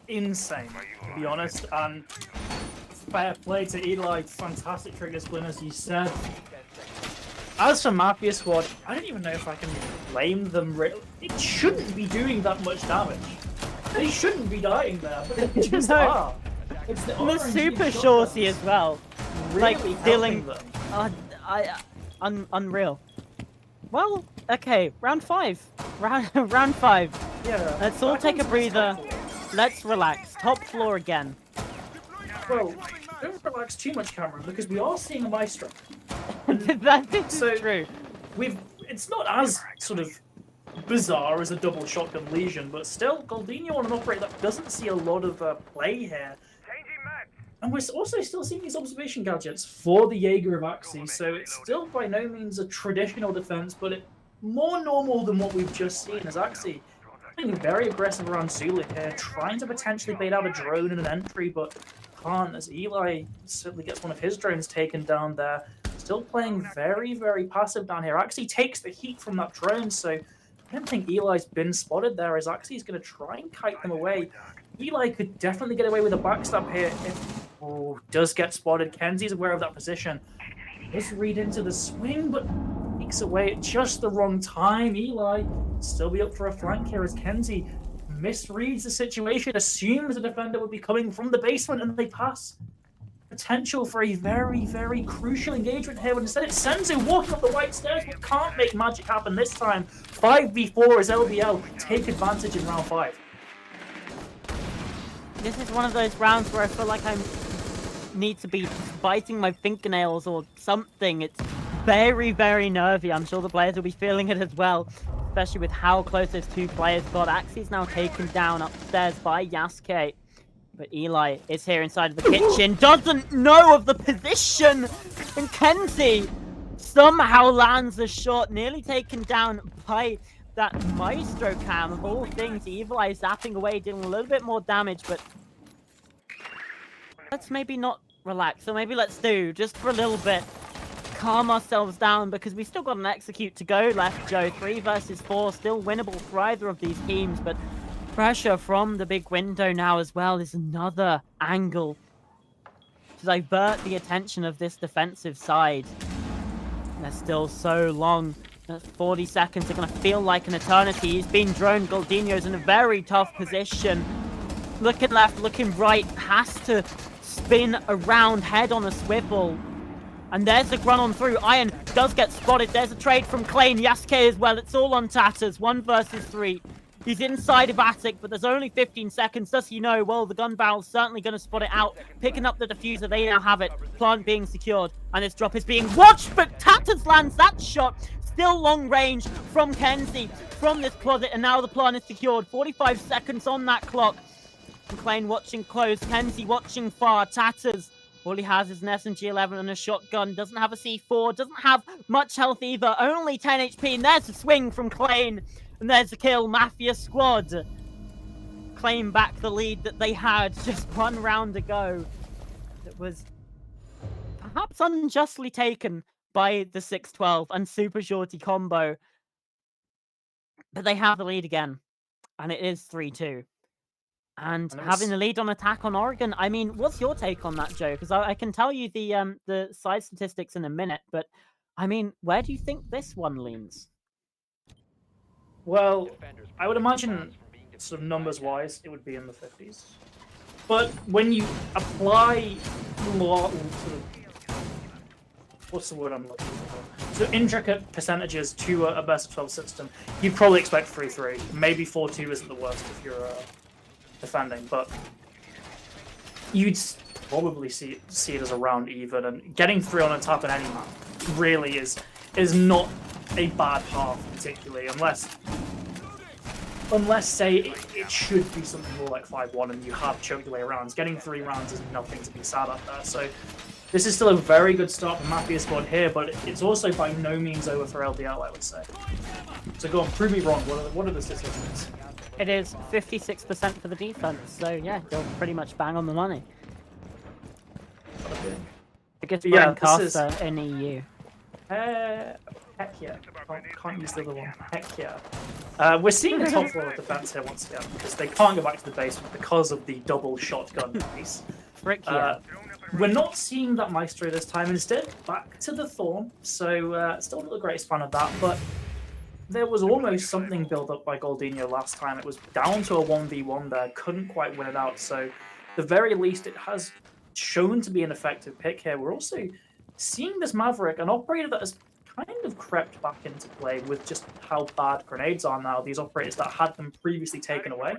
Insane, to be honest. And fair play to Eli. Fantastic trigger spin, as you said. As for Mafia squad, I don't even know if I can blame them. It shouldn't be doing that much damage. They shouldn't be dying there, but they just are. It's the super shorty as well. Really like dealing them. Unreal. Well, okay, round 5. Round 5. Yeah. Let's all take a breather. Let's relax. Top floor again. Well, don't relax too much, Cameron, because we are seeing a Maestro. That is true. It's not as sort of bizarre as a double shotgun Legion, but still, Goldinho on an operator that doesn't see a lot of play here. And we're also still seeing these observation gadgets for the Jaeger of Axie, so it's still by no means a traditional defense, but it's more normal than what we've just seen as Axie being very aggressive around Zulik here, trying to potentially bait out a drone in an entry, but can't, as Eli certainly gets one of his drones taken down there. Still playing very, very passive down here. Axie takes the heat from that drone, so I don't think Eli's been spotted there, as Axie's going to try and kite them away. Eli could definitely get away with a backstab here if does get spotted. Kenzie's aware of that position. Does read into the swing, but sneaks away at just the wrong time. Eli still be up for a flank here as Kenzie misreads the situation, assumes the defender would be coming from the basement, and they pass. Potential for a very, very crucial engagement here, but instead it's Senzu walking up the white stairs, but can't make magic happen this time. 5v4 as LDL take advantage in round 5. This is one of those rounds where I feel like I need to be biting my fingernails or something. It's very, very nervy. I'm sure the players will be feeling it as well, especially with how close those two players got. Axie's now taken down upstairs by Yasuke. But Eli is here inside of the kitchen, doesn't know of the position, and Kenzie somehow lands the shot, nearly taken down by that Maestro cam. Of all things, Evil Eye zapping away, dealing a little bit more damage, but let's maybe not relax, or maybe let's do, just for a little bit, calm ourselves down, because we still got an execute to go left, Joe. 3 versus 4, still winnable for either of these teams, but pressure from the big window now as well is another angle to divert the attention of this defensive side. And they're still so long. 40 seconds are going to feel like an eternity. He's been droned. Goldinho's in a very tough position. Looking left, looking right. Has to spin around, head on a swivel. And there's the run on through. Iron does get spotted. There's a trade from Klein. Yasuke as well. It's all on Tatters. 1 versus 3. He's inside of Attic, but there's only 15 seconds. Does he know? Well, the gun barrel's certainly going to spot it out. Picking up the diffuser, they now have it. Plant being secured, and this drop is being watched, but Tatters lands that shot. Still long range from Kenzie from this closet, and now the plant is secured. 45 seconds on that clock. McLean watching close, Kenzie watching far. Tatters, all he has is an SMG-11 and a shotgun. Doesn't have a C4, doesn't have much health either. Only 10 HP, and there's a swing from Klein. And there's a kill. Mafia squad claim back the lead that they had just one round ago. That was perhaps unjustly taken by the 6-12 and Super Shorty combo. But they have the lead again. And it is 3-2. And having the lead on attack on Oregon, I mean, what's your take on that, Joe? Because I can tell you the side statistics in a minute, but I mean, where do you think this one leans? Well, I would imagine, sort of numbers-wise, it would be in the 50s. But when you apply sort of, what's the word I'm looking for? So intricate percentages to a best of 12 system, you'd probably expect 3-3. Maybe 4-2 isn't the worst if you're defending, but you'd probably see it as around even. And getting 3 on top in any map really is not a bad half, particularly, unless say it should be something more like 5-1 and you have choked away rounds. Getting 3 rounds is nothing to be sad at there. So this is still a very good start for Mafia squad here, but it's also by no means over for LDL, I would say. So go on, prove me wrong. What are the statistics? It is 56% for the defense, so yeah, you're pretty much bang on the money. Biggest caster in EU. Heck yeah. Can't use the other one. Heck yeah. We're seeing the top floor of defense here once again, because they can't go back to the basement because of the double shotgun piece. Frick yeah. We're not seeing that Maestro this time. Instead, back to the Thorn. So still not the greatest fan of that, but there was almost something built up by Goldinho last time. It was down to a 1v1 there, couldn't quite win it out. So at the very least, it has shown to be an effective pick here. We're also seeing this Maverick, an operator that has kind of crept back into play with just how bad grenades are now. These operators that had them previously taken away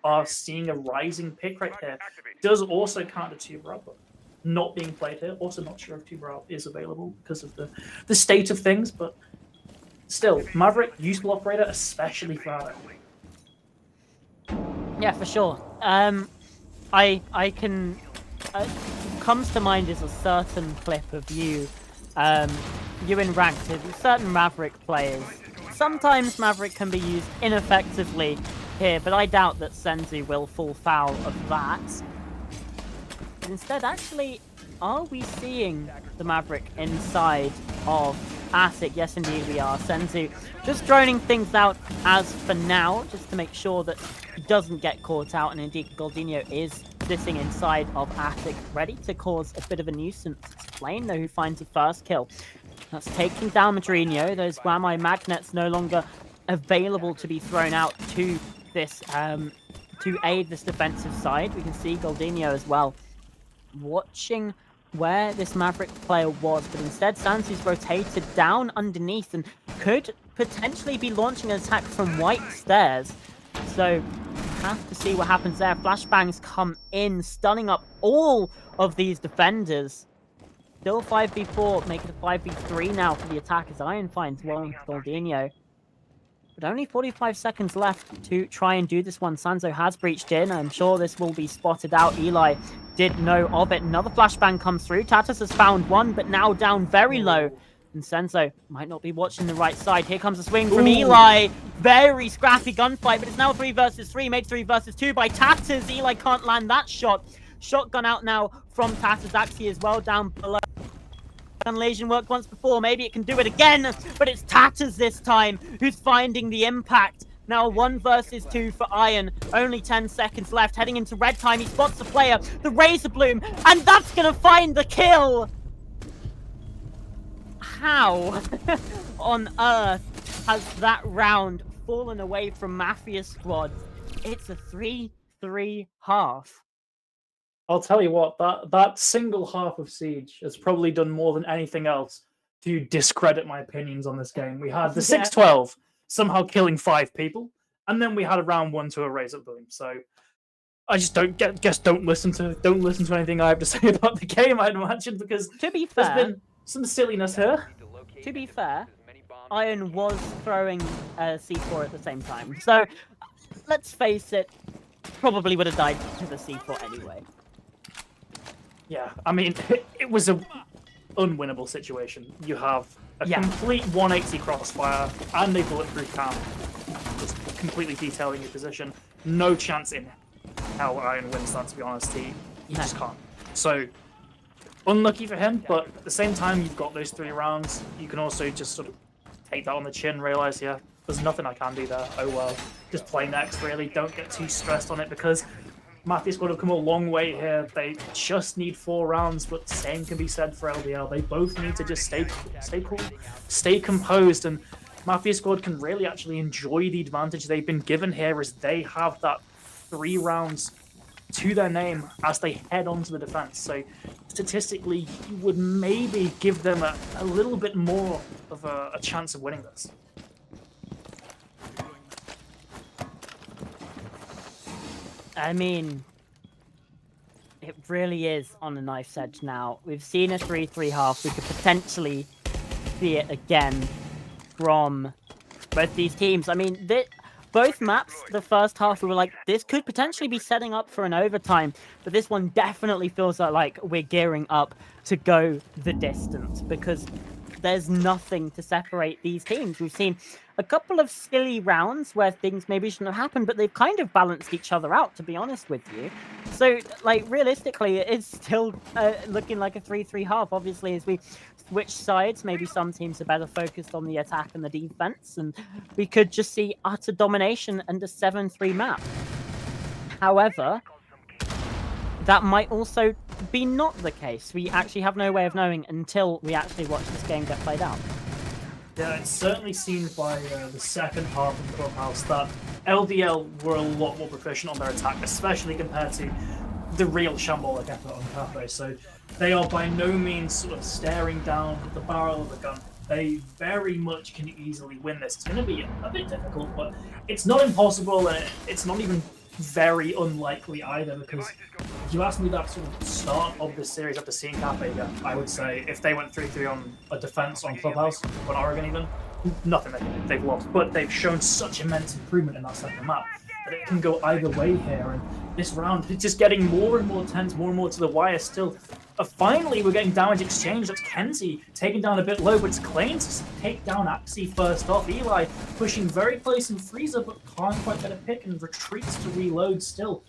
are seeing a rising pick right here. Does also count to Tuberal, but not being played here. Also not sure if Tuberal is available because of the state of things, but still, Maverick, useful operator, especially for Yeah, for sure. I can... comes to mind is a certain clip of you in ranked with certain Maverick players. Sometimes Maverick can be used ineffectively here, but I doubt that Senzu will fall foul of that. Instead, actually, are we seeing the Maverick inside of Attic? Yes, indeed we are. Senzu just droning things out as for now, just to make sure that he doesn't get caught out, and indeed Goldinho is sitting inside of Attic, ready to cause a bit of a nuisance. It's Flame, though, who finds the first kill. That's taking down Madrinho. Those Guamai magnets no longer available to be thrown out to this, to aid this defensive side. We can see Goldinho as well watching where this Maverick player was, but instead Sansu's rotated down underneath and could potentially be launching an attack from White Stairs. So have to see what happens there. Flashbangs come in, stunning up all of these defenders. Still 5v4, make it a 5v3 now for the attackers. Iron finds one Goldinho. But only 45 seconds left to try and do this one. Sanzo has breached in. I'm sure this will be spotted out. Eli did know of it. Another flashbang comes through. Tatus has found one, but now down very low. And Senzo might not be watching the right side. Here comes a swing from Eli. Very scrappy gunfight, but it's now 3 versus 3. Made 3 versus 2 by Tatus. Eli can't land that shot. Shotgun out now from Tatus. Axie as well down below. Lesion worked once before, maybe it can do it again, but it's Tatters this time who's finding the impact. Now 1 versus 2 for Iron, only 10 seconds left, heading into red time. He spots the player, the Razor Bloom, and that's gonna find the kill. How on earth has that round fallen away from Mafia squad? It's a 3-3 half. I'll tell you what, that single half of Siege has probably done more than anything else to discredit my opinions on this game. We had the 6-12 somehow killing 5 people, and then we had a round 1 to a raise up boom. So I just don't listen to anything I have to say about the game, I'd imagine, because To be fair, there's been some silliness here. To be fair, Iron was throwing C4 at the same time. So let's face it, probably would have died to the C4 anyway. Yeah, I mean, it was a unwinnable situation. You have a complete 180 crossfire and a bulletproof cam, just completely detailing your position. No chance in hell Iron wins that, to be honest. He just can't. So, unlucky for him, but at the same time, you've got those 3 rounds. You can also just sort of take that on the chin, realize, yeah, there's nothing I can do there. Oh well, just play next, really. Don't get too stressed on it, because Mafia squad have come a long way here. They just need 4 rounds, but the same can be said for LDL. They both need to just stay cool, stay composed, and Mafia squad can really actually enjoy the advantage they've been given here, as they have that 3 rounds to their name as they head onto the defense. So statistically, you would maybe give them a little bit more of a chance of winning this. I mean, it really is on a knife's edge now. We've seen a 3-3 half. We could potentially see it again from both these teams. I mean, both maps, the first half, we were like, this could potentially be setting up for an overtime, but this one definitely feels like we're gearing up to go the distance, because there's nothing to separate these teams. We've seen a couple of silly rounds where things maybe shouldn't have happened, but they've kind of balanced each other out, to be honest with you. So, like, realistically, it is still looking like a 3-3 half. Obviously, as we switch sides, maybe some teams are better focused on the attack and the defense, and we could just see utter domination and a 7-3 map. However, that might also be not the case. We actually have no way of knowing until we actually watch this game get played out. Yeah, it's certainly seen by the second half of the Clubhouse that LDL were a lot more proficient on their attack, especially compared to the real shambolic effort on Cafe. So they are by no means sort of staring down the barrel of a gun. They very much can easily win this. It's going to be a bit difficult, but it's not impossible, and it's not even very unlikely either, because if you ask me that sort of start of this series after seeing Cafe again, I would say if they went 3-3 on a defense on Clubhouse, on Oregon even, nothing they've lost. But they've shown such immense improvement in that second map that it can go either way here, and this round is just getting more and more tense, more and more to the wire still. Finally, we're getting damage exchange. That's Kenzie taken down a bit low, but it's Klein to take down Axie first off. Eli pushing very close in Freezer, but can't quite get a pick and retreats to reload still.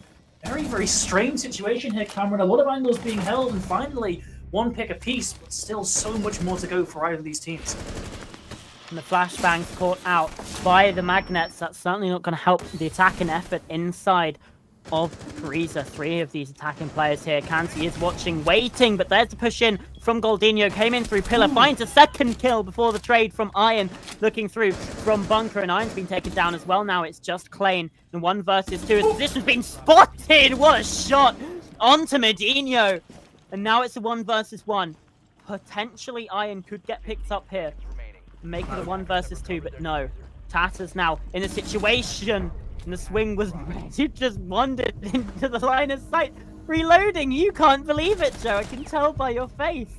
Very, very strange situation here, Cameron. A lot of angles being held, and finally, 1 pick apiece, but still so much more to go for either of these teams. And the flashbangs caught out by the magnets. That's certainly not going to help the attacking effort inside of Freezer. 3 of these attacking players here. Kansi is watching, waiting, but there's the push in from Goldinho. Came in through Pillar, finds a second kill before the trade from Iron. Looking through from Bunker, and Iron's been taken down as well. Now it's just Klein in 1 versus 2. His position's been spotted. What a shot onto Medinho. And now it's a 1 versus 1. Potentially Iron could get picked up here, make it a 1 versus 2, but no. Tatter's now in a situation, and the swing was you just wandered into the line of sight. Reloading, you can't believe it, Joe. I can tell by your face.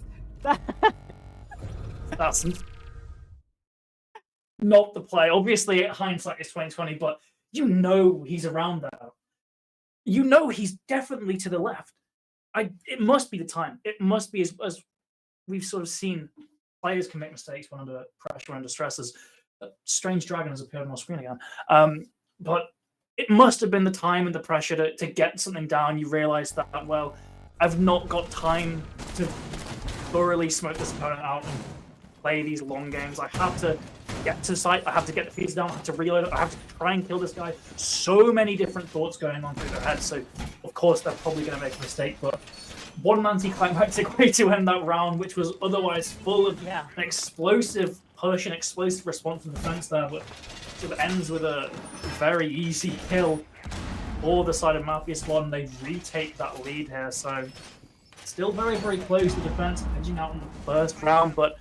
That's not the play. Obviously, hindsight is 2020, but you know he's around there. You know he's definitely to the left. It must be the time. It must be, as we've sort of seen players can make mistakes when under pressure, under stresses. Strange Dragon has appeared on our screen again. But it must have been the time and the pressure to get something down. You realize that, well, I've not got time to thoroughly smoke this opponent out and play these long games. I have to get to site. I have to get the feeds down. I have to reload it. I have to try and kill this guy. So many different thoughts going on through their heads. So, of course, they're probably going to make a mistake. But what an anticlimactic way to end that round, which was otherwise full of an explosive push and explosive response from the defense there, but sort of ends with a very easy kill for the side of Mafia squad, and they retake that lead here. So still very, very close. The defense edging out in the first round, but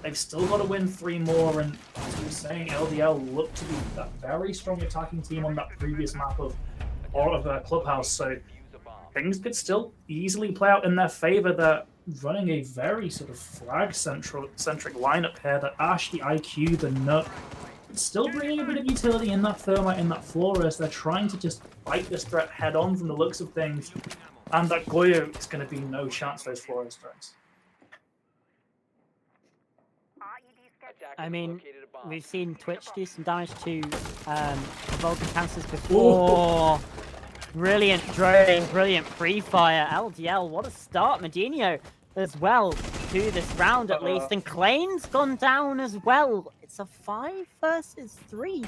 They've still got to win 3 more, and as we were saying, LDL looked to be a very strong attacking team on that previous map of Clubhouse, so things could still easily play out in their favor. They're running a very sort of flag-centric lineup here. The Ash, the IQ, the Nut, still bringing a bit of utility in that Thermite, in that Flores. They're trying to just fight this threat head-on from the looks of things, and that Goyo is going to be no chance for those Flores threats. I mean, we've seen Twitch do some damage to Vulcan cancers before. Ooh. Brilliant drone, brilliant free fire. LDL, what a start. Medinho as well to this round at least. And Klane's gone down as well. It's a 5 versus 3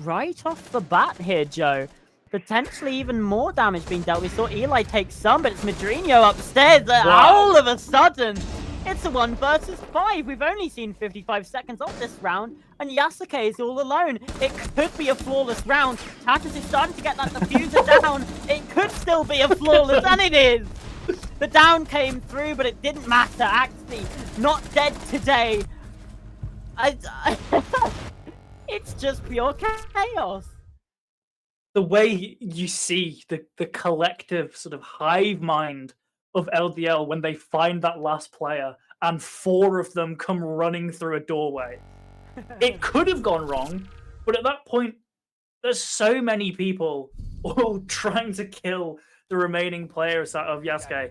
right off the bat here, Joe. Potentially even more damage being dealt. We saw Eli take some, but it's Medinho upstairs. Wow. All of a sudden, it's a 1 versus 5. We've only seen 55 seconds of this round, and Yasuke is all alone. It could be a flawless round. Tatus is starting to get that diffuser down. It could still be a flawless, and it is. The down came through, but it didn't matter. Actually, not dead today. It's just pure chaos. The way you see the collective sort of hive mind of LDL when they find that last player and 4 of them come running through a doorway. It could have gone wrong, but at that point, there's so many people all trying to kill the remaining players of Yasuke.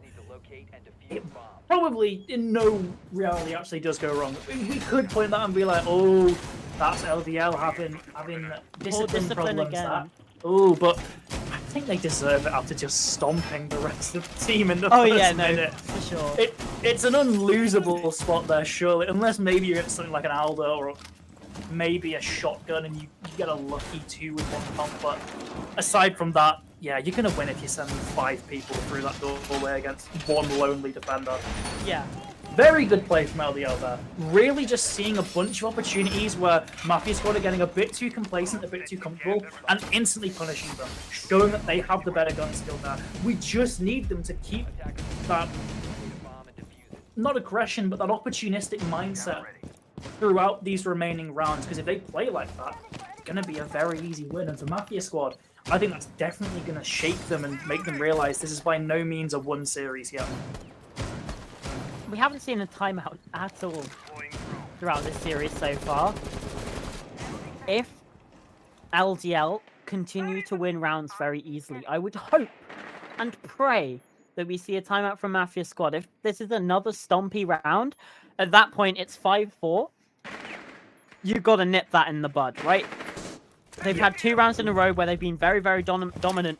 It probably, in no reality, actually does go wrong. We could point that and be like, oh, that's LDL having discipline problems. Again. Oh, but I think they deserve it after just stomping the rest of the team in the first minute. For sure. It's an unlosable spot there, surely, unless maybe you're at something like an Aldo or maybe a shotgun and you get a lucky 2 with 1 pump. But aside from that, yeah, you're going to win if you send 5 people through that doorway against 1 lonely defender. Yeah. Very good play from LDL there. Really just seeing a bunch of opportunities where Mafia squad are getting a bit too complacent, a bit too comfortable, and instantly punishing them, showing that they have the better gun skill there. We just need them to keep that, not aggression, but that opportunistic mindset throughout these remaining rounds, because if they play like that, it's going to be a very easy win. And for Mafia squad, I think that's definitely going to shake them and make them realize this is by no means a 1 series yet. We haven't seen a timeout at all throughout this series so far. If LDL continue to win rounds very easily, I would hope and pray that we see a timeout from Mafia squad. If this is another stompy round, at that point it's 5-4. You've got to nip that in the bud, right? They've had 2 rounds in a row where they've been very, very dominant.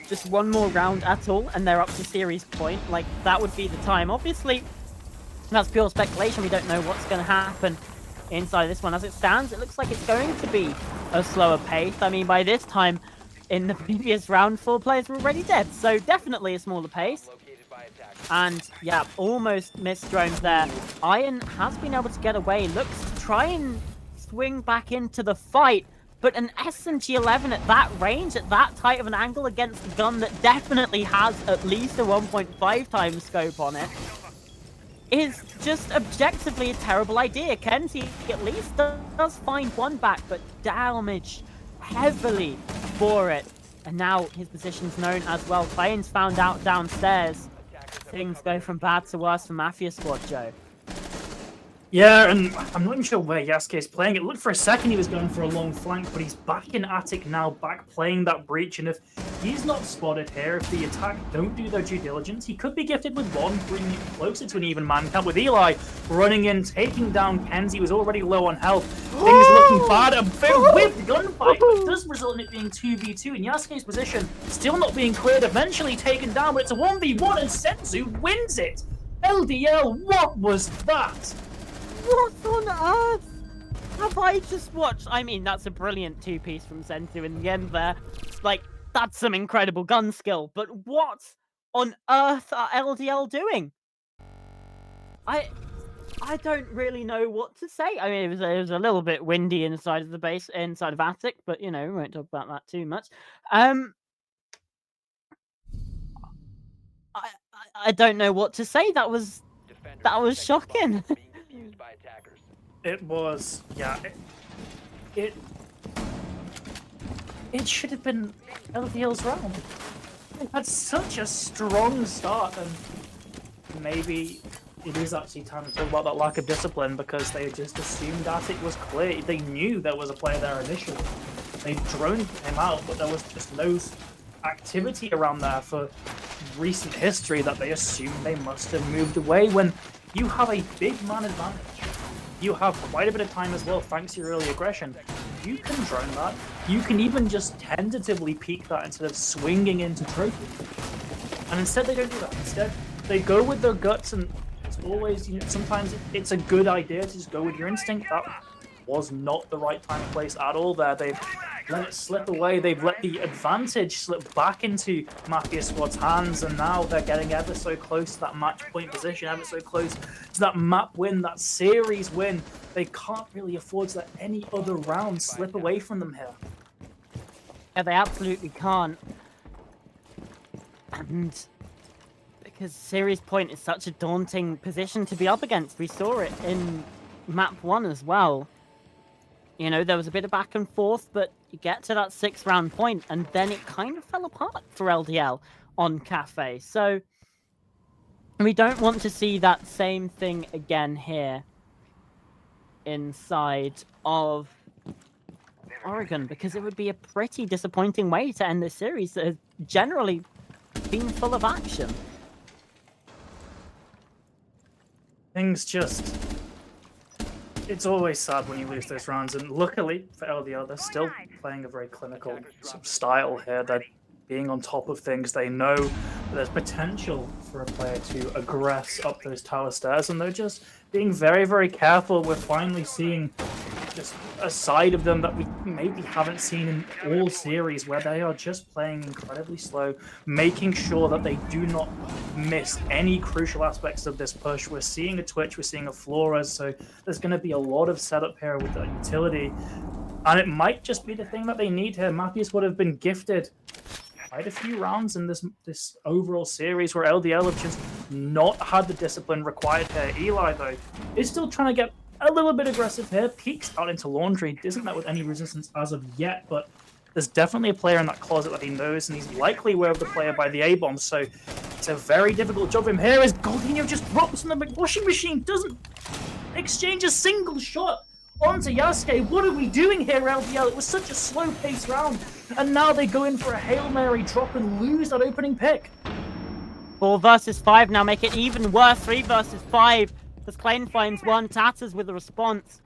Just 1 more round at all, and they're up to series point. Like, that would be the time. Obviously, that's pure speculation. We don't know what's going to happen inside this one. As it stands, it looks like it's going to be a slower pace. I mean, by this time, in the previous round, 4 players were already dead. So definitely a smaller pace. And yeah, almost missed drones there. Iron has been able to get away. Looks to try and swing back into the fight. But an SMG-11 at that range, at that tight of an angle against a gun that definitely has at least a 1.5 times scope on it, is just objectively a terrible idea. Kenzie at least does find 1 back, but damaged heavily for it. And now his position's known as well. Klane's found out downstairs. Things go from bad to worse for Mafia squad, Joe. Yeah, and I'm not even sure where Yasuke is playing. It looked for a second he was going for a long flank, but he's back in attic now, back playing that breach. And if he's not spotted here, if the attack don't do their due diligence, he could be gifted with 1, bringing it closer to an even man count. With Eli running in, taking down Kenzie, was already low on health. Things looking bad. A very whipped gunfight, but it does result in it being 2v2. And Yasuke's position still not being cleared, eventually taken down, but it's a 1v1 and Senzu wins it. LDL, what was that? What on earth have I just watched? I mean, that's a brilliant 2-piece from Senzu in the end there. Like, that's some incredible gun skill. But what on earth are LDL doing? I don't really know what to say. I mean, it was a little bit windy inside of the base, inside of attic, but, you know, we won't talk about that too much. I don't know what to say. That was shocking. It was, yeah. It should have been LDL's round. They had such a strong start, and maybe it is actually time to talk about that lack of discipline because they just assumed that it was clear. They knew there was a player there initially. They droned him out, but there was just no activity around there for recent history that they assumed they must have moved away. When you have a big man advantage, you have quite a bit of time as well thanks to your early aggression. You can drone that. You can even just tentatively peek that instead of swinging into trophy. And instead they don't do that. Instead, they go with their guts, and it's always, sometimes it's a good idea to just go with your instinct. That was not the right time and place at all there. They've let it slip away. They've let the advantage slip back into Mafia Squad's hands, and now they're getting ever so close to that match point position, ever so close to that map win, that series win. They can't really afford to let any other round slip away from them here. Yeah, they absolutely can't. And because series point is such a daunting position to be up against, we saw it in map 1 as well. There was a bit of back and forth, but you get to that 6th round point, and then it kind of fell apart for LDL on Cafe. So we don't want to see that same thing again here inside of Oregon, because it would be a pretty disappointing way to end this series that has generally been full of action. Things just... It's always sad when you lose those rounds, and luckily for LDL, they're still playing a very clinical sort of style here. They're being on top of things. They know that there's potential for a player to aggress up those tower stairs, and they're just being very, very careful. We're finally seeing just a side of them that we maybe haven't seen in all series, where they are just playing incredibly slow, making sure that they do not miss any crucial aspects of this push. We're seeing a Twitch, we're seeing a Flores, so there's going to be a lot of setup here with that utility, and it might just be the thing that they need here. Mafias would have been gifted quite a few rounds in this overall series where LDL have just not had the discipline required here. Eli, though, is still trying to get a little bit aggressive here. Peeks out into Laundry. Isn't met with any resistance as of yet, but there's definitely a player in that closet that he knows, and he's likely aware of the player by the A-bomb, so it's a very difficult job for him here as Goldino just drops on the washing machine, doesn't exchange a single shot onto Yasuke. What are we doing here, LDL? It was such a slow-paced round, and now they go in for a Hail Mary drop and lose that opening pick. 4 versus 5 now make it even worse. 3 versus 5. As Klein finds one, Tatters with a response.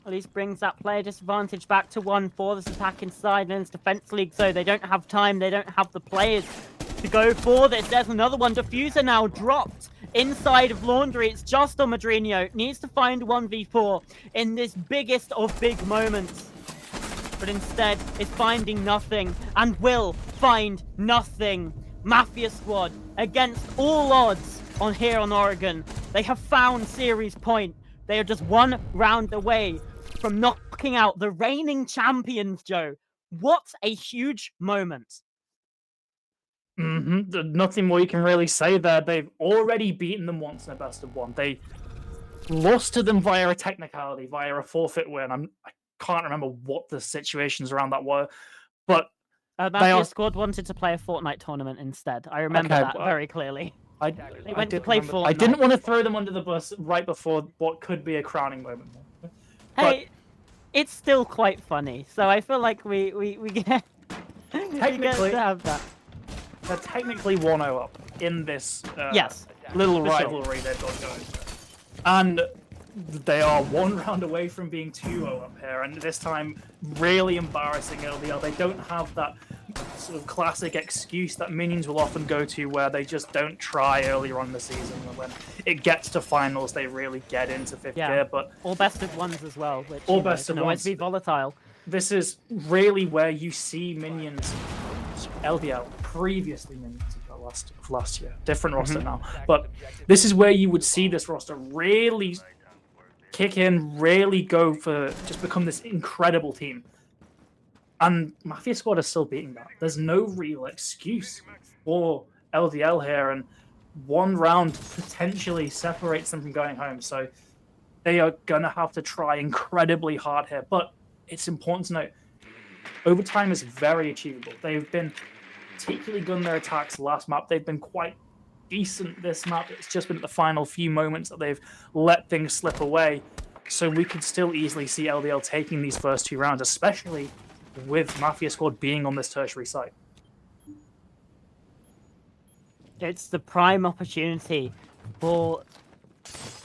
At least brings that player disadvantage back to 1-4. This attack inside, and it's Defense League, so they don't have time, they don't have the players to go for this. There's another one. Diffuser now dropped inside of Laundry. It's just on Madrinho. Needs to find 1v4 in this biggest of big moments. But instead is finding nothing, and will find nothing. Mafia Squad, against all odds on here on Oregon, they have found series point. They are just 1 round away from knocking out the reigning champions, Joe. What a huge moment. Nothing more you can really say there. They've already beaten them once in a best of 1. They lost to them via a technicality, via a forfeit win. I can't remember what the situations around that were, but Mafia Squad wanted to play a Fortnite tournament instead. I remember that very clearly. They went to play Fortnite. I didn't want to throw them under the bus right before what could be a crowning moment. Hey, it's still quite funny, so I feel like we get to have that. They're technically 1-0 up in this yes, little rivalry they've got going. And they are 1 round away from being 2-0 up here, and this time really embarrassing LDL. They don't have that sort of classic excuse that minions will often go to, where they just don't try earlier on in the season, and when it gets to finals they really get into 5th gear. But all best of 1s as well, which all best of 1s can always be volatile. This is really where you see minions, LDL, previously minions of last year, different roster now, but this is where you would see this roster really kick in, really go for, just become this incredible team. And Mafia Squad is still beating that. There's no real excuse for LDL here, and 1 round potentially separates them from going home. So they are going to have to try incredibly hard here. But it's important to note, overtime is very achievable. They've been particularly good in their attacks last map. They've been quite decent this map. It's just been at the final few moments that they've let things slip away. So we could still easily see LDL taking these first 2 rounds, especially with Mafia squad being on this tertiary site. It's the prime opportunity for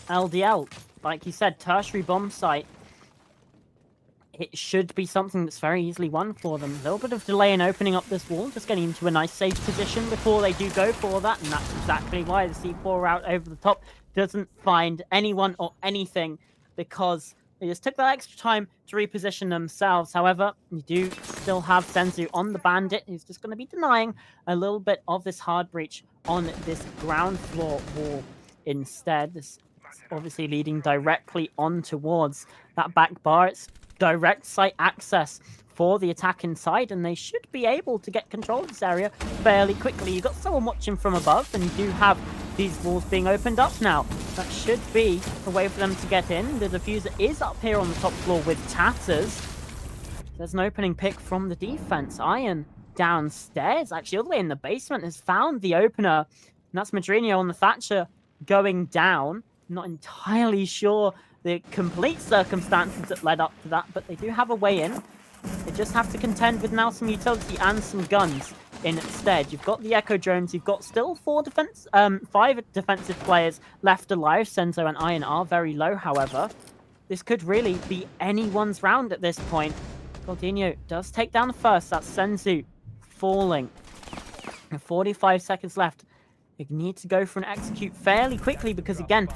LDL. Like you said, tertiary bomb site. It should be something that's very easily won for them. A little bit of delay in opening up this wall, just getting into a nice safe position before they do go for that, and that's exactly why the C4 route over the top doesn't find anyone or anything, because they just took that extra time to reposition themselves. However, you do still have Senzu on the bandit, who's just going to be denying a little bit of this hard breach on this ground floor wall instead. This is obviously leading directly on towards that back bar. It's direct site access for the attack inside, and they should be able to get control of this area fairly quickly. You've got someone watching from above, and you do have these walls being opened up now. That should be a way for them to get in. The diffuser is up here on the top floor with Tatters. There's an opening pick from the defense. Iron downstairs, actually all the way in the basement, has found the opener, and that's Madrinho on the Thatcher going down. Not entirely sure the complete circumstances that led up to that, but they do have a way in. They just have to contend with now some utility and some guns instead. You've got the Echo drones, you've got still 5 defensive players left alive. Senzo and Iron are very low, however. This could really be anyone's round at this point. Galdino does take down the first. That's Senzu falling. 45 seconds left. You need to go for an execute fairly quickly because, again,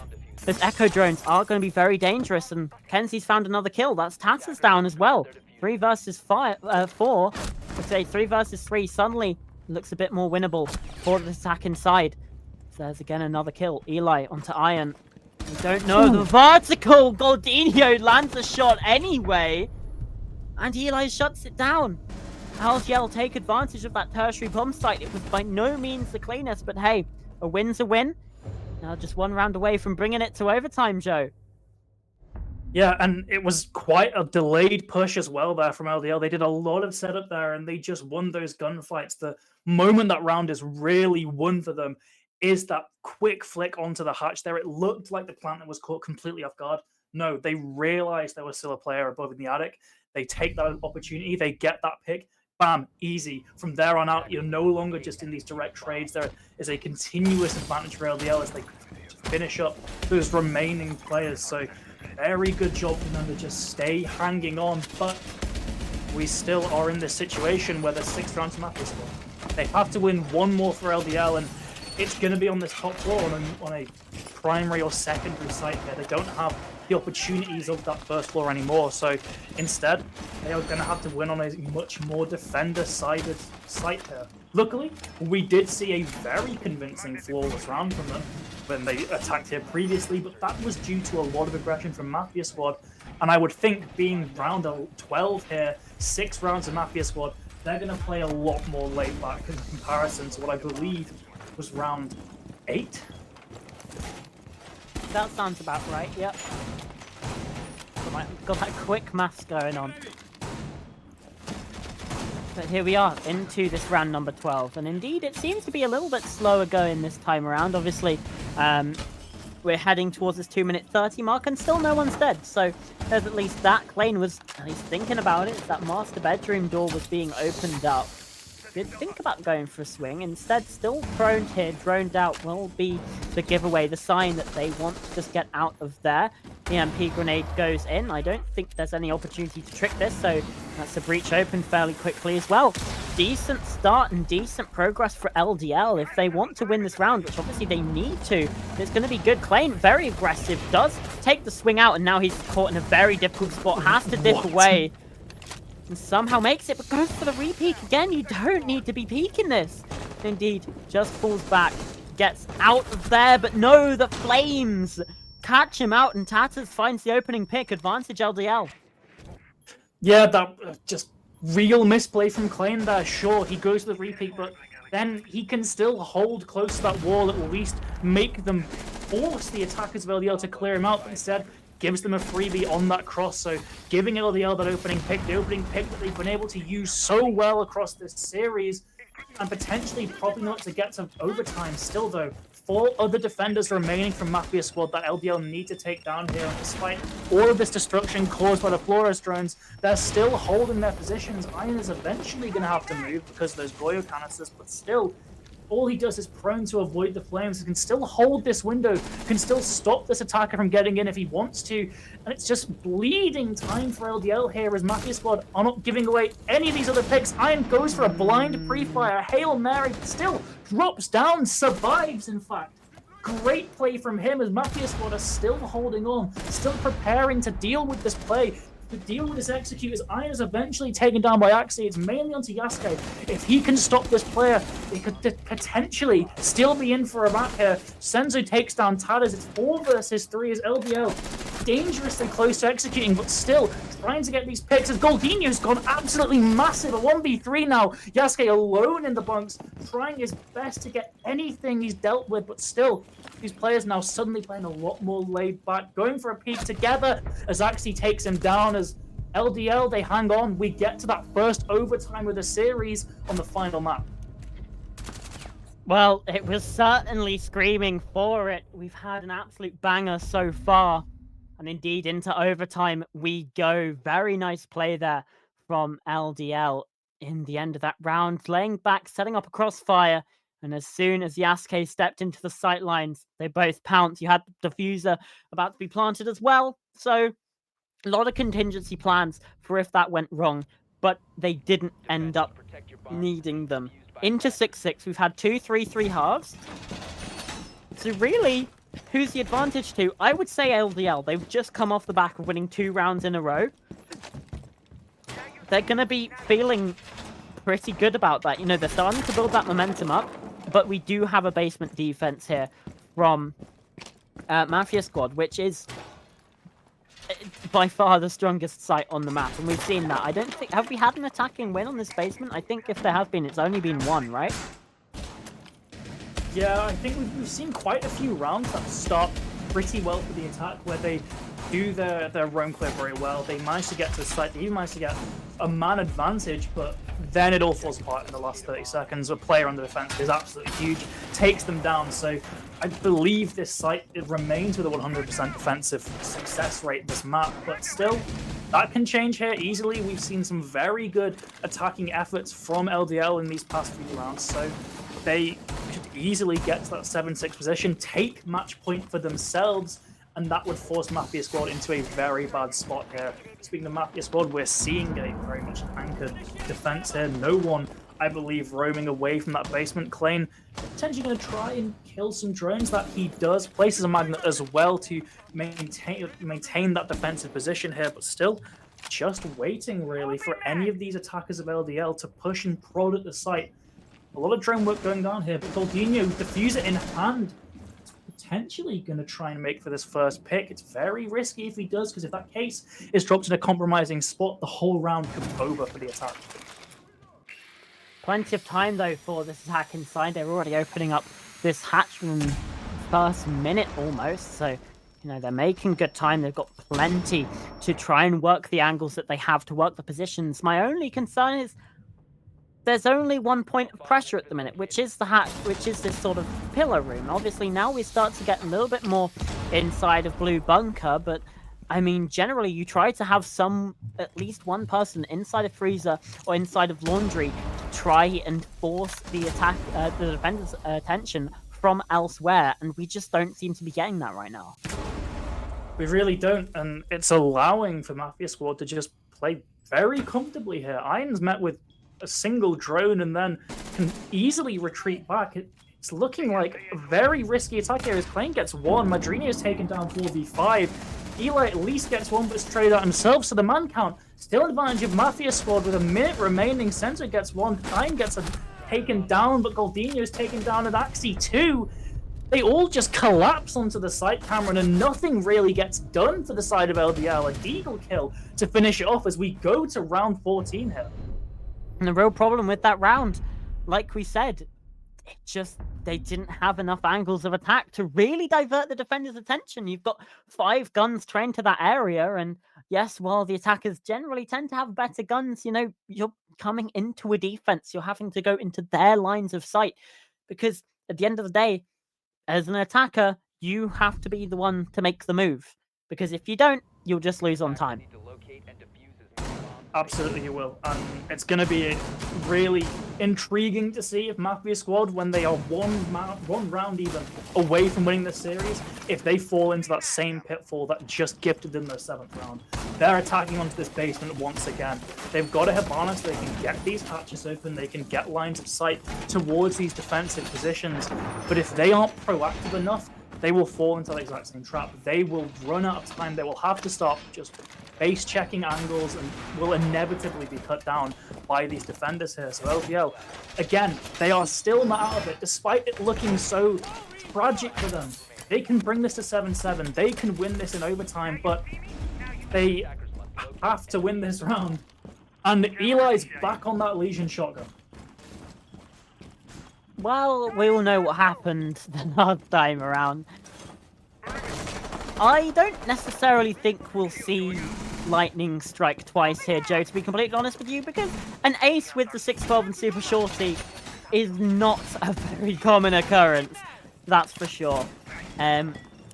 those Echo drones are going to be very dangerous, and Kenzie's found another kill. That's Tatters down as well. 3 versus 4. I'd say 3 versus 3 suddenly looks a bit more winnable for the attack inside. So there's again another kill. Eli onto Iron. We don't know the vertical. Galdino lands a shot anyway, and Eli shuts it down. LDL take advantage of that tertiary bomb site. It was by no means the cleanest, but hey, a win's a win. Now just 1 round away from bringing it to overtime, Joe. Yeah, and it was quite a delayed push as well there from LDL. They did a lot of setup there, and they just won those gunfights. The moment that round is really won for them is that quick flick onto the hatch there. It looked like the plant was caught completely off guard. No, they realized there was still a player above in the attic. They take that opportunity. They get that pick. Bam, easy. From there on out, you're no longer just in these direct trades. There is a continuous advantage for LDL as they finish up those remaining players. So very good job for them to just stay hanging on. But we still are in this situation where there's 6 rounds of Mafia squad. They have to win 1 more for LDL, and it's going to be on this top floor on a primary or secondary site here. They don't have the opportunities of that first floor anymore. So instead, they are going to have to win on a much more defender-sided site here. Luckily, we did see a very convincing flawless round from them when they attacked here previously, but that was due to a lot of aggression from Mafia squad. And I would think being round 12 here, 6 rounds of Mafia squad, they're going to play a lot more laid back in comparison to what I believe was round 8. That sounds about right, yep. Got that quick maths going on. But here we are, into this round number 12. And indeed, it seems to be a little bit slower going this time around. Obviously, we're heading towards this 2-minute 30 mark, and still no one's dead. So there's at least that. Klein was at least thinking about it. That master bedroom door was being opened up. Did think about going for a swing. Instead, still prone here, droned out, will be the giveaway, the sign that they want to just get out of there. The EMP grenade goes in. I don't think there's any opportunity to trick this, so that's a breach open fairly quickly as well. Decent start and decent progress for LDL if they want to win this round, which obviously they need to. It's going to be good. Klein, very aggressive, does take the swing out, and now he's caught in a very difficult spot, has to dip away. And somehow makes it, but goes for the re-peek again. You don't need to be peeking this. Indeed, just falls back, gets out of there, but no, the flames catch him out, and Tatters finds the opening pick. Advantage LDL. Yeah, that just real misplay from Klein there. Sure, he goes to the re-peek, but then he can still hold close to that wall, at least make them force the attackers of LDL to clear him out, but instead gives them a freebie on that cross. So giving LDL that opening pick, the opening pick that they've been able to use so well across this series, and potentially propping them up to get to overtime. Still, though, 4 other defenders remaining from Mafia squad that LDL need to take down here. And despite all of this destruction caused by the Flores drones, they're still holding their positions. Iron is eventually going to have to move because of those Goyo canisters, but still, all he does is prone to avoid the flames. He can still hold this window, can still stop this attacker from getting in if he wants to. And it's just bleeding time for LDL here as Mafia squad are not giving away any of these other picks. Iron goes for a blind pre-fire. Hail Mary still drops down, survives in fact. Great play from him as Mafia squad are still holding on, still preparing to deal with this play. To deal with this execute as Iron is eventually taken down by Axie. It's mainly onto Yasuke. If he can stop this player, he could potentially still be in for a map here. Senzu takes down Tadas. It's 4 versus 3 as LDL dangerously close to executing, but still trying to get these picks as Goldinho's gone absolutely massive. A 1v3 now. Yasuke alone in the bunks, trying his best to get anything he's dealt with, but still, these players now suddenly playing a lot more laid back, going for a peek together as Axie takes him down. As LDL, they hang on. We get to that first overtime of the series on the final map. Well, it was certainly screaming for it. We've had an absolute banger so far. And indeed, into overtime we go. Very nice play there from LDL in the end of that round. Laying back, setting up a crossfire. And as soon as Yasuke stepped into the sight lines, they both pounced. You had the diffuser about to be planted as well. So a lot of contingency plans for if that went wrong. But they didn't end up needing them. Into 6-6, we've had 2 3-3 halves. So really, who's the advantage to? I would say LDL. They've just come off the back of winning 2 rounds in a row. They're going to be feeling pretty good about that. You know, they're starting to build that momentum up, but we do have a basement defense here from Mafia squad, which is by far the strongest site on the map, and we've seen that. I don't think... Have we had an attacking win on this basement? I think if there have been, it's only been 1, right? Yeah, I think we've seen quite a few rounds that start pretty well for the attack, where they do their roam clear very well. They manage to get to the site, they even manage to get a man advantage, but then it all falls apart in the last 30 seconds. A player on the defense is absolutely huge, takes them down. So I believe this site, it remains with a 100% defensive success rate this map, but still, that can change here easily. We've seen some very good attacking efforts from LDL in these past few rounds, so they should easily get to that 7-6 position, take match point for themselves, and that would force Mafia squad into a very bad spot here. Speaking of Mafia squad, we're seeing a very much anchored defense here. No one, I believe, roaming away from that basement. Klein potentially going to try and kill some drones. That he does. Places a magnet as well to maintain that defensive position here, but still just waiting really for any of these attackers of LDL to push and prod at the site. A lot of drone work going on here, but Goldinho, diffuser in hand, is potentially going to try and make for this first pick. It's very risky if he does, because if that case is dropped in a compromising spot, the whole round could be over for the attack. Plenty of time, though, for this attack inside. They're already opening up this hatch from the first minute almost, so, you know, they're making good time. They've got plenty to try and work the angles that they have to work the positions. My only concern is there's only 1 point of pressure at the minute, which is the hatch, which is this sort of pillar room. Obviously, now we start to get a little bit more inside of Blue Bunker, but I mean, generally, you try to have at least one person inside of Freezer or inside of Laundry to try and force the attack, the defender's attention from elsewhere, and we just don't seem to be getting that right now. We really don't, and it's allowing for Mafia squad to just play very comfortably here. Iron's met with a single drone and then can easily retreat back. It's looking like a very risky attack here as Klein gets 1. Madrino's taken down 4v5. Eli at least gets 1, but it's traded out himself, so the man count still an advantage of Mafia squad with a minute remaining. Sensor gets 1, Klein gets taken down, but Goldinho's taken down at Axie 2. They all just collapse onto the site, Cameron, and nothing really gets done for the side of LDL. A deagle kill to finish it off as we go to round 14 here. And the real problem with that round, like we said, they didn't have enough angles of attack to really divert the defender's attention. You've got 5 guns trained to that area, and yes, while the attackers generally tend to have better guns, you're coming into a defense. You're having to go into their lines of sight because at the end of the day, as an attacker, you have to be the one to make the move. Because if you don't, you'll just lose on time. Absolutely, you will. And it's going to be really intriguing to see if Mafia Squad, when they are one round even away from winning the series, if they fall into that same pitfall that just gifted them their 7th round. They're attacking onto this basement once again. They've got to have balance. They can get these hatches open. They can get lines of sight towards these defensive positions. But if they aren't proactive enough, they will fall into the exact same trap. They will run out of time. They will have to stop just base checking angles and will inevitably be cut down by these defenders here. So LDL, again, they are still not out of it, despite it looking so tragic for them. They can bring this to 7-7. They can win this in overtime, but they have to win this round. And Eli's back on that Legion shotgun. Well, we all know what happened the last time around. I don't necessarily think we'll see lightning strike twice here, Joe, to be completely honest with you, because an ace with the 612 and Super Shorty is not a very common occurrence, that's for sure.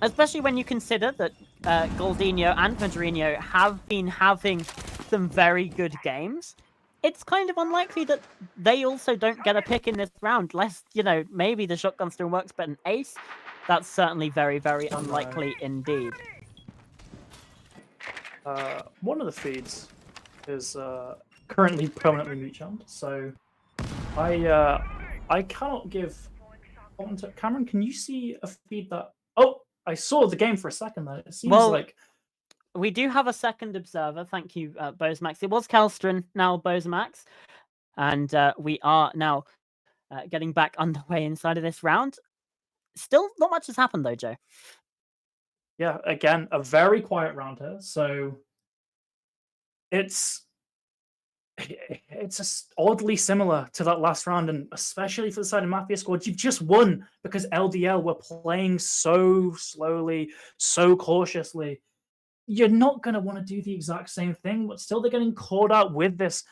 Especially when you consider that Goldinho and Madrino have been having some very good games. It's kind of unlikely that they also don't get a pick in this round, lest, maybe the shotgun still works, but an ace, that's certainly very, very unlikely indeed. One of the feeds is currently permanently mute jammed, so I cannot give. Cameron, can you see a feed that? Oh, I saw the game for a second. There, it seems like we do have a second observer. Thank you, Bozemax. It was Kelstrin, now Bozemax, and we are now getting back underway inside of this round. Still, not much has happened though, Joe. Yeah, again, a very quiet round here. So it's just oddly similar to that last round, and especially for the side of Mafia Squad, you've just won because LDL were playing so slowly, so cautiously. You're not going to want to do the exact same thing, but still they're getting caught out with this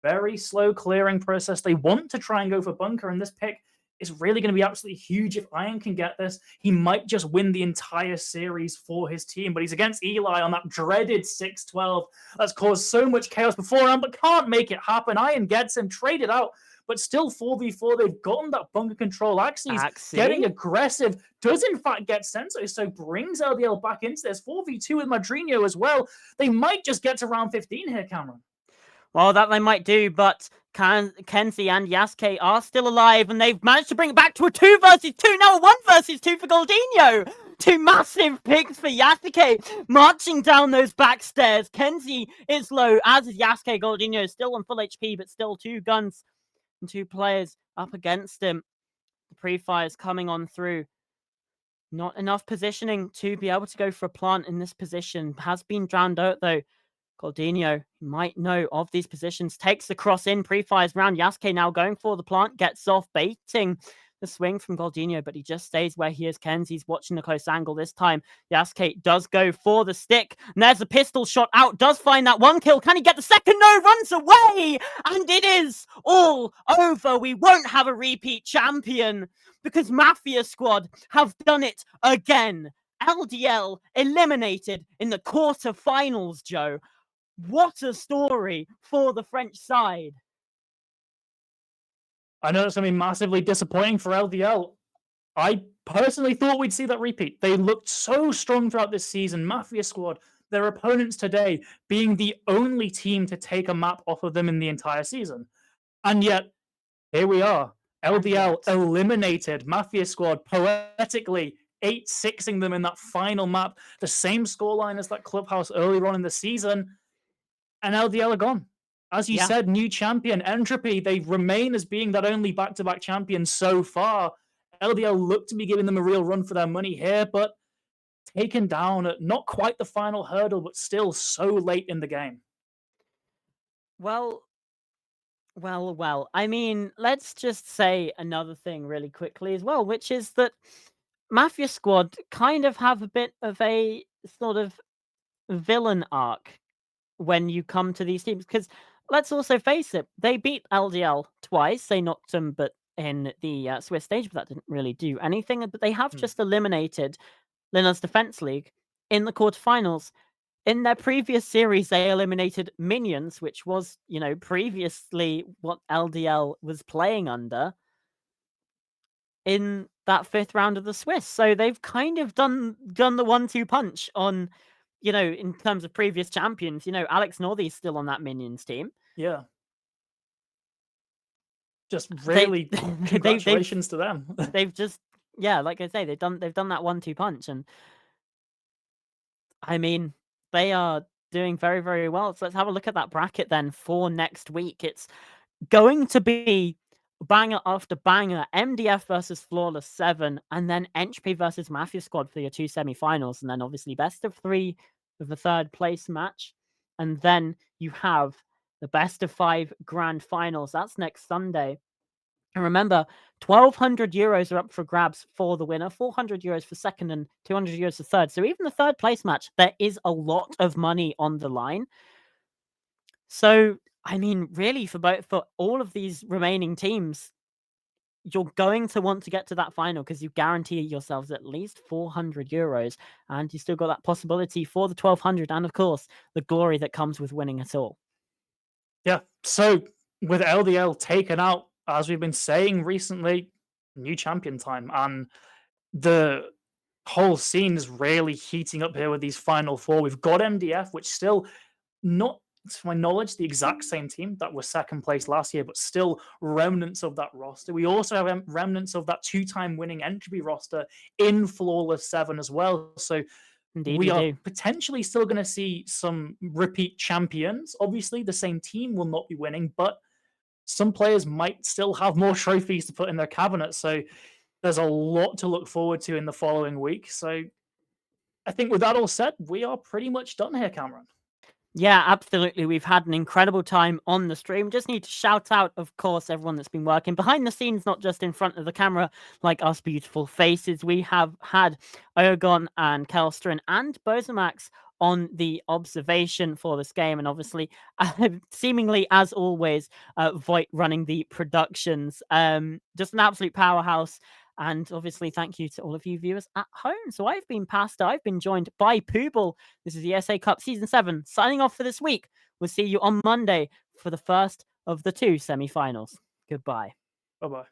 very slow clearing process. They want to try and go for bunker, and this pick is really going to be absolutely huge. If Iron can get this, he might just win the entire series for his team, but he's against Eli on that dreaded 6-12 that's caused so much chaos beforehand, but can't make it happen. Iron gets him traded out, but still 4v4. They've gotten that bunker control. Axie's getting aggressive, does in fact get Senso, so brings LDL back into this 4v2 with Madrino as well. They might just get to round 15 here, Cameron. Well, that they might do, but Kenzie and Yasuke are still alive, and they've managed to bring it back to a 2 versus 2, now a 1 versus 2 for Goldinho. 2 massive picks for Yasuke, marching down those back stairs. Kenzie is low, as is Yasuke. Goldinho is still on full HP, but still 2 guns and 2 players up against him. The pre-fires coming on through. Not enough positioning to be able to go for a plant in this position. Has been drowned out, though. Goldinho might know of these positions. Takes the cross in, pre-fires round. Yasuke now going for the plant. Gets off, baiting the swing from Goldinho, but he just stays where he is. Kenzie's watching the close angle this time. Yasuke does go for the stick. And there's a pistol shot out. Does find that 1 kill. Can he get the second? No, runs away. And it is all over. We won't have a repeat champion because Mafia Squad have done it again. LDL eliminated in the quarterfinals, Joe. What a story for the French side. I know it's going to be massively disappointing for LDL. I personally thought we'd see that repeat. They looked so strong throughout this season. Mafia Squad, their opponents today, being the only team to take a map off of them in the entire season. And yet, here we are. LDL eliminated Mafia Squad poetically 8-6ing them in that final map. The same scoreline as that clubhouse earlier on in the season. And LDL are gone. As you said, new champion, Entropy, they remain as being that only back-to-back champion so far. LDL look to be giving them a real run for their money here, but taken down at not quite the final hurdle, but still so late in the game. Well, Well. I mean, let's just say another thing really quickly as well, which is that Mafia Squad kind of have a bit of a sort of villain arc when you come to these teams. Because let's also face it, they beat LDL twice. They knocked them, but in the Swiss stage, but that didn't really do anything. But they have just eliminated Linna's Defense League in the quarterfinals. In their previous series, they eliminated Minions, which was, previously what LDL was playing under in that fifth round of the Swiss. So they've kind of done the 1-2 punch on, in terms of previous champions. Alex Northy's still on that Minions team. Yeah. Just They really they've congratulations to them. they've just like I say, they've done that 1-2 punch, and I mean, they are doing very, very well. So let's have a look at that bracket then for next week. It's going to be banger after banger. MDF versus Flawless 7, and then Entropy versus Mafia Squad for your 2 semi-finals, and then obviously best of 3 of the third place match. And then you have the best of 5 grand finals. That's next Sunday. And remember, 1,200 euros are up for grabs for the winner, 400 euros for second, and 200 euros for third. So even the third place match, there is a lot of money on the line. So, I mean, really, for all of these remaining teams, you're going to want to get to that final because you guarantee yourselves at least 400 euros, and you still got that possibility for the 1,200, and of course, the glory that comes with winning it all. Yeah. So with LDL taken out, as we've been saying recently, new champion time, and the whole scene is really heating up here with these final four. We've got MDF, which still not, to my knowledge, the exact same team that was second place last year, but still remnants of that roster. We also have remnants of that 2-time winning Entropy roster in Flawless 7 as well. So Indeed, we we are do. potentially still going to see some repeat champions. Obviously, the same team will not be winning, but some players might still have more trophies to put in their cabinet. So there's a lot to look forward to in the following week. So I think with that all said, we are pretty much done here, Cameron. Yeah, absolutely. We've had an incredible time on the stream. Just need to shout out, of course, everyone that's been working behind the scenes, not just in front of the camera, like us beautiful faces. We have had Ogon and Kelstrin and Bozamax on the observation for this game. And obviously, seemingly, as always, Voight running the productions. Just an absolute powerhouse. And obviously, thank you to all of you viewers at home. So I've been Pastor. I've been joined by Pooble. This is the ESA Cup Season 7. Signing off for this week. We'll see you on Monday for the first of the 2 semi-finals. Goodbye. Bye-bye.